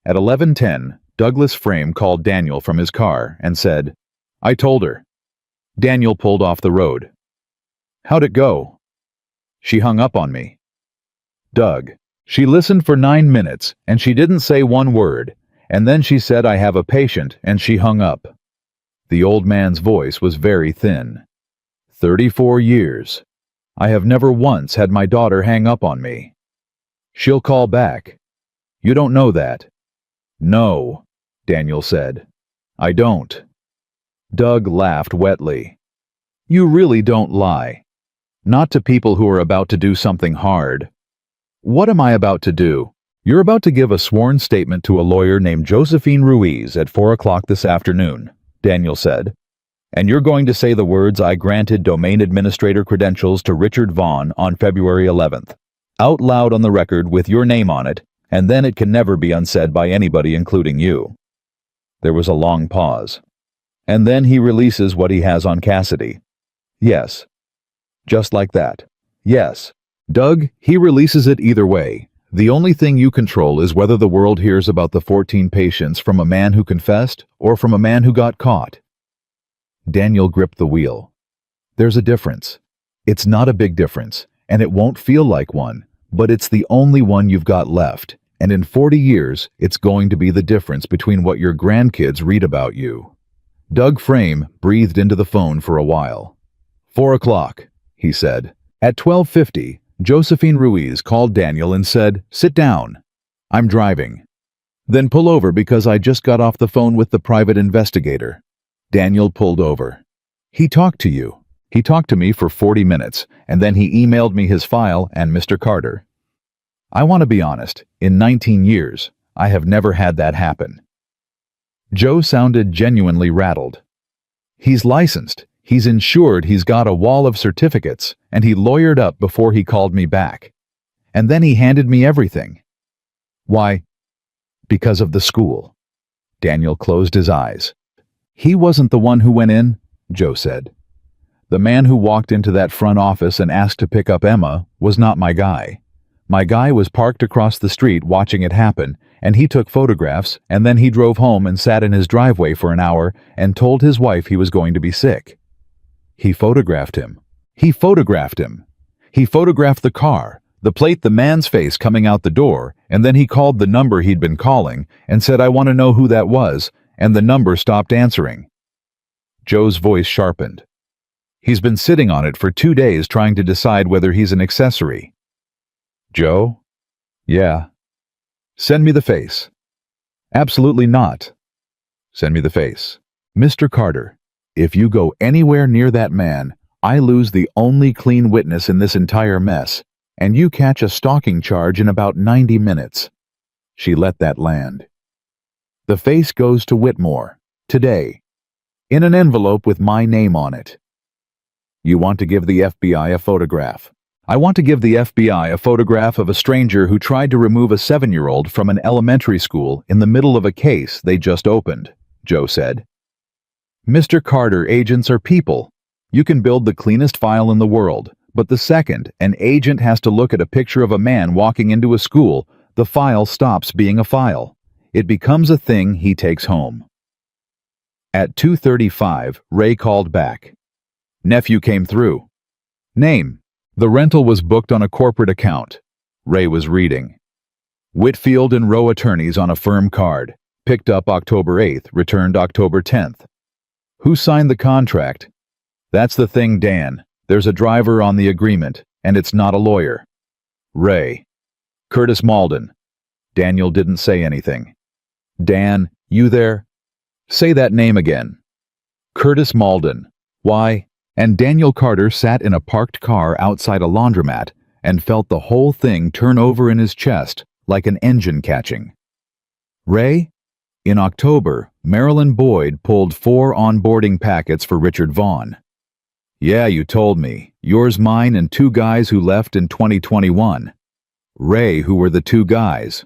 At 11:10, Douglas Frame called Daniel from his car and said, I told her. Daniel pulled off the road. How'd it go? She hung up on me. Doug. She listened for 9 minutes, and she didn't say one word, and then she said I have a patient, and she hung up. The old man's voice was very thin. 34 years. I have never once had my daughter hang up on me. She'll call back. You don't know that. No, Daniel said. I don't. Doug laughed wetly. You really don't lie. Not to people who are about to do something hard. What am I about to do? You're about to give a sworn statement to a lawyer named Josephine Ruiz at 4 o'clock this afternoon, Daniel said. And you're going to say the words I granted domain administrator credentials to Richard Vaughn on February 11th, out loud on the record with your name on it, and then it can never be unsaid by anybody including you. There was a long pause. And then he releases what he has on Cassidy. Yes. Just like that. Yes. Doug, he releases it either way. The only thing you control is whether the world hears about the 14 patients from a man who confessed or from a man who got caught. Daniel gripped the wheel. There's a difference. It's not a big difference, and it won't feel like one, but it's the only one you've got left, and in 40 years, it's going to be the difference between what your grandkids read about you. Doug Frame breathed into the phone for a while. 4 o'clock, he said. At 12:50, Josephine Ruiz called Daniel and said, Sit down. I'm driving. Then pull over because I just got off the phone with the private investigator. Daniel pulled over. He talked to you. He talked to me for 40 minutes, and then he emailed me his file and Mr. Carter. I want to be honest, in 19 years, I have never had that happen. Joe sounded genuinely rattled. He's licensed. He's insured, he's got a wall of certificates, and he lawyered up before he called me back. And then he handed me everything. Why? Because of the school. Daniel closed his eyes. He wasn't the one who went in, Joe said. The man who walked into that front office and asked to pick up Emma was not my guy. My guy was parked across the street watching it happen, and he took photographs, and then he drove home and sat in his driveway for an hour and told his wife he was going to be sick. He photographed him. He photographed him. He photographed the car, the plate, the man's face coming out the door, and then he called the number he'd been calling and said, I want to know who that was, and the number stopped answering. Joe's voice sharpened. He's been sitting on it for 2 days trying to decide whether he's an accessory. Joe? Yeah. Send me the face. Absolutely not. Send me the face. Mr. Carter. If you go anywhere near that man, I lose the only clean witness in this entire mess, and you catch a stalking charge in about 90 minutes. She let that land. The face goes to Whitmore, today, in an envelope with my name on it. You want to give the FBI a photograph. I want to give the FBI a photograph of a stranger who tried to remove a 7-year-old from an elementary school in the middle of a case they just opened, Joe said. Mr. Carter, agents are people. You can build the cleanest file in the world, but the second an agent has to look at a picture of a man walking into a school, the file stops being a file. It becomes a thing he takes home. At 2:35, Ray called back. Nephew came through. Name. The rental was booked on a corporate account. Ray was reading. Whitfield and Rowe attorneys on a firm card. Picked up October 8th, returned October 10th. Who signed the contract? That's the thing, Dan. There's a driver on the agreement, and it's not a lawyer. Ray. Curtis Malden. Daniel didn't say anything. Dan, you there? Say that name again. Curtis Malden. Why? And Daniel Carter sat in a parked car outside a laundromat and felt the whole thing turn over in his chest like an engine catching. Ray? In October, Marilyn Boyd pulled 4 onboarding packets for Richard Vaughn. Yeah, you told me. Yours, mine, and 2 guys who left in 2021. Ray, who were the 2 guys?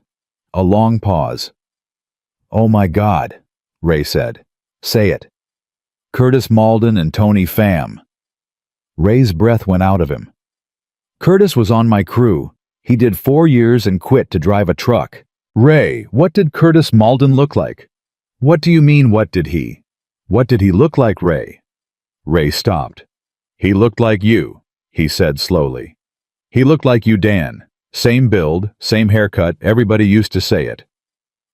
A long pause. Oh my God, Ray said. Say it. Curtis Malden and Tony Pham. Ray's breath went out of him. Curtis was on my crew. He did 4 years and quit to drive a truck. Ray, what did Curtis Malden look like? What do you mean, what did he? What did he look like, Ray? Ray stopped. He looked like you, he said slowly. He looked like you, Dan. Same build, same haircut, everybody used to say it.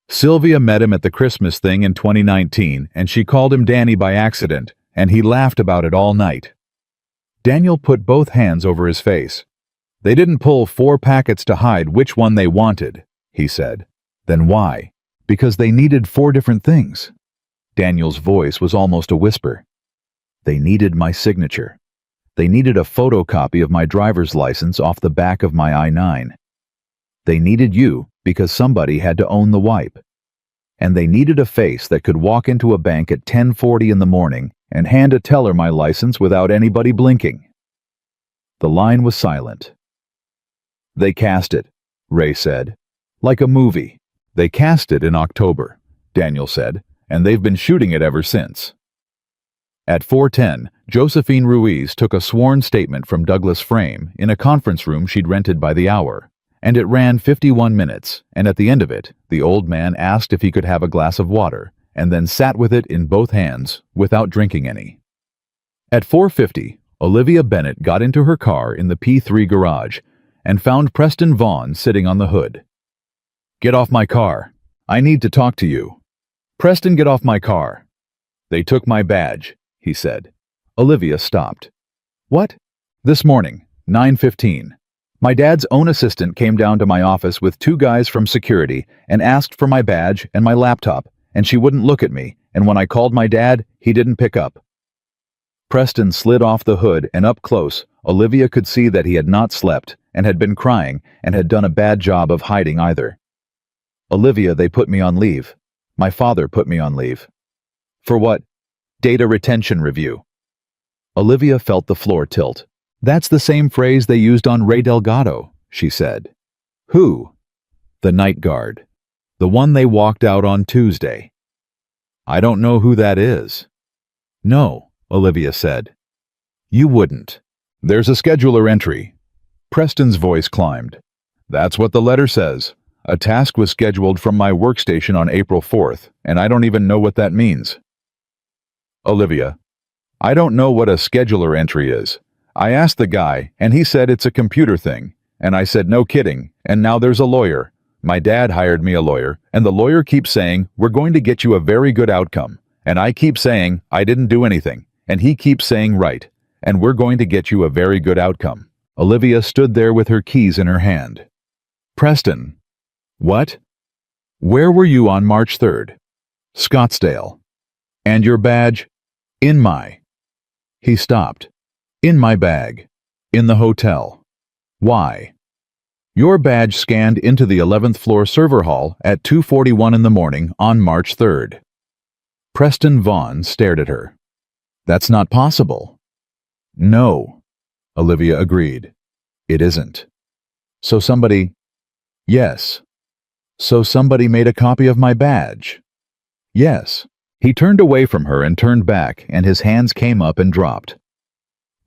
Sylvia met him at the Christmas thing in 2019, and she called him Danny by accident, and he laughed about it all night. Daniel put both hands over his face. They didn't pull 4 packets to hide which one they wanted, he said. Then why? Because they needed 4 different things. Daniel's voice was almost a whisper. They needed my signature. They needed a photocopy of my driver's license off the back of my I-9. They needed you because somebody had to own the wipe. And they needed a face that could walk into a bank at 10:40 in the morning and hand a teller my license without anybody blinking. The line was silent. They cast it, Ray said. Like a movie. They cast it in October, Daniel said, and they've been shooting it ever since. At 4:10, Josephine Ruiz took a sworn statement from Douglas Frame in a conference room she'd rented by the hour, and it ran 51 minutes, and at the end of it, the old man asked if he could have a glass of water, and then sat with it in both hands without drinking any. At 4:50, Olivia Bennett got into her car in the P3 garage and found Preston Vaughn sitting on the hood. Get off my car. I need to talk to you. Preston, get off my car. They took my badge, he said. Olivia stopped. What? This morning, 9:15. My dad's own assistant came down to my office with 2 guys from security and asked for my badge and my laptop, and she wouldn't look at me, and when I called my dad, he didn't pick up. Preston slid off the hood, and up close, Olivia could see that he had not slept and had been crying and had done a bad job of hiding either. Olivia, they put me on leave. My father put me on leave. For what? Data retention review. Olivia felt the floor tilt. That's the same phrase they used on Ray Delgado, she said. Who? The night guard. The one they walked out on Tuesday. I don't know who that is. No, Olivia said. You wouldn't. There's a scheduler entry. Preston's voice climbed. That's what the letter says. A task was scheduled from my workstation on April 4th, and I don't even know what that means. Olivia, I don't know what a scheduler entry is. I asked the guy, and he said it's a computer thing, and I said no kidding, and now there's a lawyer. My dad hired me a lawyer, and the lawyer keeps saying, we're going to get you a very good outcome, and I keep saying, I didn't do anything, and he keeps saying right, and we're going to get you a very good outcome. Olivia stood there with her keys in her hand. Preston. What? Where were you on March 3rd? Scottsdale. And your badge? In my. He stopped. In my bag. In the hotel. Why? Your badge scanned into the 11th floor server hall at 2:41 in the morning on March 3rd. Preston Vaughn stared at her. That's not possible. No, Olivia agreed. It isn't. So somebody... Yes. So somebody made a copy of my badge. Yes. He turned away from her and turned back, and his hands came up and dropped.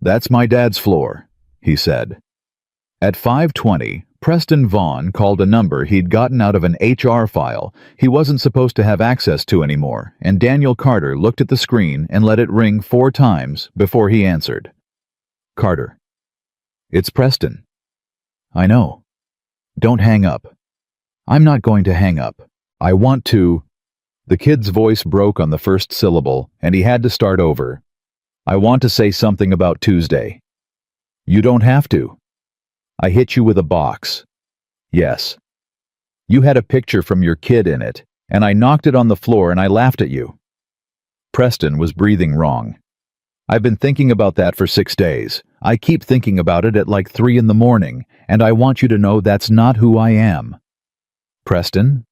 That's my dad's floor, he said. At 5:20, Preston Vaughn called a number he'd gotten out of an HR file he wasn't supposed to have access to anymore, and Daniel Carter looked at the screen and let it ring 4 times before he answered. Carter. It's Preston. I know. Don't hang up. I'm not going to hang up. I want to... The kid's voice broke on the first syllable, and he had to start over. I want to say something about Tuesday. You don't have to. I hit you with a box. Yes. You had a picture from your kid in it, and I knocked it on the floor and I laughed at you. Preston was breathing wrong. I've been thinking about that for 6 days. I keep thinking about it at like 3 in the morning, and I want you to know that's not who I am. Preston?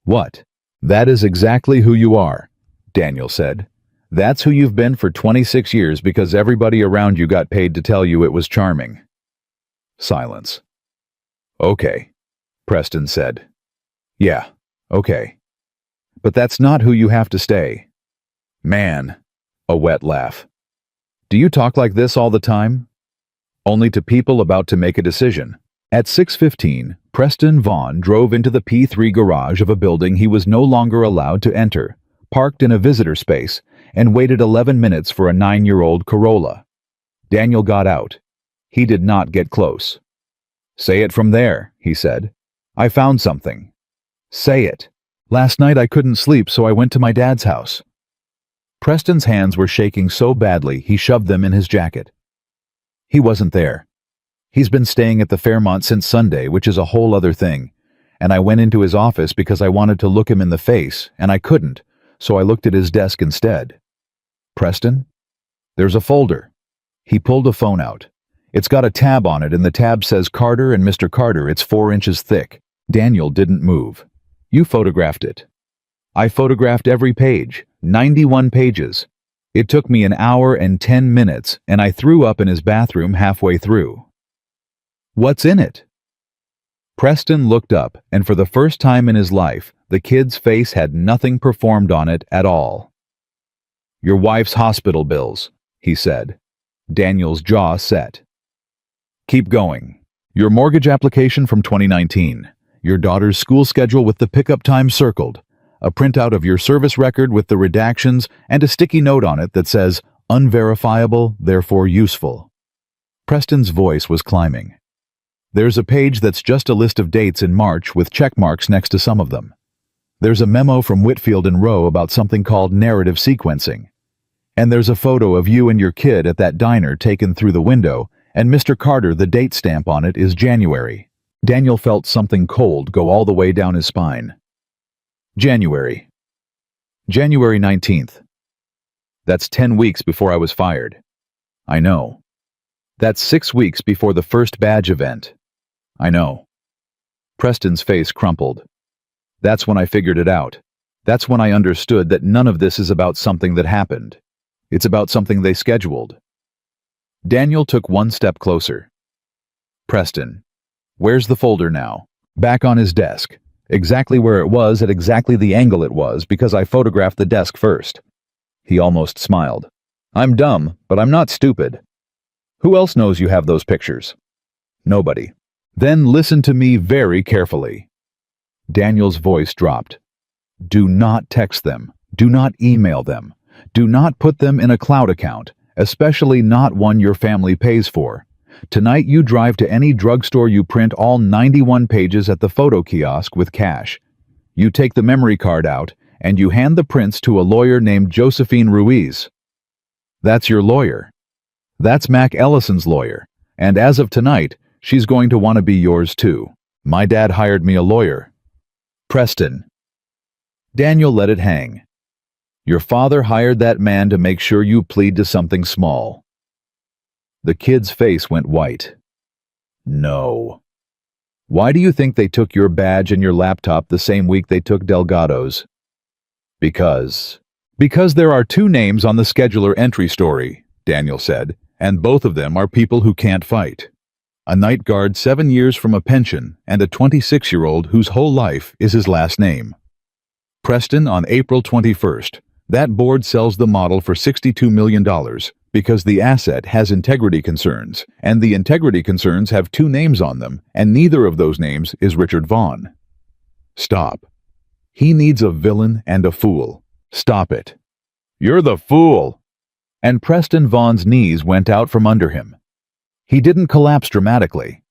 What? That is exactly who you are, Daniel said. That's who you've been for 26 years because everybody around you got paid to tell you it was charming. Silence. Okay, Preston said. Yeah, okay. But that's not who you have to stay. Man, a wet laugh. Do you talk like this all the time? Only to people about to make a decision. At 6:15, Preston Vaughn drove into the P3 garage of a building he was no longer allowed to enter, parked in a visitor space, and waited 11 minutes for a 9-year-old Corolla. Daniel got out. He did not get close. Say it from there, he said. I found something. Say it. Last night I couldn't sleep, so I went to my dad's house. Preston's hands were shaking so badly he shoved them in his jacket. He wasn't there. He's been staying at the Fairmont since Sunday, which is a whole other thing, and I went into his office because I wanted to look him in the face, and I couldn't, so I looked at his desk instead. Preston? There's a folder. He pulled a phone out. It's got a tab on it, and the tab says Carter and Mr. Carter. It's 4 inches thick. Daniel didn't move. You photographed it. I photographed every page, 91 pages. It took me an hour and 10 minutes, and I threw up in his bathroom halfway through. What's in it? Preston looked up, and for the first time in his life, the kid's face had nothing performed on it at all. Your wife's hospital bills, he said. Daniel's jaw set. Keep going. Your mortgage application from 2019. Your daughter's school schedule with the pickup time circled. A printout of your service record with the redactions and a sticky note on it that says, unverifiable, therefore useful. Preston's voice was climbing. There's a page that's just a list of dates in March with check marks next to some of them. There's a memo from Whitfield and Rowe about something called narrative sequencing. And there's a photo of you and your kid at that diner taken through the window, and Mr. Carter, the date stamp on it is January. Daniel felt something cold go all the way down his spine. January 19th. That's 10 weeks before I was fired. I know. That's 6 weeks before the first badge event. I know. Preston's face crumpled. That's when I figured it out. That's when I understood that none of this is about something that happened. It's about something they scheduled. Daniel took one step closer. Preston, where's the folder now? Back on his desk. Exactly where it was at exactly the angle it was because I photographed the desk first. He almost smiled. I'm dumb, but I'm not stupid. Who else knows you have those pictures? Nobody. Then listen to me very carefully. Daniel's voice dropped. Do not text them. Do not email them. Do not put them in a cloud account, especially not one your family pays for. Tonight you drive to any drugstore, you print all 91 pages at the photo kiosk with cash. You take the memory card out, and you hand the prints to a lawyer named Josephine Ruiz. That's your lawyer. That's Mac Ellison's lawyer, and as of tonight, she's going to want to be yours too. My dad hired me a lawyer. Preston. Daniel let it hang. Your father hired that man to make sure you plead to something small. The kid's face went white. No. Why do you think they took your badge and your laptop the same week they took Delgado's? Because there are 2 names on the scheduler entry story, Daniel said, and both of them are people who can't fight. A night guard 7 years from a pension and a 26-year-old whose whole life is his last name. Preston, on April 21st, that board sells the model for $62 million because the asset has integrity concerns, and the integrity concerns have 2 names on them, and neither of those names is Richard Vaughn. Stop. He needs a villain and a fool. Stop it. You're the fool. And Preston Vaughn's knees went out from under him. He didn't collapse dramatically.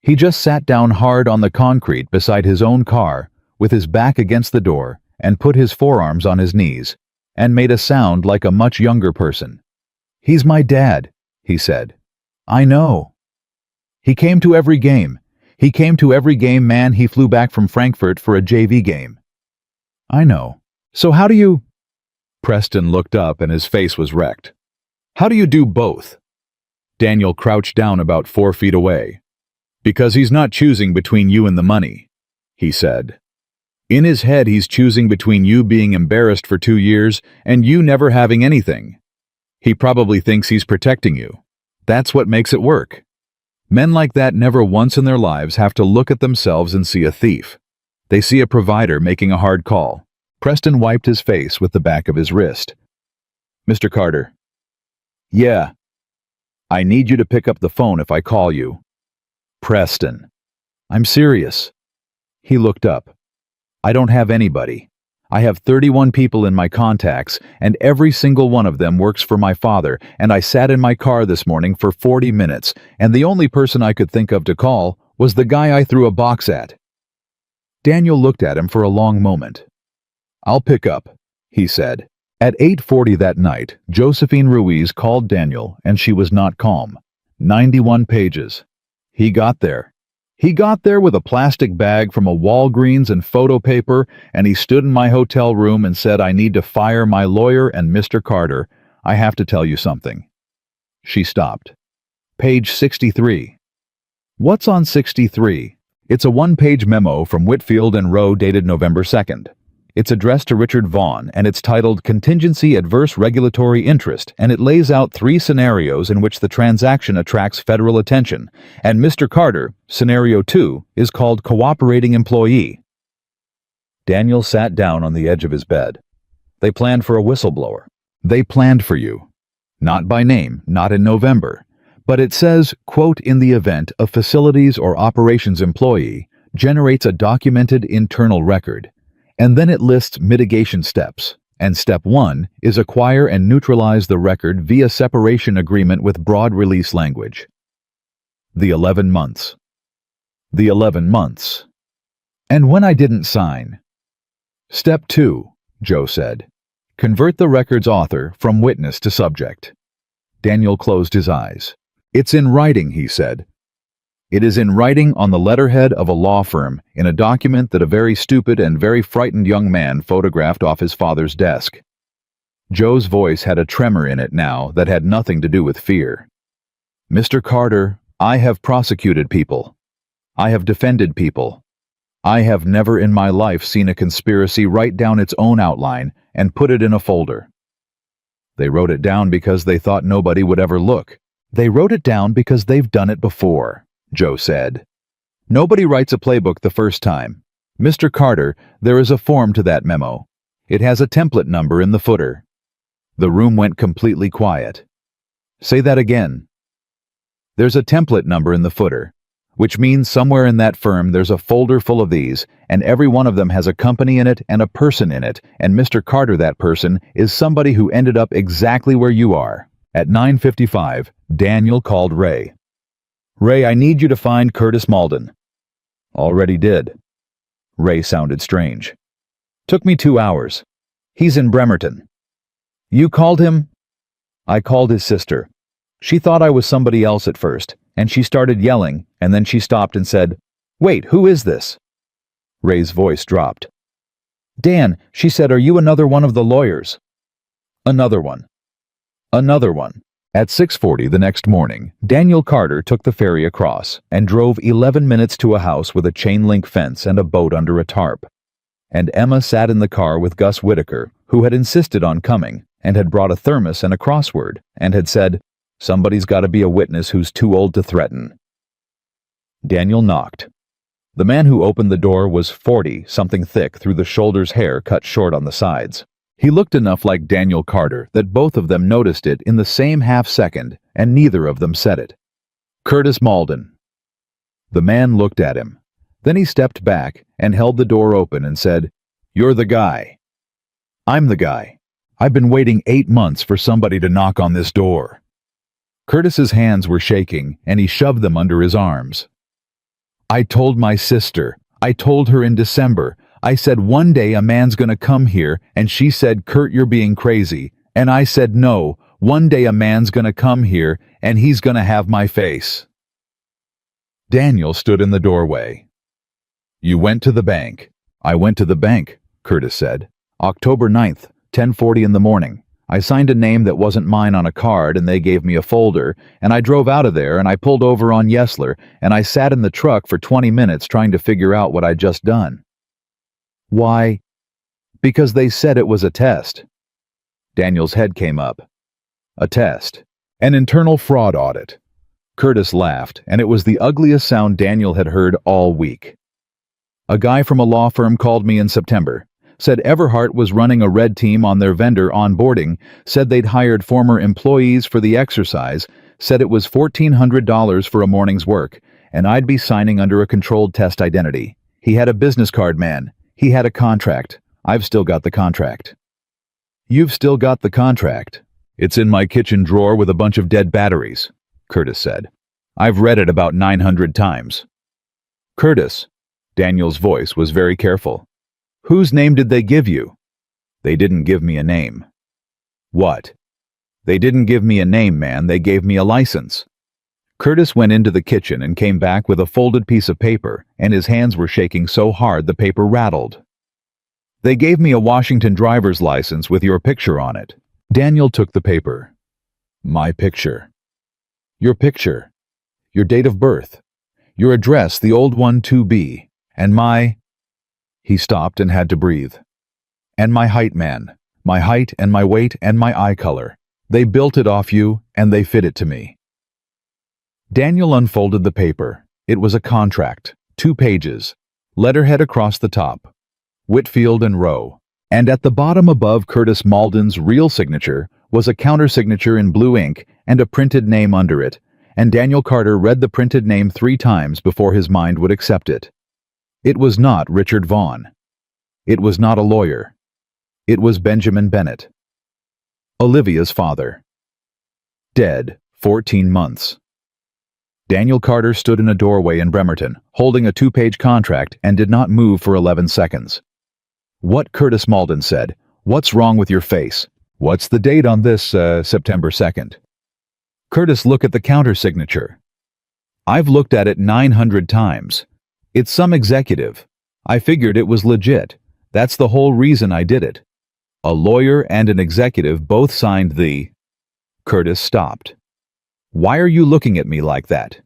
He just sat down hard on the concrete beside his own car, with his back against the door, and put his forearms on his knees, and made a sound like a much younger person. "He's my dad," he said. "I know. He came to every game. He came to every game, man. He flew back from Frankfurt for a JV game." "I know. So how do you—" Preston looked up and his face was wrecked. "How do you do both?" Daniel crouched down about 4 feet away. "Because he's not choosing between you and the money," he said. "In his head he's choosing between you being embarrassed for 2 years and you never having anything. He probably thinks he's protecting you. That's what makes it work. Men like that never once in their lives have to look at themselves and see a thief. They see a provider making a hard call." Preston wiped his face with the back of his wrist. "Mr. Carter." "Yeah. I need you to pick up the phone if I call you." "Preston." "I'm serious." He looked up. "I don't have anybody. I have 31 people in my contacts, and every single one of them works for my father, and I sat in my car this morning for 40 minutes, and the only person I could think of to call was the guy I threw a box at." Daniel looked at him for a long moment. "I'll pick up," he said. At 8:40 that night, Josephine Ruiz called Daniel, and she was not calm. 91 pages. He got there. He got there with a plastic bag from a Walgreens and photo paper, and he stood in my hotel room and said, "I need to fire my lawyer and Mr. Carter. I have to tell you something." She stopped. "Page 63. "What's on 63? "It's a one-page memo from Whitfield and Rowe dated November 2nd. It's addressed to Richard Vaughn, and it's titled Contingency Adverse Regulatory Interest, and it lays out 3 scenarios in which the transaction attracts federal attention, and Mr. Carter, scenario 2, is called Cooperating Employee." Daniel sat down on the edge of his bed. "They planned for a whistleblower. They planned for you. Not by name, not in November. But it says, quote, in the event a facilities or operations employee generates a documented internal record. And then it lists mitigation steps, and step 1 is acquire and neutralize the record via separation agreement with broad release language. The 11 months. The 11 months. And when I didn't sign. Step 2, Joe said. Convert the record's author from witness to subject. Daniel closed his eyes. "It's in writing," he said. "It is in writing on the letterhead of a law firm in a document that a very stupid and very frightened young man photographed off his father's desk." Joe's voice had a tremor in it now that had nothing to do with fear. "Mr. Carter, I have prosecuted people. I have defended people. I have never in my life seen a conspiracy write down its own outline and put it in a folder. They wrote it down because they thought nobody would ever look. They wrote it down because they've done it before," Joe said. "Nobody writes a playbook the first time. Mr. Carter, there is a form to that memo. It has a template number in the footer." The room went completely quiet. "Say that again." "There's a template number in the footer, which means somewhere in that firm there's a folder full of these, and every one of them has a company in it and a person in it, and Mr. Carter, that person, is somebody who ended up exactly where you are." At 9:55, Daniel called Ray. "Ray, I need you to find Curtis Malden." "Already did." Ray sounded strange. "Took me 2 hours. He's in Bremerton." "You called him?" "I called his sister. She thought I was somebody else at first, and she started yelling, and then she stopped and said, 'Wait, who is this?'" Ray's voice dropped. "Dan," she said, "are you another one of the lawyers?" "Another one." "Another one." At 6:40 the next morning, Daniel Carter took the ferry across and drove 11 minutes to a house with a chain-link fence and a boat under a tarp. And Emma sat in the car with Gus Whitaker, who had insisted on coming and had brought a thermos and a crossword and had said, "Somebody's got to be a witness who's too old to threaten." Daniel knocked. The man who opened the door was 40, something thick through the shoulders, hair cut short on the sides. He looked enough like Daniel Carter that both of them noticed it in the same half-second, and neither of them said it. "Curtis Malden." The man looked at him. Then he stepped back and held the door open and said, "You're the guy." "I'm the guy. I've been waiting 8 months for somebody to knock on this door." Curtis's hands were shaking, and he shoved them under his arms. "I told my sister. I told her in December. I said, one day a man's gonna come here, and she said, Kurt, you're being crazy. And I said, no, one day a man's gonna come here, and he's gonna have my face. Daniel stood in the doorway. You went to the bank. I went to the bank, Curtis said. October 9th, 10:40 in the morning. I signed a name that wasn't mine on a card, and they gave me a folder, and I drove out of there, and I pulled over on Yesler, and I sat in the truck for 20 minutes trying to figure out what I'd just done. Why? Because they said it was a test. Daniel's head came up. A test. An internal fraud audit. Curtis laughed, and it was the ugliest sound Daniel had heard all week. A guy from a law firm called me in September, said Everhart was running a red team on their vendor onboarding, said they'd hired former employees for the exercise, said it was $1,400 for a morning's work, and I'd be signing under a controlled test identity. He had a business card, man. He had a contract. I've still got the contract. You've still got the contract. It's in my kitchen drawer with a bunch of dead batteries, Curtis said. I've read it about 900 times. Curtis, Daniel's voice was very careful. Whose name did they give you? They didn't give me a name. What? They didn't give me a name, man. They gave me a license. Curtis went into the kitchen and came back with a folded piece of paper, and his hands were shaking so hard the paper rattled. They gave me a Washington driver's license with your picture on it. Daniel took the paper. My picture. Your picture. Your date of birth. Your address, the old one 2B. And my... He stopped and had to breathe. And my height, man. My height and my weight and my eye color. They built it off you, and they fit it to me. Daniel unfolded the paper. It was a contract, 2 pages, letterhead across the top, Whitfield and Rowe. And at the bottom above Curtis Malden's real signature was a countersignature in blue ink and a printed name under it, and Daniel Carter read the printed name 3 times before his mind would accept it. It was not Richard Vaughn. It was not a lawyer. It was Benjamin Bennett. Olivia's father. Dead 14 months. Daniel Carter stood in a doorway in Bremerton, holding a 2-page contract, and did not move for 11 seconds. What? Curtis Malden said. What's wrong with your face? What's the date on this, September 2nd? Curtis, look at the counter-signature. I've looked at it 900 times. It's some executive. I figured it was legit. That's the whole reason I did it. A lawyer and an executive both signed the... Curtis stopped. Why are you looking at me like that?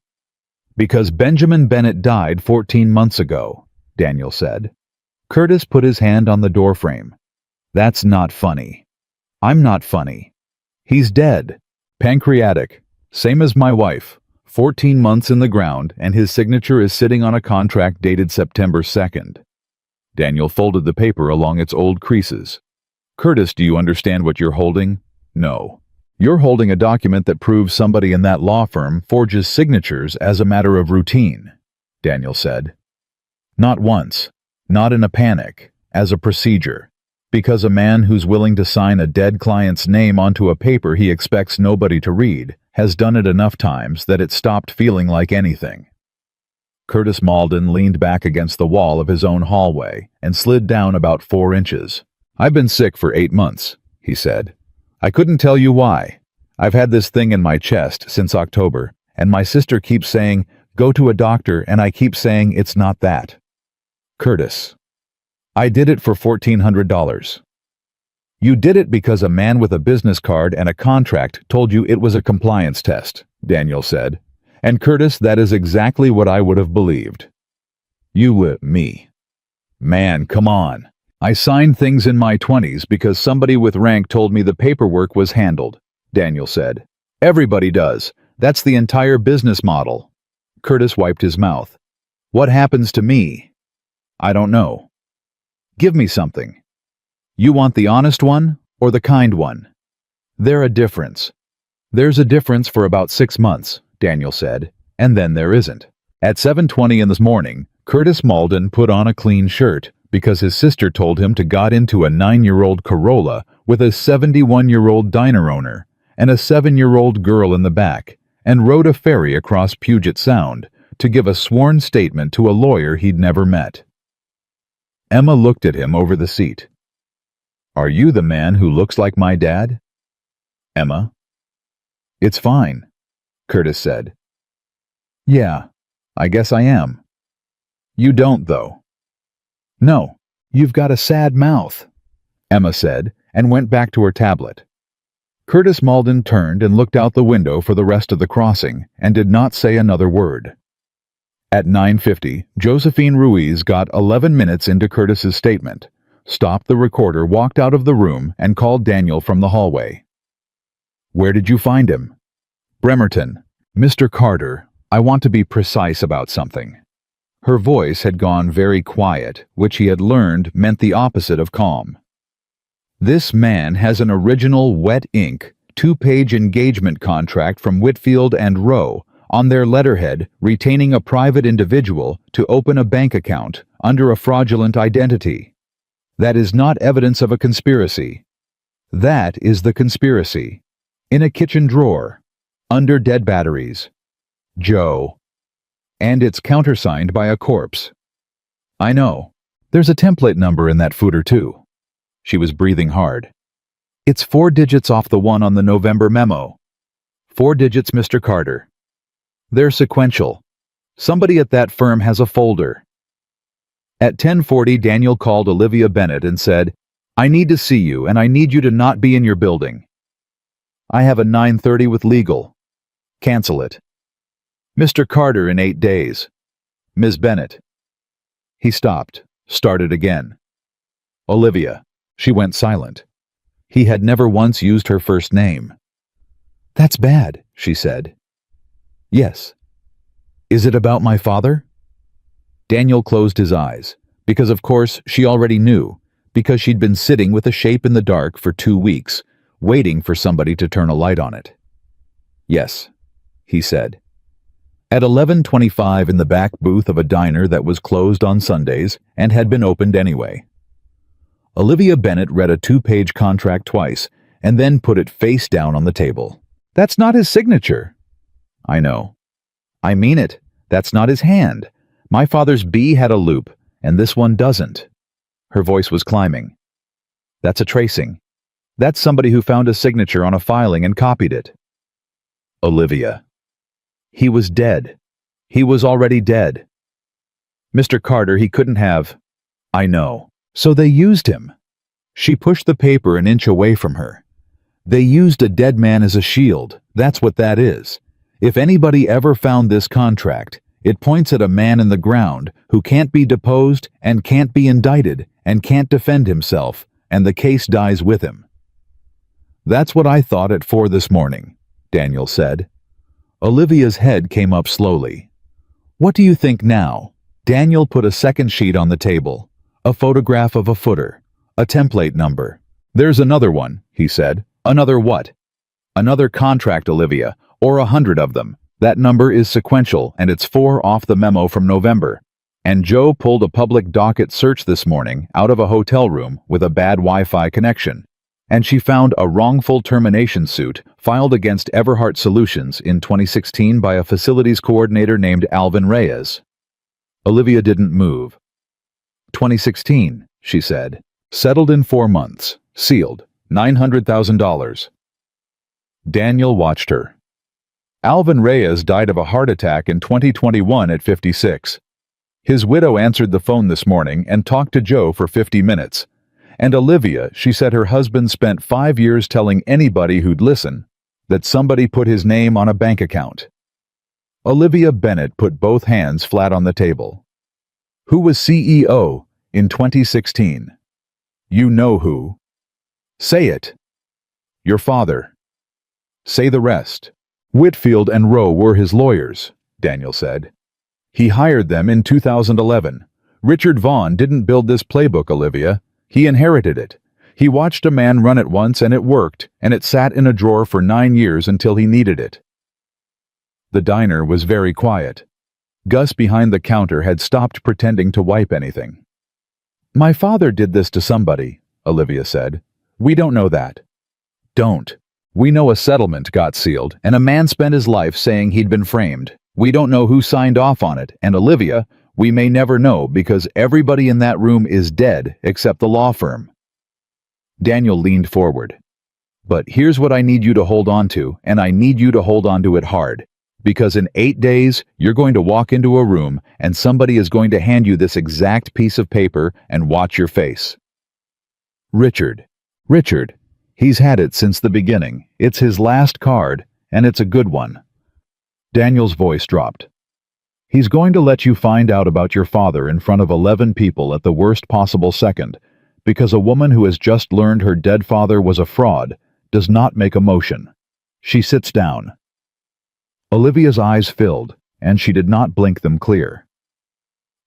Because Benjamin Bennett died 14 months ago, Daniel said. Curtis put his hand on the doorframe. That's not funny. I'm not funny. He's dead. Pancreatic. Same as my wife. 14 months in the ground, and his signature is sitting on a contract dated September 2nd. Daniel folded the paper along its old creases. Curtis, do you understand what you're holding? No. You're holding a document that proves somebody in that law firm forges signatures as a matter of routine, Daniel said. Not once, not in a panic, as a procedure, because a man who's willing to sign a dead client's name onto a paper he expects nobody to read has done it enough times that it stopped feeling like anything. Curtis Malden leaned back against the wall of his own hallway and slid down about 4 inches. I've been sick for 8 months, he said. I couldn't tell you why. I've had this thing in my chest since October, and my sister keeps saying, go to a doctor, and I keep saying it's not that. Curtis. I did it for $1,400. You did it because a man with a business card and a contract told you it was a compliance test, Daniel said. And Curtis, that is exactly what I would have believed. Me. Man, come on. I signed things in my 20s because somebody with rank told me the paperwork was handled, Daniel said. Everybody does. That's the entire business model. Curtis wiped his mouth. What happens to me? I don't know. Give me something. You want the honest one or the kind one? There's a difference. There's a difference for about 6 months, Daniel said, and then there isn't. At 7:20 in the morning, Curtis Malden put on a clean shirt because his sister told him to got into a 9-year-old Corolla with a 71-year-old diner owner and a 7-year-old girl in the back, and rode a ferry across Puget Sound to give a sworn statement to a lawyer he'd never met. Emma looked at him over the seat. Are you the man who looks like my dad? Emma. It's fine, Curtis said. Yeah, I guess I am. You don't, though. No, you've got a sad mouth, Emma said, and went back to her tablet. Curtis Malden turned and looked out the window for the rest of the crossing and did not say another word. At 9:50, Josephine Ruiz got 11 minutes into Curtis's statement, stopped the recorder, walked out of the room, and called Daniel from the hallway. Where did you find him? Bremerton. Mr. Carter, I want to be precise about something. Her voice had gone very quiet, which he had learned meant the opposite of calm. This man has an original wet ink, 2-page engagement contract from Whitfield and Rowe on their letterhead retaining a private individual to open a bank account under a fraudulent identity. That is not evidence of a conspiracy. That is the conspiracy. In a kitchen drawer, under dead batteries. Joe. And it's countersigned by a corpse. I know. There's a template number in that footer too. She was breathing hard. It's 4 digits off the one on the November memo. 4 digits, Mr. Carter. They're sequential. Somebody at that firm has a folder. At 10:40, Daniel called Olivia Bennett and said, I need to see you, and I need you to not be in your building. I have a 9:30 with legal. Cancel it. Mr. Carter in 8 days. Ms. Bennett. He stopped, started again. Olivia. She went silent. He had never once used her first name. That's bad, she said. Yes. Is it about my father? Daniel closed his eyes, because of course she already knew, because she'd been sitting with a shape in the dark for 2 weeks, waiting for somebody to turn a light on it. Yes, he said. At 11:25 in the back booth of a diner that was closed on Sundays and had been opened anyway. Olivia Bennett read a 2-page contract twice and then put it face down on the table. That's not his signature. I know. I mean it. That's not his hand. My father's B had a loop, and this one doesn't. Her voice was climbing. That's a tracing. That's somebody who found a signature on a filing and copied it. Olivia. He was dead. He was already dead. Mr. Carter, he couldn't have. I know. So they used him. She pushed the paper an inch away from her. They used a dead man as a shield. That's what that is. If anybody ever found this contract, it points at a man in the ground who can't be deposed and can't be indicted and can't defend himself, and the case dies with him. That's what I thought at 4 this morning, Daniel said. Olivia's head came up slowly. What do you think now? Daniel put a second sheet on the table, a photograph of a footer, a template number. There's another one, he said. Another what? Another contract, Olivia, or 100 of them. That number is sequential, and it's 4 off the memo from November. And Joe pulled a public docket search this morning out of a hotel room with a bad Wi-Fi connection, and she found a wrongful termination suit filed against Everhart Solutions in 2016 by a facilities coordinator named Alvin Reyes. Olivia didn't move. 2016, she said. Settled in 4 months. Sealed. $900,000. Daniel watched her. Alvin Reyes died of a heart attack in 2021 at 56. His widow answered the phone this morning and talked to Joe for 50 minutes. And Olivia, she said her husband spent 5 years telling anybody who'd listen that somebody put his name on a bank account. Olivia Bennett put both hands flat on the table. Who was CEO in 2016? You know who. Say it. Your father. Say the rest. Whitfield and Rowe were his lawyers, Daniel said. He hired them in 2011. Richard Vaughn didn't build this playbook, Olivia. He inherited it. He watched a man run it once and it worked, and it sat in a drawer for 9 years until he needed it. The diner was very quiet. Gus behind the counter had stopped pretending to wipe anything. My father did this to somebody, Olivia said. We don't know that. Don't. We know a settlement got sealed, and a man spent his life saying he'd been framed. We don't know who signed off on it, and Olivia, We may never know because everybody in that room is dead except the law firm. Daniel leaned forward. But here's what I need you to hold on to, and I need you to hold on to it hard. Because in 8 days, you're going to walk into a room and somebody is going to hand you this exact piece of paper and watch your face. Richard. Richard. He's had it since the beginning. It's his last card, and it's a good one. Daniel's voice dropped. He's going to let you find out about your father in front of 11 people at the worst possible second, because a woman who has just learned her dead father was a fraud does not make a motion. She sits down. Olivia's eyes filled, and she did not blink them clear.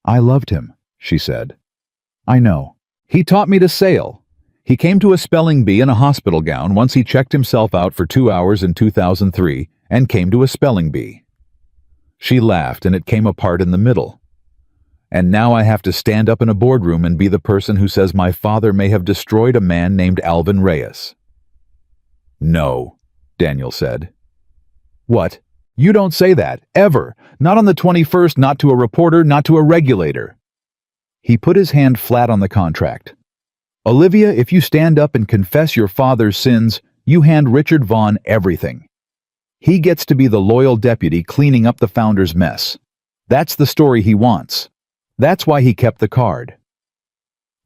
I loved him, she said. I know. He taught me to sail. He came to a spelling bee in a hospital gown once he checked himself out for 2 hours in 2003 and came to a spelling bee. She laughed and it came apart in the middle. And now I have to stand up in a boardroom and be the person who says my father may have destroyed a man named Alvin Reyes. No, Daniel said. What? You don't say that, ever. Not on the 21st, not to a reporter, not to a regulator. He put his hand flat on the contract. Olivia, if you stand up and confess your father's sins, you hand Richard Vaughn everything. He gets to be the loyal deputy cleaning up the founder's mess. That's the story he wants. That's why he kept the card.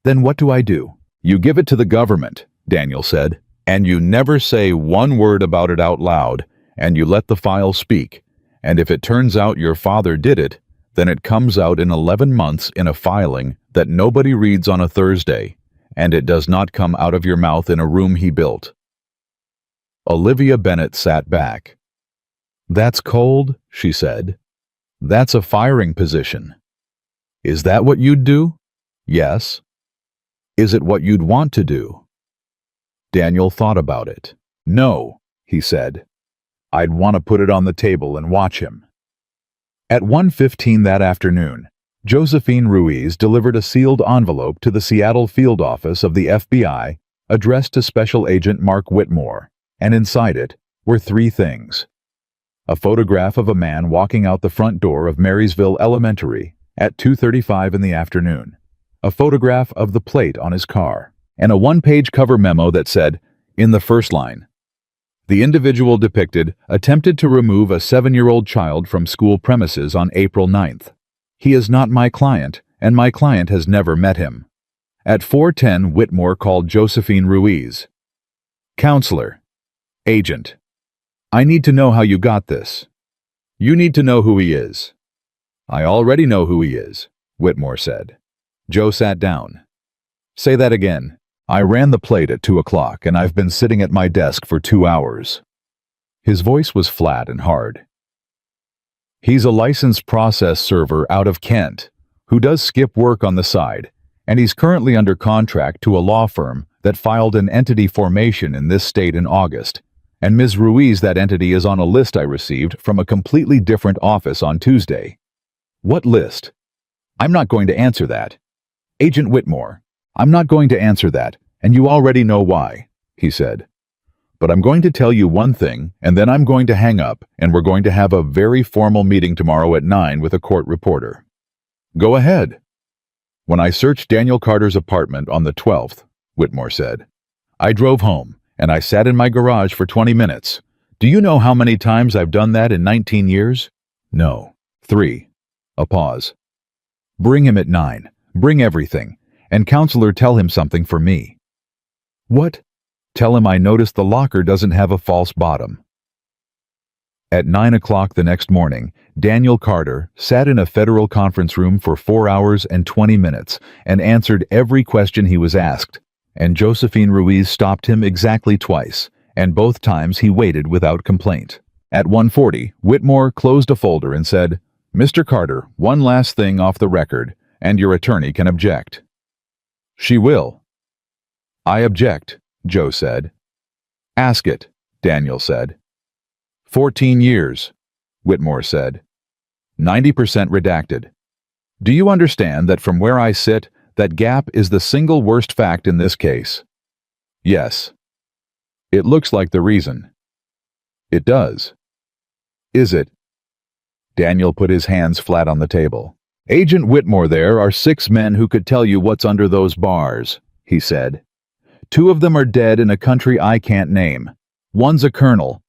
Then what do I do? You give it to the government, Daniel said, and you never say one word about it out loud, and you let the file speak, and if it turns out your father did it, then it comes out in 11 months in a filing that nobody reads on a Thursday, and it does not come out of your mouth in a room he built. Olivia Bennett sat back. That's cold, she said. That's a firing position. Is that what you'd do? Yes. Is it what you'd want to do? Daniel thought about it. No, he said. I'd want to put it on the table and watch him. At 1:15 that afternoon, Josephine Ruiz delivered a sealed envelope to the Seattle field office of the FBI addressed to Special Agent Mark Whitmore, and inside it were 3 things. A photograph of a man walking out the front door of Marysville Elementary at 2:35 in the afternoon, a photograph of the plate on his car, and a 1-page cover memo that said, in the first line, the individual depicted attempted to remove a 7-year-old child from school premises on April 9th. He is not my client, and my client has never met him. At 4:10, Whitmore called Josephine Ruiz. Counselor. Agent. I need to know how you got this. You need to know who he is. I already know who he is, Whitmore said. Joe sat down. Say that again. I ran the plate at 2 o'clock, and I've been sitting at my desk for 2 hours. His voice was flat and hard. He's a licensed process server out of Kent, who does skip work on the side, and he's currently under contract to a law firm that filed an entity formation in this state in August, and Ms. Ruiz, that entity, is on a list I received from a completely different office on Tuesday. What list? I'm not going to answer that. Agent Whitmore, I'm not going to answer that, and you already know why, he said. But I'm going to tell you one thing, and then I'm going to hang up, and we're going to have a very formal meeting tomorrow at 9 with a court reporter. Go ahead. When I searched Daniel Carter's apartment on the 12th, Whitmore said, I drove home, and I sat in my garage for 20 minutes. Do you know how many times I've done that in 19 years? No. 3. A pause. Bring him at 9. Bring everything. And counselor, tell him something for me. What? Tell him I noticed the locker doesn't have a false bottom. At 9 o'clock the next morning, Daniel Carter sat in a federal conference room for 4 hours and 20 minutes and answered every question he was asked, and Josephine Ruiz stopped him exactly twice, and both times he waited without complaint. At 1:40, Whitmore closed a folder and said, Mr. Carter, one last thing off the record, and your attorney can object. She will. I object, Joe said. Ask it, Daniel said. 14 years, Whitmore said. 90% redacted. Do you understand that from where I sit, that gap is the single worst fact in this case? Yes. It looks like the reason. It does. Is it? Daniel put his hands flat on the table. "Agent Whitmore, there are 6 men who could tell you what's under those bars," he said. "2 of them are dead in a country I can't name. One's a colonel.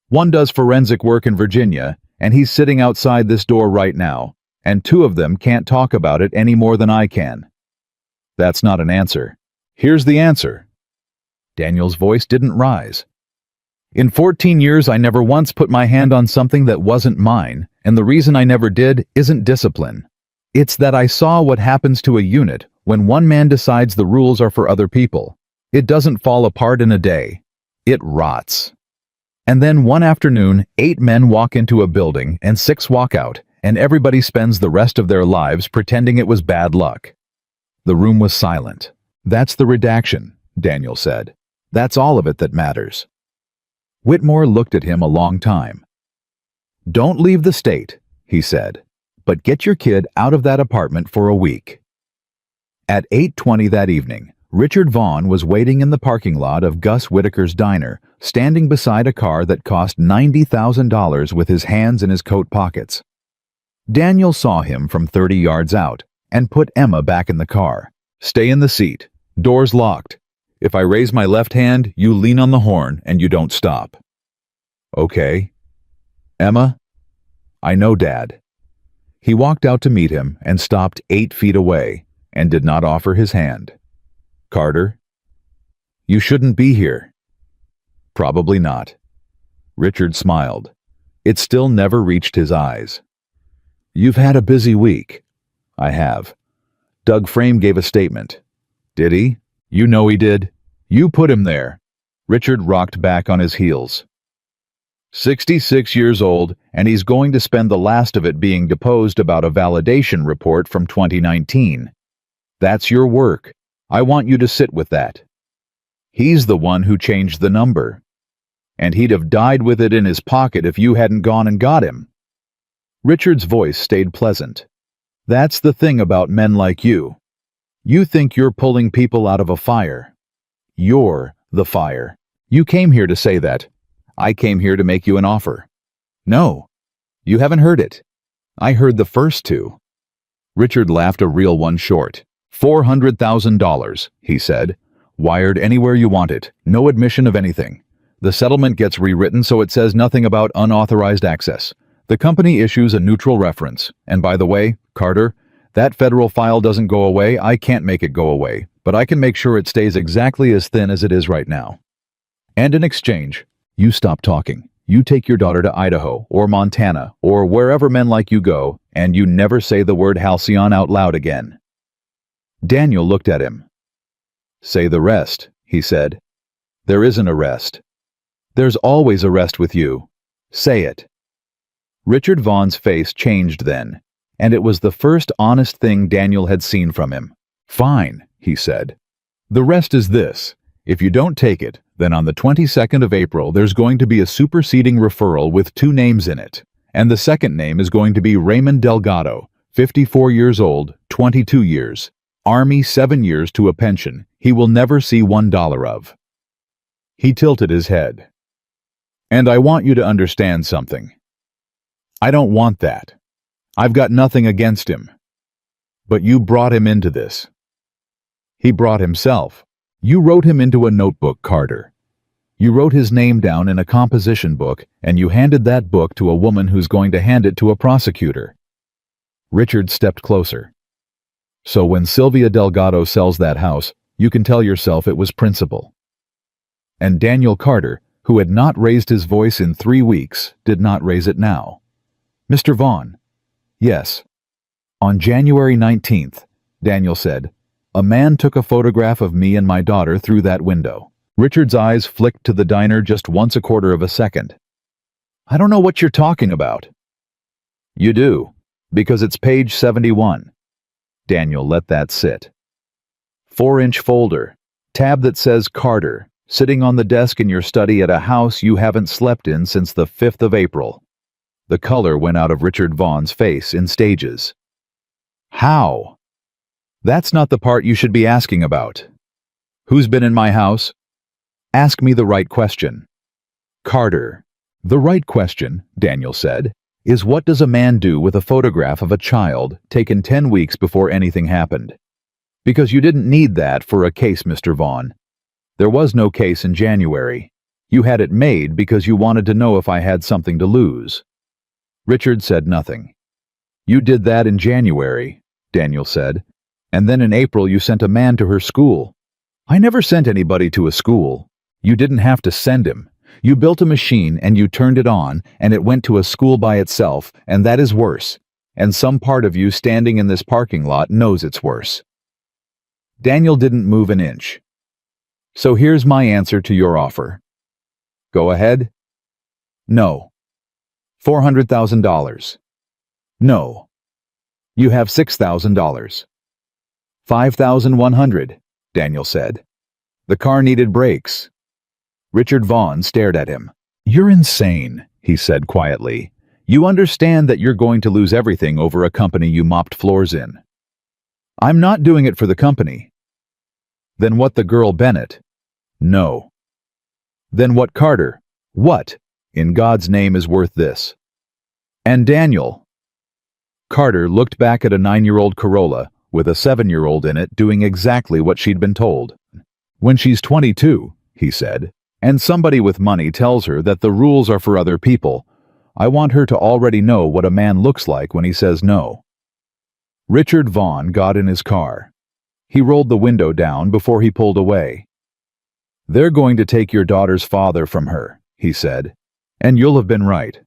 One does forensic work in Virginia, and he's sitting outside this door right now, and 2 of them can't talk about it any more than I can." "That's not an answer. Here's the answer." Daniel's voice didn't rise. "In 14 years, I never once put my hand on something that wasn't mine, and the reason I never did isn't discipline. It's that I saw what happens to a unit when one man decides the rules are for other people. It doesn't fall apart in a day. It rots. And then one afternoon, 8 men walk into a building and 6 walk out, and everybody spends the rest of their lives pretending it was bad luck." The room was silent. "That's the redaction," Daniel said. "That's all of it that matters." Whitmore looked at him a long time. "Don't leave the state," he said, "but get your kid out of that apartment for a week." At 8:20 that evening, Richard Vaughn was waiting in the parking lot of Gus Whitaker's diner, standing beside a car that cost $90,000 with his hands in his coat pockets. Daniel saw him from 30 yards out and put Emma back in the car. "Stay in the seat. Door's locked. If I raise my left hand, you lean on the horn and you don't stop." "Okay." "Emma?" "I know, Dad." He walked out to meet him and stopped 8 feet away and did not offer his hand. "Carter?" "You shouldn't be here." "Probably not." Richard smiled. It still never reached his eyes. "You've had a busy week." "I have." "Doug Frame gave a statement." "Did he?" "You know he did. You put him there." Richard rocked back on his heels. 66 years old, and he's going to spend the last of it being deposed about a validation report from 2019. That's your work. I want you to sit with that. He's the one who changed the number. And he'd have died with it in his pocket if you hadn't gone and got him. Richard's voice stayed pleasant. "That's the thing about men like you. You think you're pulling people out of a fire. You're the fire. You came here to say that. I came here to make you an offer." "No, you haven't heard it." "I heard the first 2. Richard laughed a real one short. $400,000, he said. "Wired anywhere you want it. No admission of anything. The settlement gets rewritten so it says nothing about unauthorized access. The company issues a neutral reference. And by the way, Carter, that federal file doesn't go away. I can't make it go away, but I can make sure it stays exactly as thin as it is right now. And in exchange, you stop talking. You take your daughter to Idaho or Montana or wherever men like you go, and you never say the word halcyon out loud again." Daniel looked at him. "Say the rest," he said. "There isn't a rest. There's always a rest with you. Say it." Richard Vaughn's face changed then, and it was the first honest thing Daniel had seen from him. "Fine," he said. "The rest is this. If you don't take it, then on the 22nd of April there's going to be a superseding referral with 2 names in it, and the second name is going to be Raymond Delgado, 54 years old, 22 years. Army 7 years to a pension he will never see $1 of." He tilted his head. "And I want you to understand something. I don't want that. I've got nothing against him. But you brought him into this." "He brought himself. You wrote him into a notebook, Carter. You wrote his name down in a composition book, and you handed that book to a woman who's going to hand it to a prosecutor." Richard stepped closer. "So when Sylvia Delgado sells that house, you can tell yourself it was principle." And Daniel Carter, who had not raised his voice in 3 weeks, did not raise it now. "Mr. Vaughn." "Yes." "On January 19th, Daniel said, a man took a photograph of me and my daughter through that window." Richard's eyes flicked to the diner just once a quarter of a second. "I don't know what you're talking about." "You do, because it's page 71. Daniel let that sit. 4-inch folder, tab that says Carter, sitting on the desk in your study at a house you haven't slept in since the 5th of April. The color went out of Richard Vaughn's face in stages. "How?" "That's not the part you should be asking about." "Who's been in my house?" "Ask me the right question." "Carter." "The right question," Daniel said, is what does a man do with a photograph of a child taken 10 weeks before anything happened? Because you didn't need that for a case, Mr. Vaughn. There was no case in January. You had it made because you wanted to know if I had something to lose. Richard said nothing. You did that in January, Daniel said, and then in April you sent a man to her school. I never sent anybody to a school. You didn't have to send him. You built a machine and you turned it on and it went to a school by itself, and that is worse. And some part of you standing in this parking lot knows it's worse. Daniel didn't move an inch. So here's my answer to your offer. Go ahead. No. $400,000. No. You have $6,000. $5,100, Daniel said. The car needed brakes. Richard Vaughn stared at him. You're insane, he said quietly. You understand that you're going to lose everything over a company you mopped floors in. I'm not doing it for the company. Then what the girl Bennett? No. Then what Carter? What, in God's name, is worth this? And Daniel? Carter looked back at a 9-year-old Corolla with a 7-year-old in it doing exactly what she'd been told. When she's 22, he said, and somebody with money tells her that the rules are for other people, I want her to already know what a man looks like when he says no. Richard Vaughn got in his car. He rolled the window down before he pulled away. They're going to take your daughter's father from her, he said, and you'll have been right.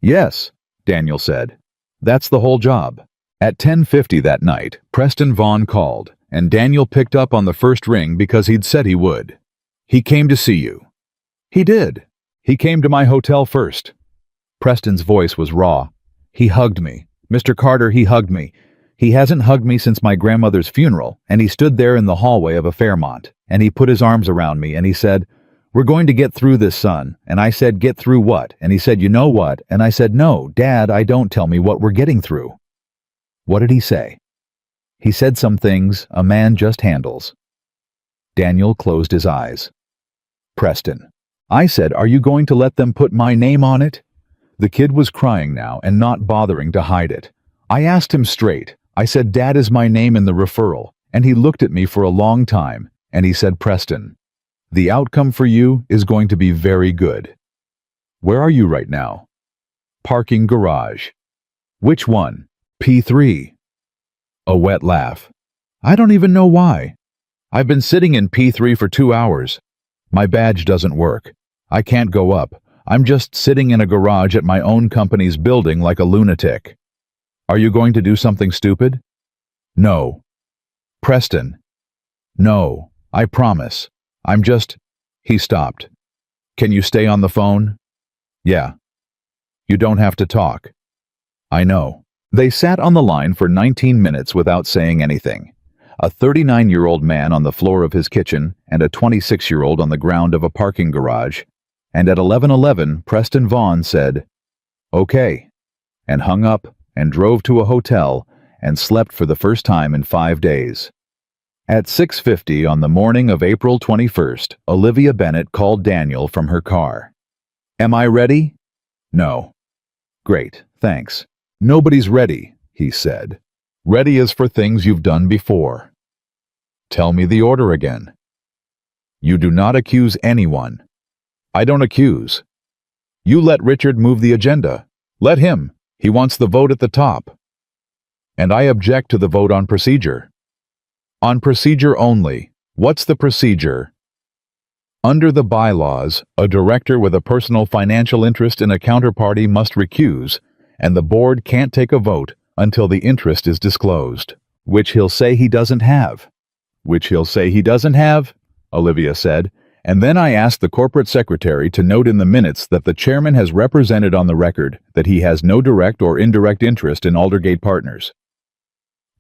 Yes, Daniel said. That's the whole job. At 10:50 that night, Preston Vaughn called, and Daniel picked up on the first ring because he'd said he would. He came to see you. He did. He came to my hotel first. Preston's voice was raw. He hugged me. Mr. Carter, he hugged me. He hasn't hugged me since my grandmother's funeral, and he stood there in the hallway of a Fairmont, and he put his arms around me, and he said, We're going to get through this, son. And I said, Get through what? And he said, You know what? And I said, No, Dad, I don't. Tell me what we're getting through. What did he say? He said some things a man just handles. Daniel closed his eyes. Preston. I said, Are you going to let them put my name on it? The kid was crying now and not bothering to hide it. I asked him straight. I said, Dad, is my name in the referral? And he looked at me for a long time, and he said, Preston, the outcome for you is going to be very good. Where are you right now? Parking garage. Which one? P3. A wet laugh. I don't even know why. I've been sitting in P3 for 2 hours. My badge doesn't work. I can't go up. I'm just sitting in a garage at my own company's building like a lunatic. Are you going to do something stupid? No. Preston. No, I promise. I'm just... He stopped. Can you stay on the phone? Yeah. You don't have to talk. I know. They sat on the line for 19 minutes without saying anything. A 39-year-old man on the floor of his kitchen and a 26-year-old on the ground of a parking garage. And at 11:11, Preston Vaughn said, Okay, and hung up and drove to a hotel and slept for the first time in 5 days. At 6:50 on the morning of April 21st, Olivia Bennett called Daniel from her car. Am I ready? No. Great, thanks. Nobody's ready, he said. Ready is for things you've done before. Tell me the order again. You do not accuse anyone. I don't accuse. You let Richard move the agenda. Let him. He wants the vote at the top. And I object to the vote on procedure. On procedure only. What's the procedure? Under the bylaws, a director with a personal financial interest in a counterparty must recuse, and the board can't take a vote until the interest is disclosed, which he'll say he doesn't have. Which he'll say he doesn't have, Olivia said, and then I asked the corporate secretary to note in the minutes that the chairman has represented on the record that he has no direct or indirect interest in Aldergate Partners.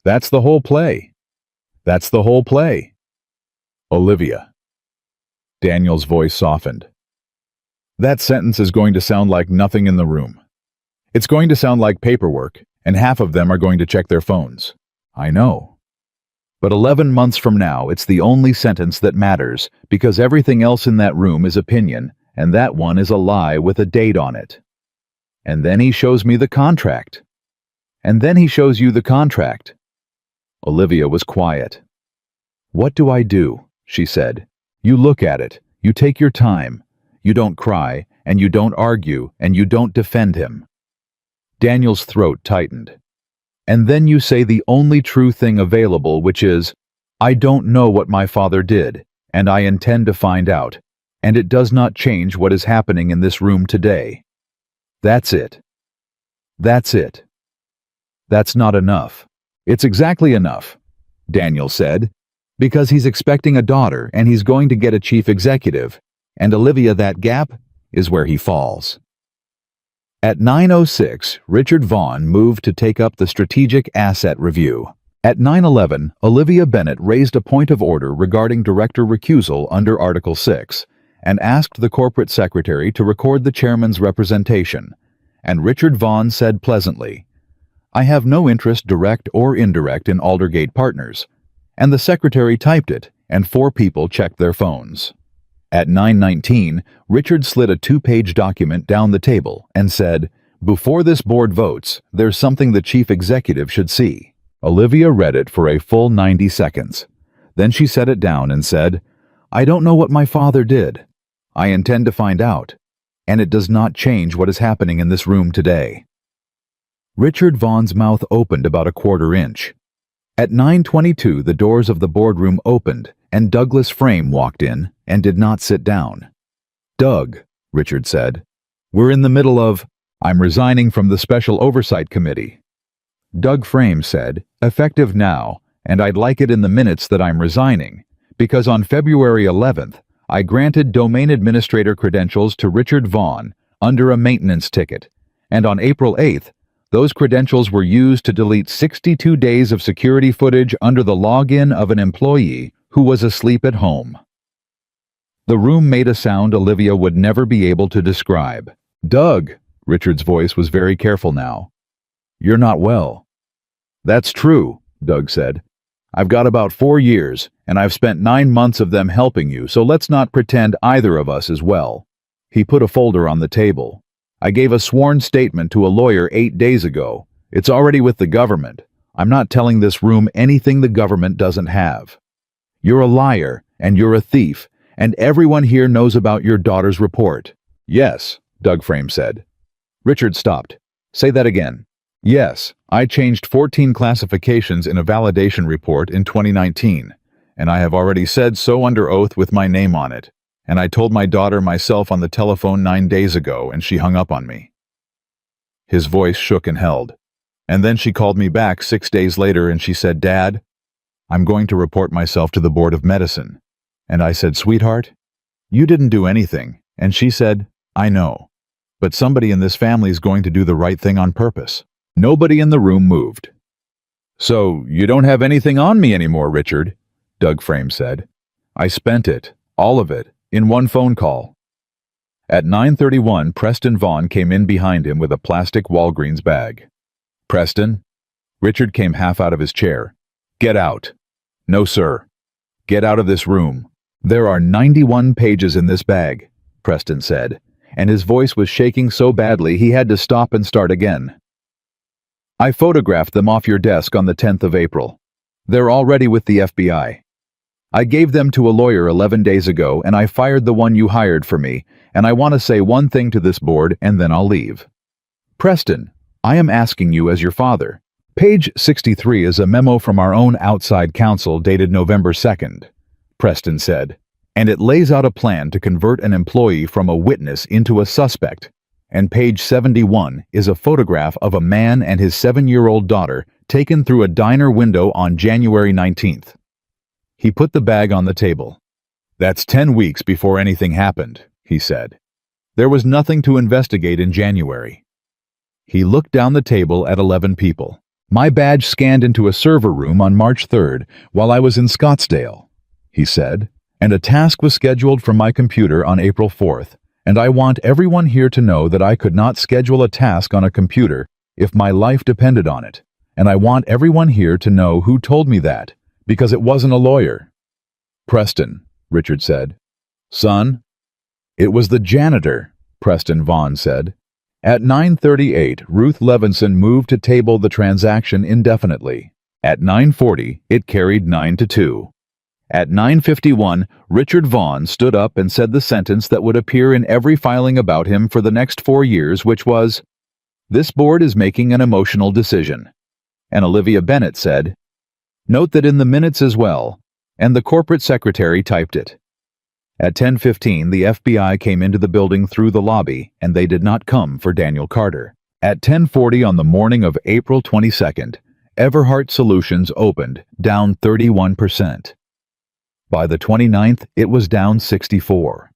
That's the whole play. That's the whole play. Olivia. Daniel's voice softened. That sentence is going to sound like nothing in the room. It's going to sound like paperwork, and half of them are going to check their phones. I know. But 11 months from now, it's the only sentence that matters, because everything else in that room is opinion, and that one is a lie with a date on it. And then he shows me the contract. And then he shows you the contract. Olivia was quiet. "What do I do?" she said. "You look at it, you take your time, you don't cry, and you don't argue, and you don't defend him." Daniel's throat tightened. "And then you say the only true thing available, which is, 'I don't know what my father did, and I intend to find out, and it does not change what is happening in this room today.' That's it. That's it." "That's not enough." "It's exactly enough," Daniel said, "because he's expecting a daughter and he's going to get a chief executive, and Olivia, that gap is where he falls." At 9:06, Richard Vaughn moved to take up the strategic asset review. At 9:11, Olivia Bennett raised a point of order regarding director recusal under Article 6 and asked the corporate secretary to record the chairman's representation, and Richard Vaughn said pleasantly, "I have no interest, direct or indirect, in Aldergate Partners," and the secretary typed it, and 4 people checked their phones. At 9:19, Richard slid a 2-page document down the table and said, "Before this board votes, there's something the chief executive should see." Olivia read it for a full 90 seconds. Then she set it down and said, "I don't know what my father did. I intend to find out, and it does not change what is happening in this room today." Richard Vaughn's mouth opened about a 1/4 inch. At 9:22, the doors of the boardroom opened, and Douglas Frame walked in and did not sit down. "Doug," Richard said, "we're in the middle of, I'm resigning from the Special Oversight Committee." Doug Frame said, "Effective now, and I'd like it in the minutes that I'm resigning, because on February 11th, I granted domain administrator credentials to Richard Vaughn under a maintenance ticket, and on April 8th, those credentials were used to delete 62 days of security footage under the login of an employee who was asleep at home." The room made a sound Olivia would never be able to describe. "Doug," Richard's voice was very careful now, "you're not well." "That's true," Doug said. "I've got about 4 years, and I've spent 9 months of them helping you, so let's not pretend either of us is well." He put a folder on the table. "I gave a sworn statement to a lawyer 8 days ago. It's already with the government. I'm not telling this room anything the government doesn't have. You're a liar, and you're a thief, and everyone here knows about your daughter's report." "Yes," Doug Frame said. Richard stopped. "Say that again." "Yes, I changed 14 classifications in a validation report in 2019, and I have already said so under oath with my name on it, and I told my daughter myself on the telephone 9 days ago, and she hung up on me." His voice shook and held. "And then she called me back 6 days later and she said, 'Dad, I'm going to report myself to the Board of Medicine.' And I said, 'Sweetheart, you didn't do anything.' And she said, 'I know. But somebody in this family is going to do the right thing on purpose.'" Nobody in the room moved. "So, you don't have anything on me anymore, Richard," Doug Frame said. "I spent it, all of it, in one phone call." At 9:31, Preston Vaughn came in behind him with a plastic Walgreens bag. "Preston?" Richard came half out of his chair. "Get out." "No, sir." "Get out of this room." "There are 91 pages in this bag," Preston said, and his voice was shaking so badly he had to stop and start again. "I photographed them off your desk on the 10th of April. They're already with the FBI. I gave them to a lawyer 11 days ago, and I fired the one you hired for me, and I want to say one thing to this board, and then I'll leave. Preston, I am asking you as your father." Page 63 is a memo from our own outside counsel dated November 2nd, Preston said, and it lays out a plan to convert an employee from a witness into a suspect. And page 71 is a photograph of a man and his 7-year-old daughter taken through a diner window on January 19th. He put the bag on the table. "That's 10 weeks before anything happened," he said. "There was nothing to investigate in January." He looked down the table at 11 people. "My badge scanned into a server room on March 3rd while I was in Scottsdale," he said, "and a task was scheduled from my computer on April 4th. And I want everyone here to know that I could not schedule a task on a computer if my life depended on it. And I want everyone here to know who told me that, because it wasn't a lawyer." "Preston," Richard said. "Son?" "It was the janitor," Preston Vaughn said. At 9:38, Ruth Levinson moved to table the transaction indefinitely. At 9:40, it carried 9-2. At 9:51, Richard Vaughn stood up and said the sentence that would appear in every filing about him for the next 4 years, which was, "This board is making an emotional decision." And Olivia Bennett said, "Note that in the minutes as well," and the corporate secretary typed it. At 10:15, the FBI came into the building through the lobby, and they did not come for Daniel Carter. At 10:40 on the morning of April 22nd, Everhart Solutions opened, down 31%. By the 29th, it was down 64.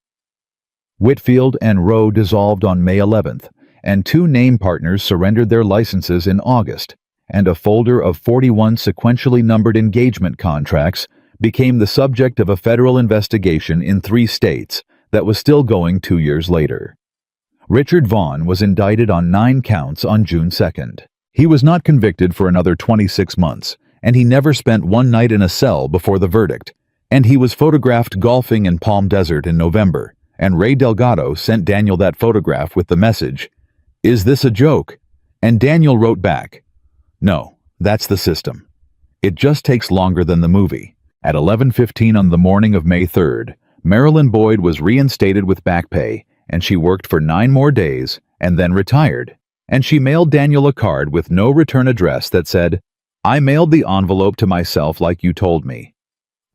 Whitfield and Rowe dissolved on May 11th, and 2 name partners surrendered their licenses in August, and a folder of 41 sequentially numbered engagement contracts became the subject of a federal investigation in 3 states that was still going 2 years later. Richard Vaughn was indicted on 9 counts on June 2nd. He was not convicted for another 26 months, and he never spent one night in a cell before the verdict, and he was photographed golfing in Palm Desert in November, and Ray Delgado sent Daniel that photograph with the message, "Is this a joke?" And Daniel wrote back, "No, that's the system. It just takes longer than the movie." At 11:15 on the morning of May 3rd, Marilyn Boyd was reinstated with back pay, and she worked for 9 more days and then retired. And she mailed Daniel a card with no return address that said, "I mailed the envelope to myself like you told me.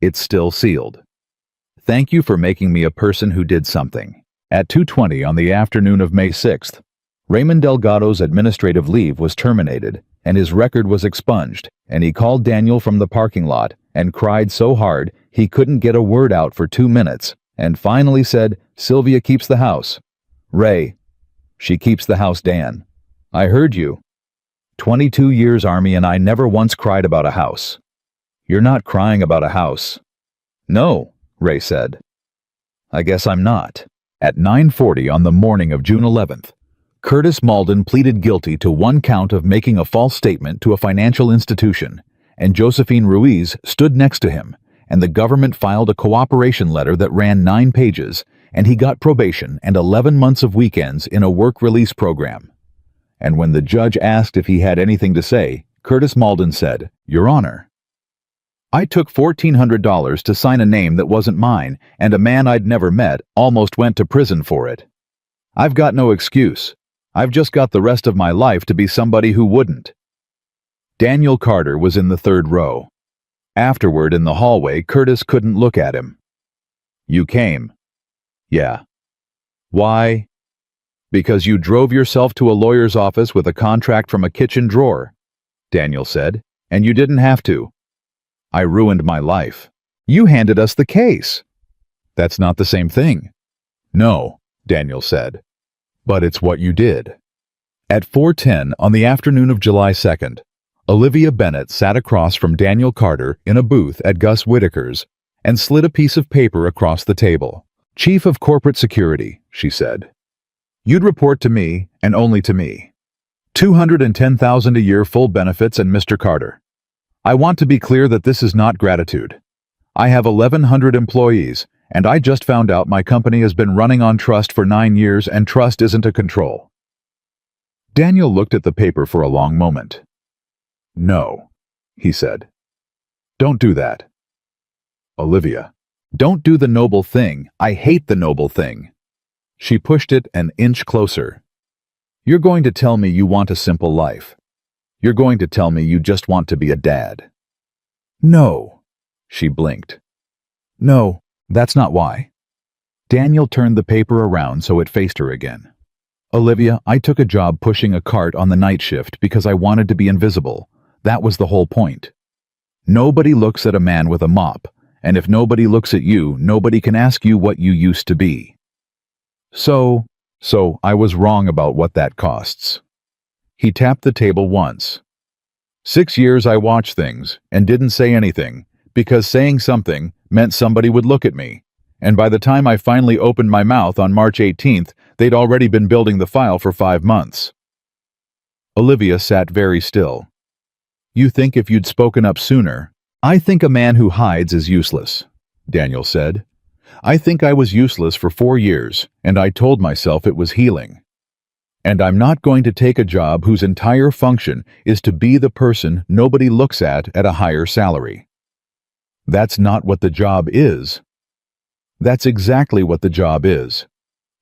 It's still sealed. Thank you for making me a person who did something." At 2:20 on the afternoon of May 6th, Raymond Delgado's administrative leave was terminated, and his record was expunged, and he called Daniel from the parking lot and cried so hard he couldn't get a word out for 2 minutes, and finally said, "Sylvia keeps the house." "Ray, she keeps the house, Dan. I heard you. 22 years Army and I never once cried about a house." "You're not crying about a house." "No," Ray said. "I guess I'm not." At 9:40 on the morning of June 11th, Curtis Malden pleaded guilty to 1 count of making a false statement to a financial institution, and Josephine Ruiz stood next to him, and the government filed a cooperation letter that ran 9 pages, and he got probation and 11 months of weekends in a work release program. And when the judge asked if he had anything to say, Curtis Malden said, "Your Honor, I took $1,400 to sign a name that wasn't mine, and a man I'd never met almost went to prison for it. I've got no excuse. I've just got the rest of my life to be somebody who wouldn't." Daniel Carter was in the 3rd row. Afterward in the hallway, Curtis couldn't look at him. "You came." "Yeah." "Why?" "Because you drove yourself to a lawyer's office with a contract from a kitchen drawer," Daniel said, "and you didn't have to." "I ruined my life." "You handed us the case." "That's not the same thing." "No," Daniel said, "but it's what you did." At 4:10 on the afternoon of July 2nd, Olivia Bennett sat across from Daniel Carter in a booth at Gus Whitaker's and slid a piece of paper across the table. "Chief of Corporate Security," she said. "You'd report to me, and only to me. $210,000 a year full benefits, and Mr. Carter. I want to be clear that this is not gratitude. I have 1,100 employees, and I just found out my company has been running on trust for 9 years, and trust isn't a control." Daniel looked at the paper for a long moment. "No," he said. "Don't do that." "Olivia, don't do the noble thing. I hate the noble thing." She pushed it an inch closer. "You're going to tell me you want a simple life. You're going to tell me you just want to be a dad." "No," she blinked. "No, that's not why." Daniel turned the paper around so it faced her again. "Olivia, I took a job pushing a cart on the night shift because I wanted to be invisible. That was the whole point. Nobody looks at a man with a mop, and if nobody looks at you, nobody can ask you what you used to be. So I was wrong about what that costs." He tapped the table once. 6 years I watched things and didn't say anything, because saying something meant somebody would look at me. And by the time I finally opened my mouth on March 18th, they'd already been building the file for 5 months. Olivia sat very still. "You think if you'd spoken up sooner—" "I think a man who hides is useless," Daniel said. "I think I was useless for 4 years, and I told myself it was healing. And I'm not going to take a job whose entire function is to be the person nobody looks at a higher salary. That's not what the job is. That's exactly what the job is.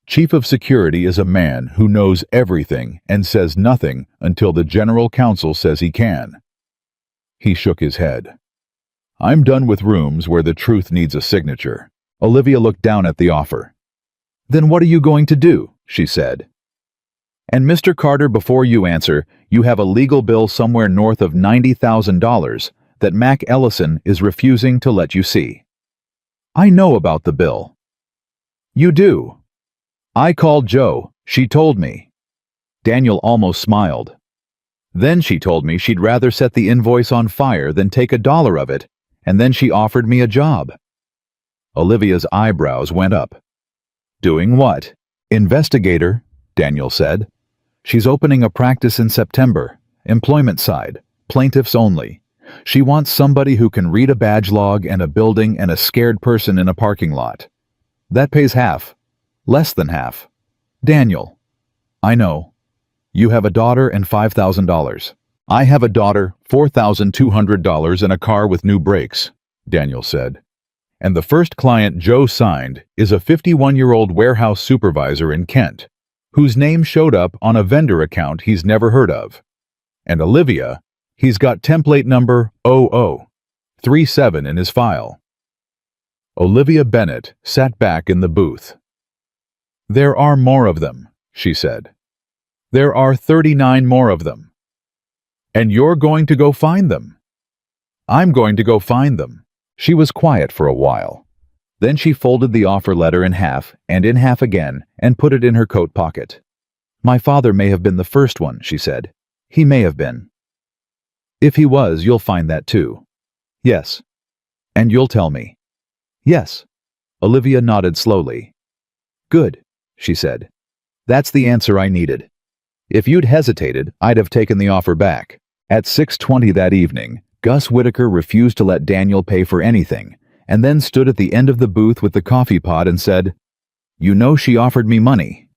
Chief of Security is a man who knows everything and says nothing until the General Counsel says he can. He shook his head. I'm done with rooms where the truth needs a signature. Olivia looked down at the offer. Then what are you going to do? She said. And Mr. Carter, before you answer, you have a legal bill somewhere north of $90,000 that Mac Ellison is refusing to let you see. I know about the bill. You do. I called Jo. She told me. Daniel almost smiled. Then she told me she'd rather set the invoice on fire than take $1 of it, and then she offered me a job. Olivia's eyebrows went up. Doing what? Investigator, Daniel said. She's opening a practice in September. Employment side. Plaintiffs only. She wants somebody who can read a badge log and a building and a scared person in a parking lot. That pays half. Less than half. Daniel. I know. You have a daughter and $5,000. I have a daughter, $4,200 and a car with new brakes, Daniel said. And the first client Jo signed is a 51-year-old warehouse supervisor in Kent, whose name showed up on a vendor account he's never heard of. And Olivia, he's got template number 0037 in his file. Olivia Bennett sat back in the booth. There are more of them, she said. There are 39 more of them. And you're going to go find them. I'm going to go find them. She was quiet for a while. Then she folded the offer letter in half and in half again and put it in her coat pocket. My father may have been the first one, she said. He may have been. If he was, you'll find that too. Yes. And you'll tell me. Yes. Olivia nodded slowly. Good, she said. That's the answer I needed. If you'd hesitated, I'd have taken the offer back. At 6:20 that evening, Gus Whitaker refused to let Daniel pay for anything, and then stood at the end of the booth with the coffee pot and said, You know she offered me money.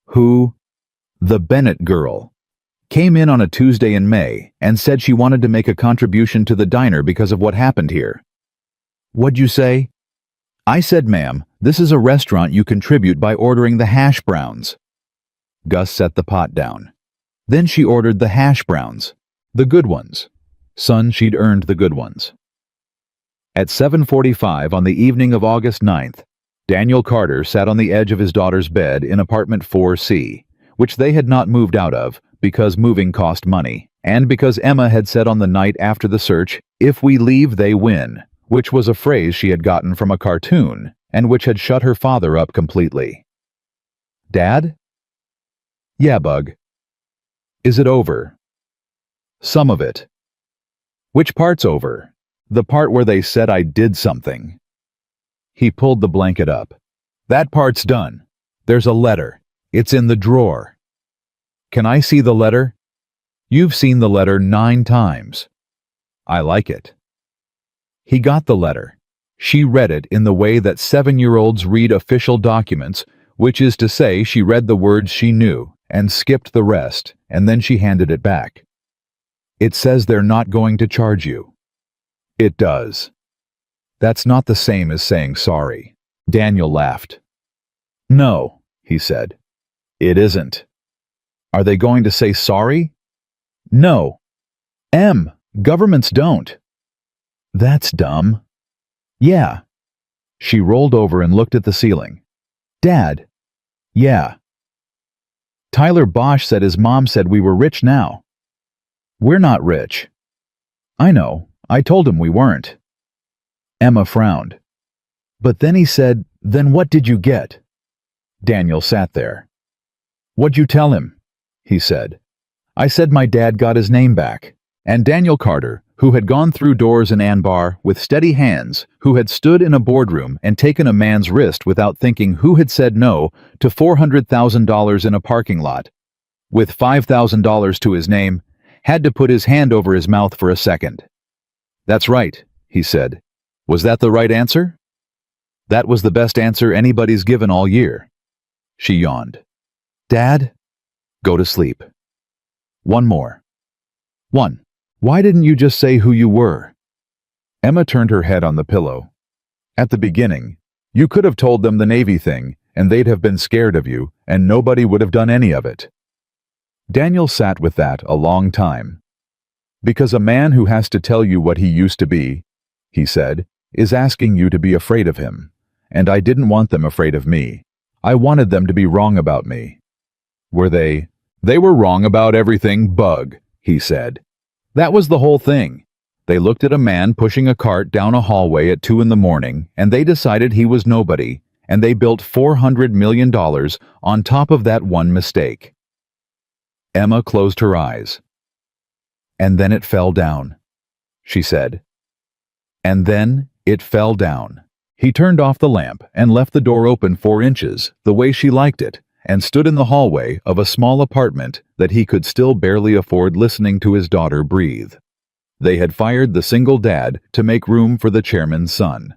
Who? The Bennett girl. Came in on a Tuesday in May and said she wanted to make a contribution to the diner because of what happened here. What'd you say? I said, ma'am, this is a restaurant you contribute by ordering the hash browns. Gus set the pot down. Then she ordered the hash browns. The good ones. Son, she'd earned the good ones. At 7:45 on the evening of August 9th, Daniel Carter sat on the edge of his daughter's bed in apartment 4C, which they had not moved out of because moving cost money, and because Emma had said on the night after the search, "If we leave, they win," which was a phrase she had gotten from a cartoon, and which had shut her father up completely. Dad? Yeah, Bug. Is it over? Some of it. Which part's over? The part where they said I did something. He pulled the blanket up. That part's done. There's a letter. It's in the drawer. Can I see the letter? You've seen the letter 9 times. I like it. He got the letter. She read it in the way that 7-year-olds read official documents, which is to say she read the words she knew and skipped the rest, and then she handed it back. It says they're not going to charge you. It does. That's not the same as saying sorry. Daniel laughed. No, he said. It isn't. Are they going to say sorry? No. Governments don't. That's dumb. Yeah. She rolled over and looked at the ceiling. Dad. Yeah. Tyler Bosch said his mom said we were rich now. We're not rich. I know. I told him we weren't. Emma frowned. But then he said, then what did you get? Daniel sat there. What'd you tell him? He said. I said my dad got his name back. And Daniel Carter, who had gone through doors in Anbar with steady hands, who had stood in a boardroom and taken a man's wrist without thinking who had said no to $400,000 in a parking lot, with $5,000 to his name, had to put his hand over his mouth for a second. That's right, he said. Was that the right answer? That was the best answer anybody's given all year. She yawned. Dad? Go to sleep. One more. 1. Why didn't you just say who you were? Emma turned her head on the pillow. At the beginning, you could have told them the Navy thing, and they'd have been scared of you, and nobody would have done any of it. Daniel sat with that a long time. Because a man who has to tell you what he used to be, he said, is asking you to be afraid of him. And I didn't want them afraid of me. I wanted them to be wrong about me. Were they? They were wrong about everything, Bug, he said. That was the whole thing. They looked at a man pushing a cart down a hallway at 2 in the morning, and they decided he was nobody, and they built $400 million on top of that one mistake. Emma closed her eyes. And then it fell down, she said. And then it fell down. He turned off the lamp and left the door open 4 inches, the way she liked it, and stood in the hallway of a small apartment that he could still barely afford, listening to his daughter breathe. They had fired the single dad to make room for the chairman's son.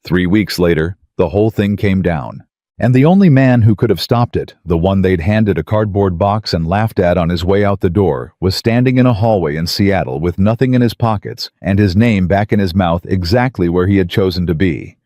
3 weeks later, the whole thing came down. And the only man who could have stopped it, the one they'd handed a cardboard box and laughed at on his way out the door, was standing in a hallway in Seattle with nothing in his pockets and his name back in his mouth, exactly where he had chosen to be.